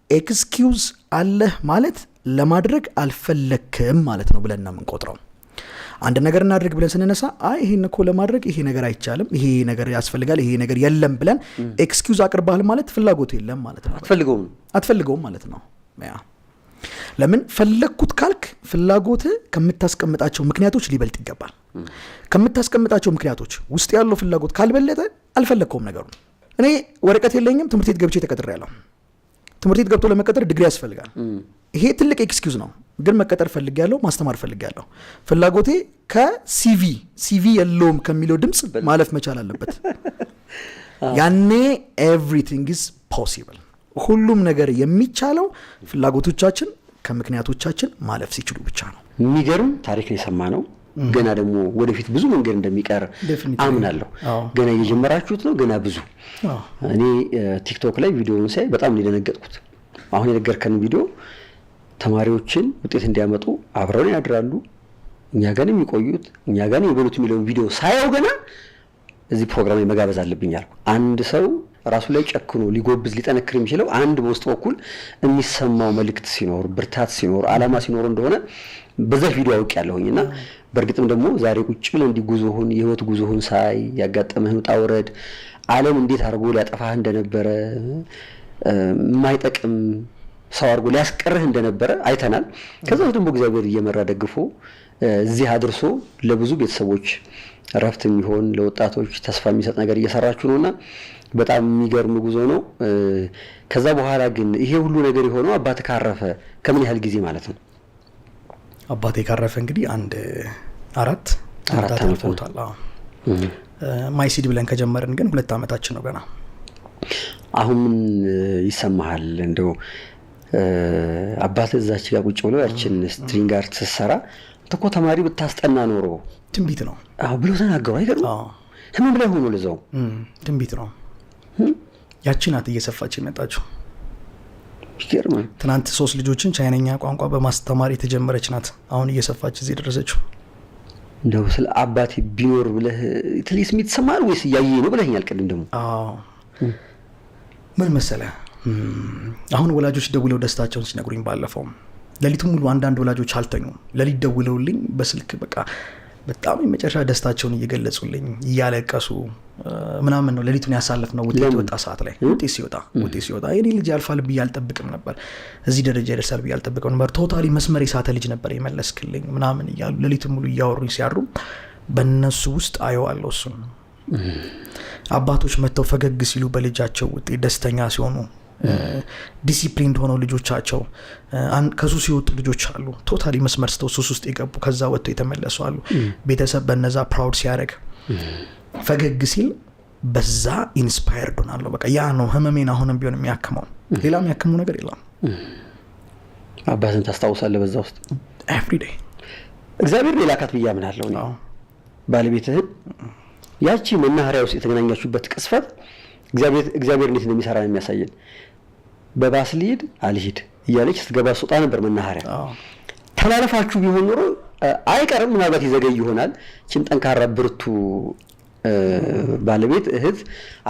ኤክስኪውዝ አለህ ማለት ለማድረግ አልፈለክም ማለት ነው ብለን ነው የምንቆጥረው። አንድ ነገር እናድርግ ብለን ስንነሳ አይ ይሄን እኮ ለማድረግ ይሄ ነገር አይቻልም፣ ይሄ ነገር ያስፈልጋል፣ ይሄ ነገር የለም ብለን ኤክስኪውዝ አቅርባል ማለት ፍላጎቱ የለም ማለት ነው። አትፈልገውም ማለት ነው። ያ ለምን ፈለግኩት ካልክ ፍላጎት ከምታስቀምጣቸው ምክንያቶች ሊበልጥ ይገባል። ከምታስቀምጣቸው ምክንያቶች ውስጥ ያለው ፍላጎት ካልበለጠ አልፈለግከውም ነገሩን። እኔ ወረቀት የለኝም ትምህርት ቤት ገብቼ ተቀጥሬያለሁ። ትምህርት ቤት ገብቶ ለመቀጠር ዲግሪ ያስፈልጋል። ይሄ ትልቅ ኤክስኪውዝ ነው። ግን መቀጠር ፈልጋለሁ፣ ማስተማር ፈልጋለሁ። ፍላጎቴ ከሲቪ የለውም ከሚለው ድምፅ ማለፍ መቻል አለበት። ያኔ ኤቭሪቲንግ ኢዝ ፖሲብል። ሁሉም ነገር የሚቻለው ፍላጎቶቻችን ከምክንያቶቻችን ማለፍ ሲችሉ ብቻ ነው። የሚገርም ታሪክ የሰማ ነው። ገና ደግሞ ወደፊት ብዙ መንገድ እንደሚቀር አምናለሁ። ገና እየጀመራችሁት ነው። ገና ብዙ እኔ ቲክቶክ ላይ ቪዲዮውን ሳይ በጣም የደነገጥኩት አሁን የነገርከን ቪዲዮ ተማሪዎችን ውጤት እንዲያመጡ አብረው ያድራሉ፣ እኛ ጋር ነው የሚቆዩት፣ እኛ ጋር ነው የሚበሉት የሚለውን ቪዲዮ ሳያው ገና እዚህ ፕሮግራም ላይ መጋበዝ አለብኝ አልኩ። አንድ ሰው ራሱ ላይ ጨክኖ ሊጎብዝ ሊጠነክር የሚችለው አንድ በውስጥ በኩል የሚሰማው መልእክት ሲኖር፣ ብርታት ሲኖር፣ አላማ ሲኖር እንደሆነ በዛ ቪዲዮ አውቅ ያለሁኝና በእርግጥም ደግሞ ዛሬ ቁጭ ብለን እንዲህ ጉዞህን የህይወት ጉዞህን ሳይ ያጋጠመህን ውጣ ውረድ ዓለም እንዴት አድርጎ ሊያጠፋህ እንደነበረ የማይጠቅም ሰው አድርጎ ሊያስቀርህ እንደነበረ አይተናል። ከዛ ደግሞ እግዚአብሔር እየመራ ደግፎ እዚህ አድርሶ ለብዙ ቤተሰቦች ረፍት የሚሆን ለወጣቶች ተስፋ የሚሰጥ ነገር እየሰራችሁ ነውና በጣም የሚገርም ጉዞ ነው። ከዛ በኋላ ግን ይሄ ሁሉ ነገር የሆነው አባት ካረፈ ከምን ያህል ጊዜ ማለት ነው? አባቴ ካረፈ እንግዲህ አንድ አራት ዓመት ሆኗል። ማይሲድ ብለን ከጀመርን ግን 2 ዓመታችን ነው ገና። አሁን ምን ይሰማሃል? እንደው አባት እዛች ጋር ቁጭ ብሎ ያችን ስትሪንግ አርት ስትሰራ ተኮ ተማሪ ብታስጠና ኖሮ ትንቢት ነው ብሎ ተናገሩ። አይገርም? ህመም ላይ ሆኖ ለዛው ትንቢት ነው። ያቺ ናት እየሰፋች የመጣችው። ይገርማል። ትናንት 3 ልጆችን ቻይነኛ ቋንቋ በማስተማር የተጀመረች ናት አሁን እየሰፋች እዚህ ደረሰችው። እንደው ስለ አባቴ ቢኖር ብለህ ትልይ ስሜት ተሰማህ ወይስ ያየህ ነው ብለኸኛል ቅድም ደግሞ? ምን መሰለህ አሁን ወላጆች ደውለው ደስታቸውን ሲነግሩኝ ባለፈው ለሊቱ ሙሉ አንዳንድ ወላጆች አልተኙም። ለሊት ደውለውልኝ በስልክ በቃ በጣም የመጨረሻ ደስታቸውን እየገለጹልኝ እያለቀሱ ምናምን ነው ለሊቱን ያሳለፍነው። ውጤት ወጣ ሰዓት ላይ ውጤት ሲወጣ የኔ ልጅ ያልፋል ብዬ አልጠብቅም ነበር፣ እዚህ ደረጃ ይደርሳል ብዬ አልጠብቅም ነበር፣ ቶታሊ መስመር የሳተ ልጅ ነበር የመለስክልኝ ምናምን እያሉ ለሊቱን ሙሉ እያወሩኝ ሲያሩ በእነሱ ውስጥ አየዋለሁ እሱን። አባቶች መጥተው ፈገግ ሲሉ በልጃቸው ውጤት ደስተኛ ሲሆኑ፣ ዲሲፕሊንድ ሆነው ልጆቻቸው ከሱስ ሲወጡ ልጆች አሉ፣ ቶታሊ መስመር ስተው ሱስ ውስጥ የገቡ ከዛ ወጥተው የተመለሱ አሉ። ቤተሰብ በነዛ ፕራውድ ሲያደርግ ፈገግ ሲል በዛ ኢንስፓየርድ ሆናለሁ። በቃ ያ ነው ህመሜን አሁንም ቢሆን የሚያክመው። ሌላ የሚያክመው ነገር የለም። አባትን ታስታውሳለህ በዛ ውስጥ ኤቭሪዴይ? እግዚአብሔር ሌላ ካት ብዬ አምናለሁ። ባለቤትህን ያቺ መናኸሪያ ውስጥ የተገናኛችሁበት ቅስፈት እግዚአብሔር እንዴት እንደሚሰራ ነው የሚያሳየን። በባስ ልሂድ አልሂድ እያለች ስትገባ ስትወጣ ነበር መናኸሪያ። ተላልፋችሁ ቢሆን ኖሮ አይቀርም፣ ምናልባት ይዘገይ ይሆናል። እቺን ጠንካራ ብርቱ ባለቤት እህት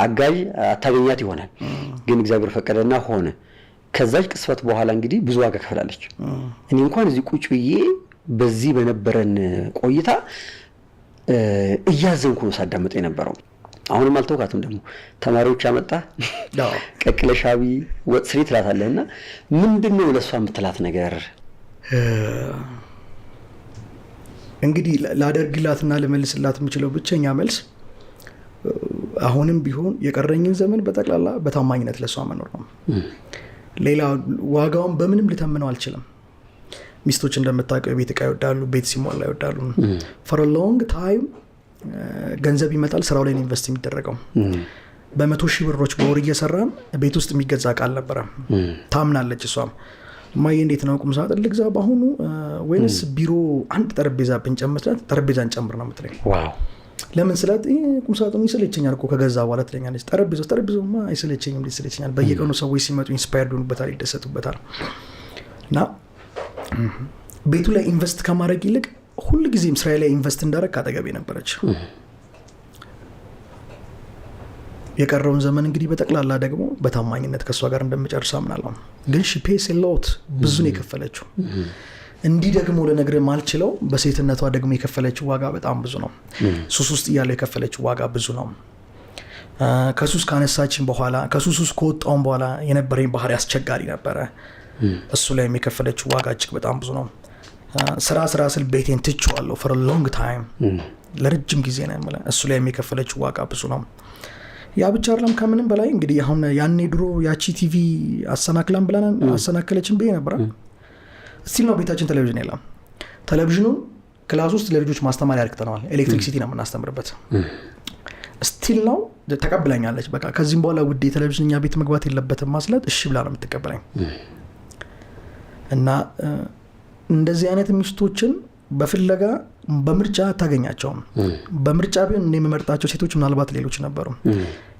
አጋዥ አታገኛት ይሆናል። ግን እግዚአብሔር ፈቀደና ሆነ። ከዛች ቅስፈት በኋላ እንግዲህ ብዙ ዋጋ ከፍላለች። እኔ እንኳን እዚህ ቁጭ ብዬ በዚህ በነበረን ቆይታ እያዘንኩ ነው ሳዳመጥ የነበረው። አሁንም አልተውካትም። ደግሞ ተማሪዎች አመጣ ቀቅለሻቢ ወጥ ስሪ ትላታለህና ምንድነው ለሷ የምትላት ነገር? እንግዲህ ላደርግላትና ለመልስላት የምችለው ብቸኛ መልስ አሁንም ቢሆን የቀረኝን ዘመን በጠቅላላ በታማኝነት ለሷ መኖር ነው። ሌላ ዋጋውን በምንም ልተምነው አልችልም። ሚስቶች እንደምታውቀው ቤት ዕቃ ይወዳሉ፣ ቤት ሲሞላ ይወዳሉ። for a long time ገንዘብ ይመጣል፣ ስራው ላይ ኢንቨስት የሚደረገው በ100,000 ብሮች በወር እየሰራን ቤት ውስጥ የሚገዛ ዕቃ አልነበረም። ታምናለች እሷም። ማይ እንዴት ነው ቁም ሳጥን ልግዛ በአሁኑ ወይስ ቢሮ አንድ ጠረጴዛ ብንጨምር ጠረጴዛ እንጨምር ነው የምትለኝ። ዋው ለምን ስላት ቁም ሳጥኑ ይሰለቸኛል እኮ ከገዛ በኋላ ትለኛለች። ጠረጴዛውማ አይሰለቸኝም፣ ይሰለቸኛል። በየቀኑ ሰዎች ሲመጡ ኢንስፓየርድ ሆኑበታል፣ ይደሰቱበታል። እና ቤቱ ላይ ኢንቨስት ከማድረግ ይልቅ ሁሉ ጊዜም ስራዬ ላይ ኢንቨስት እንዳደረግ አጠገቤ ነበረች። የቀረውን ዘመን እንግዲህ በጠቅላላ ደግሞ በታማኝነት ከሷ ጋር እንደምጨርስ አምናለሁ። ግን ሺ ፔስ ሎት ብዙ ነው የከፈለችው። እንዲህ ደግሞ ለነገር ማልችለው በሴትነቷ ደግሞ የከፈለችው ዋጋ በጣም ብዙ ነው። ሱስ ውስጥ እያለው የከፈለችው ዋጋ ብዙ ነው። ከሱስ ካነሳችን በኋላ ከሱስ ውስጥ ከወጣውን በኋላ የነበረኝ ባህሪ አስቸጋሪ ነበረ። እሱ ላይ የከፈለችው ዋጋ እጅግ በጣም ብዙ ነው። ስራ ስል ቤቴን ትቼዋለሁ for a long time ለረጅም ጊዜ ነው ማለት። እሱ ላይ የከፈለችው ዋጋ ብዙ ነው። ያ ብቻ አይደለም። ከምንም በላይ እንግዲህ አሁን ያኔ ድሮ ያቺ ቲቪ አሰናክላን ብለን አሰናከለችን ብዬ ነበር። ስቲል ነው ቤታችን ቴሌቪዥን የለም። ቴሌቪዥኑን ክላስ ውስጥ ለልጆች ማስተማሪያ አድርገናል። ኤሌክትሪክሲቲ ነው የምናስተምርበት። ስቲል ነው ተቀብላኛለች። በቃ ከዚህም በኋላ ውድ ቴሌቪዥን እኛ ቤት መግባት የለበትም ማስለት እሺ ብላ ነው የምትቀበለኝ። እና እንደዚህ አይነት ሚስቶችን በፍለጋ በምርጫ ታገኛቸውም። በምርጫ ቢሆን እኔ የምመርጣቸው ሴቶች ምናልባት ሌሎች ነበሩ።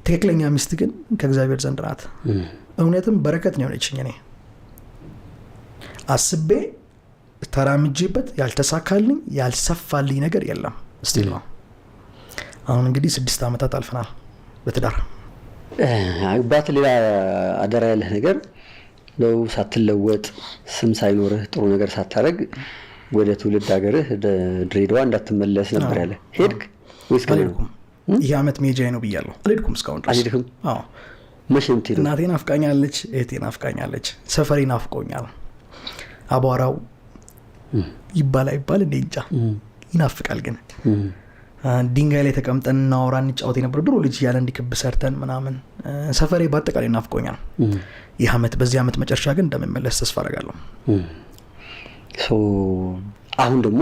ትክክለኛ ሚስት ግን ከእግዚአብሔር ዘንድ ናት። እውነትም በረከት ነው የሆነችኝ። እኔ አስቤ ተራምጄበት ያልተሳካልኝ ያልሰፋልኝ ነገር የለም። ስቲል ነው። አሁን እንግዲህ 6 ዓመታት አልፈናል በትዳር። አግባት ሌላ አደራ ያለህ ነገር ነው። ሳትለወጥ ስም ሳይኖርህ ጥሩ ነገር ሳታረግ ወደ ትውልድ ሀገርህ ድሬዳዋ እንዳትመለስ ነበር ያለ። ሄድክ ወይስ ከሄድኩም? ይህ ዓመት ሜጃዬ ነው ብያለሁ። አልሄድኩም እስካሁን ድረስ። አልሄድኩም? አዎ። መቼ ነው የምትሄደው? እናቴ ናፍቃኛለች፣ እህቴ ናፍቃኛለች፣ ሰፈሬ ናፍቆኛል። አቧራው ይባል አይባል እንደ እንጃ ይናፍቃል። ግን ድንጋይ ላይ ተቀምጠን እናወራ እንጫወት የነበረው ድሮ ልጅ ያለ እንዲክብ ሰርተን ምናምን ሰፈሬ በአጠቃላይ ናፍቆኛል። ይህ ዓመት በዚህ ዓመት መጨረሻ ግን እንደምመለስ ተስፋ አደርጋለሁ። አሁን ደግሞ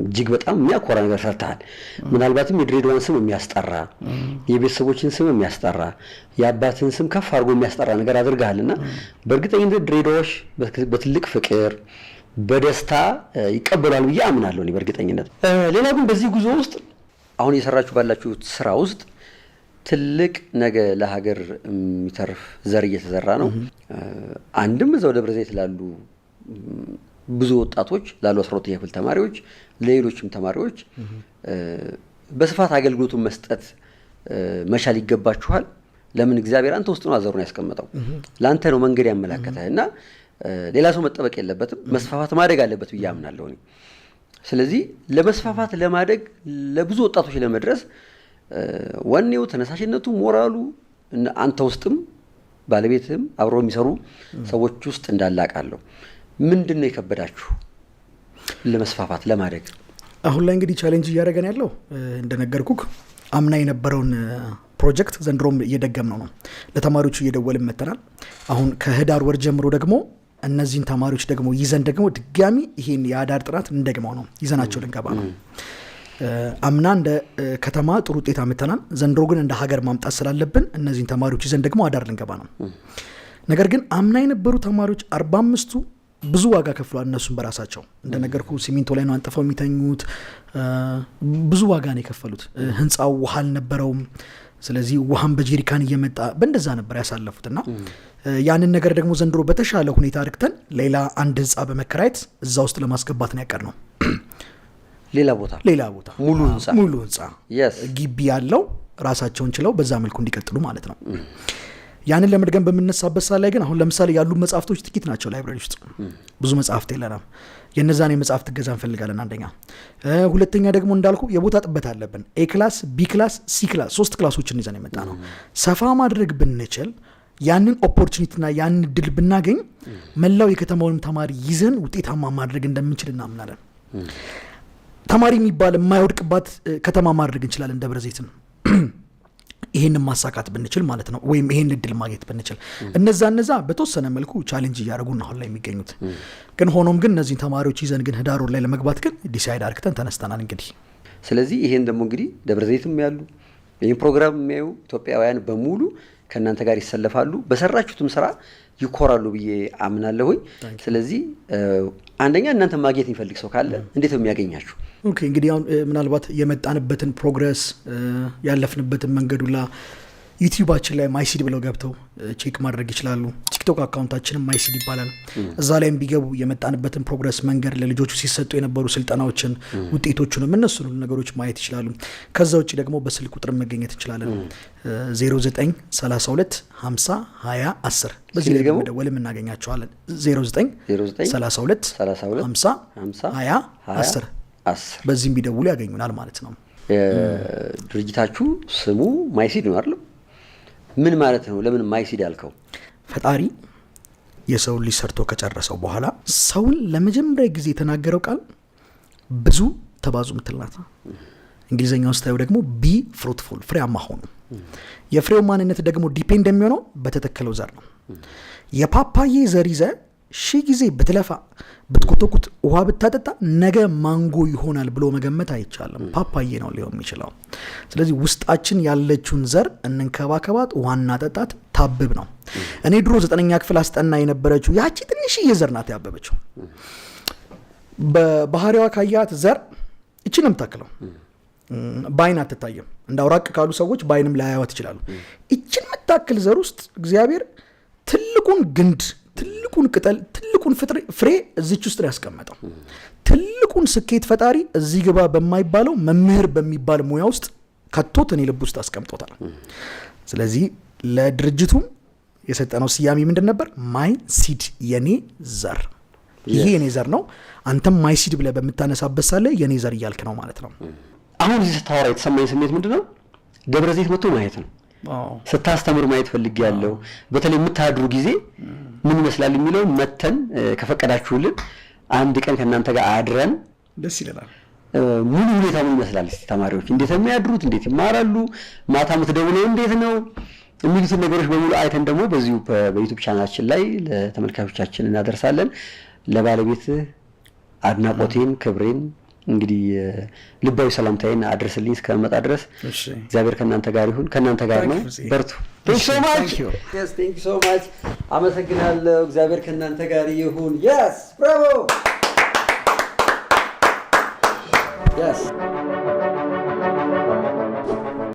እጅግ በጣም የሚያኮራ ነገር ሰርተሃል። ምናልባትም የድሬዳዋን ስም የሚያስጠራ የቤተሰቦችን ስም የሚያስጠራ የአባትን ስም ከፍ አድርጎ የሚያስጠራ ነገር አድርገሃልና በእርግጠኝነት ድሬዳዎች በትልቅ ፍቅር በደስታ ይቀበላሉ ብዬ አምናለሁ እኔ በእርግጠኝነት። ሌላ ግን በዚህ ጉዞ ውስጥ አሁን እየሰራችሁ ባላችሁት ስራ ውስጥ ትልቅ ነገ ለሀገር የሚተርፍ ዘር እየተዘራ ነው። አንድም እዛው ደብረ ዘይት ላሉ ብዙ ወጣቶች ላሉ 12ኛ ክፍል ተማሪዎች ለሌሎችም ተማሪዎች በስፋት አገልግሎቱን መስጠት መቻል ይገባችኋል። ለምን እግዚአብሔር አንተ ውስጥ ነው አዘሩን ያስቀመጠው። ላንተ ነው መንገድ ያመላከተህና ሌላ ሰው መጠበቅ የለበትም። መስፋፋት ማደግ አለበት ብዬ አምናለሁ እኔ። ስለዚህ ለመስፋፋት ለማደግ ለብዙ ወጣቶች ለመድረስ ወኔው ተነሳሽነቱ ሞራሉ አንተ ውስጥም ባለቤትም አብረው የሚሰሩ ሰዎች ውስጥ እንዳላቃለሁ። ምንድነው የከበዳችሁ ለመስፋፋት ለማደግ? አሁን ላይ እንግዲህ ቻሌንጅ እያደረገን ያለው እንደነገርኩክ አምና የነበረውን ፕሮጀክት ዘንድሮም እየደገምነው ነው። ለተማሪዎቹ እየደወልን መተናል። አሁን ከህዳር ወር ጀምሮ ደግሞ እነዚህን ተማሪዎች ደግሞ ይዘን ደግሞ ድጋሚ ይሄን የአዳር ጥናት እንደግመው ነው ይዘናቸው ልንገባ ነው። አምና እንደ ከተማ ጥሩ ውጤት አምጥተናል። ዘንድሮ ግን እንደ ሀገር ማምጣት ስላለብን እነዚህን ተማሪዎች ይዘን ደግሞ አዳር ልንገባ ነው። ነገር ግን አምና የነበሩ ተማሪዎች 45ቱ ብዙ ዋጋ ከፍሏል። እነሱም በራሳቸው እንደነገርኩ ሲሚንቶ ላይ ነው አንጥፈው የሚተኙት። ብዙ ዋጋ ነው የከፈሉት። ህንፃው ውሃ አልነበረውም። ስለዚህ ውሃን በጀሪካን እየመጣ በእንደዛ ነበር ያሳለፉትና ያንን ነገር ደግሞ ዘንድሮ በተሻለ ሁኔታ አድርገን ሌላ አንድ ህንፃ በመከራየት እዛ ውስጥ ለማስገባት ነው ያቀድነው። ሌላ ቦታ ሙሉ ህንፃ ግቢ ያለው ራሳቸውን ችለው በዛ መልኩ እንዲቀጥሉ ማለት ነው። ያንን ለመድገም በምንነሳበት ሰዓት ላይ ግን አሁን ለምሳሌ ያሉ መጽሐፍቶች ጥቂት ናቸው። ላይብራሪ ውስጥ ብዙ መጽሐፍት የለንም። የነዛን የመጽሐፍት እገዛ እንፈልጋለን። አንደኛ። ሁለተኛ ደግሞ እንዳልኩ የቦታ ጥበት አለብን። ኤ ክላስ፣ ቢ ክላስ፣ ሲ ክላስ 3 ክላሶችን ይዘን የመጣ ነው። ሰፋ ማድረግ ብንችል ያንን ኦፖርቹኒቲና ያንን እድል ብናገኝ መላው የከተማውን ተማሪ ይዘን ውጤታማ ማድረግ እንደምንችል እናምናለን። ተማሪ የሚባል የማይወድቅባት ከተማ ማድረግ እንችላለን ደብረ ዘይትን። ይሄንን ማሳካት ብንችል ማለት ነው፣ ወይም ይሄን እድል ማግኘት ብንችል። እነዛ በተወሰነ መልኩ ቻሌንጅ እያደረጉ ነው አሁን ላይ የሚገኙት። ግን ሆኖም ግን እነዚህን ተማሪዎች ይዘን ግን ህዳር ወር ላይ ለመግባት ግን ዲሳይድ አድርገን ተነስተናል እንግዲህ። ስለዚህ ይሄን ደግሞ እንግዲህ ደብረ ዘይትም ያሉ ይሄን ፕሮግራም የሚያዩ ኢትዮጵያውያን በሙሉ ከእናንተ ጋር ይሰለፋሉ፣ በሰራችሁትም ስራ ይኮራሉ ብዬ አምናለሁኝ። ስለዚህ አንደኛ እናንተ ማግኘት የሚፈልግ ሰው ካለ እንዴት ነው የሚያገኛችሁ? ኦኬ እንግዲህ አሁን ምናልባት የመጣንበትን ፕሮግረስ ያለፍንበትን መንገዱላ ዩቲዩባችን ላይ ማይሲድ ብለው ገብተው ቼክ ማድረግ ይችላሉ። ቲክቶክ አካውንታችንም ማይሲድ ይባላል። እዛ ላይም ቢገቡ የመጣንበትን ፕሮግረስ መንገድ ለልጆቹ ሲሰጡ የነበሩ ስልጠናዎችን ውጤቶቹንም እነሱን ነገሮች ማየት ይችላሉ። ከዛ ውጭ ደግሞ በስልክ ቁጥር መገኘት እንችላለን 0932 50 20 10 በዚህ ላይ ደውለን እናገኛቸዋለን። 0932 50 20 10 በዚህም ቢደውሉ ያገኙናል ማለት ነው። ድርጅታችሁ ስሙ ማይሲድ ነው አይደል? ምን ማለት ነው? ለምን ማይሲድ ያልከው? ፈጣሪ የሰውን ልጅ ሰርቶ ከጨረሰው በኋላ ሰውን ለመጀመሪያ ጊዜ የተናገረው ቃል ብዙ ተባዙ ምትልናት። እንግሊዘኛው ስታዩ ደግሞ ቢ ፍሩትፉል ፍሬያማ ሆኑ። የፍሬው ማንነት ደግሞ ዲፔንድ የሚሆነው በተተከለው ዘር ነው። የፓፓዬ ዘር ይዘህ 1000 ጊዜ ብትለፋ ብትኮተኩት ውሃ ብታጠጣ ነገ ማንጎ ይሆናል ብሎ መገመት አይቻልም። ፓፓዬ ነው ሊሆን የሚችለው። ስለዚህ ውስጣችን ያለችውን ዘር እንንከባከባት፣ ዋና ጠጣት፣ ታብብ ነው። እኔ ድሮ 9ኛ ክፍል አስጠና የነበረችው ያቺ ትንሽዬ ዘር ናት ያበበችው። በባህሪዋ ካያት ዘር እቺን የምታክለው በአይን አትታየም። እንዳውራቅ ካሉ ሰዎች በአይንም ላያዩት ይችላሉ። እቺን የምታክል ዘር ውስጥ እግዚአብሔር ትልቁን ግንድ፣ ትልቁን ቅጠል፣ ትልቁን ፍሬ እዚች ውስጥ ያስቀመጠው። ትልቁን ስኬት ፈጣሪ እዚህ ግባ በማይባለው መምህር በሚባል ሙያ ውስጥ ከቶት እኔ ልብ ውስጥ አስቀምጦታል። ስለዚህ ለድርጅቱም የሰጠነው ስያሜ ምንድን ነበር? ማይ ሲድ፣ የኔ ዘር። ይሄ የኔ ዘር ነው። አንተም ማይ ሲድ ብለህ በምታነሳበት ሳለ የኔ ዘር እያልክ ነው ማለት ነው። አሁን እዚህ ስታወራ የተሰማኝ ስሜት ምንድን ነው? ደብረ ዘይት መጥቶ ማየት ነው። ስታስተምር ማየት ፈልግ ያለው በተለይ የምታድሩ ጊዜ ምን ይመስላል የሚለው መተን ከፈቀዳችሁልን አንድ ቀን ከእናንተ ጋር አድረን ደስ ይለናል። ሙሉ ሁኔታ ምን ይመስላል፣ ተማሪዎች እንዴት የሚያድሩት፣ እንዴት ይማራሉ፣ ማታ የምትደውለው እንዴት ነው የሚሉትን ነገሮች በሙሉ አይተን ደግሞ በዚሁ በዩቲዩብ ቻናላችን ላይ ለተመልካቾቻችን እናደርሳለን። ለባለቤት አድናቆቴን ክብሬን እንግዲህ ልባዊ ሰላምታዬን አድርስልኝ እስከመጣ ድረስ። እግዚአብሔር ከእናንተ ጋር ይሁን፣ ከእናንተ ጋር ነው። በርቱ። Thank you so much። አመሰግናለሁ። እግዚአብሔር ከእናንተ ጋር ይሁን። Yes, bravo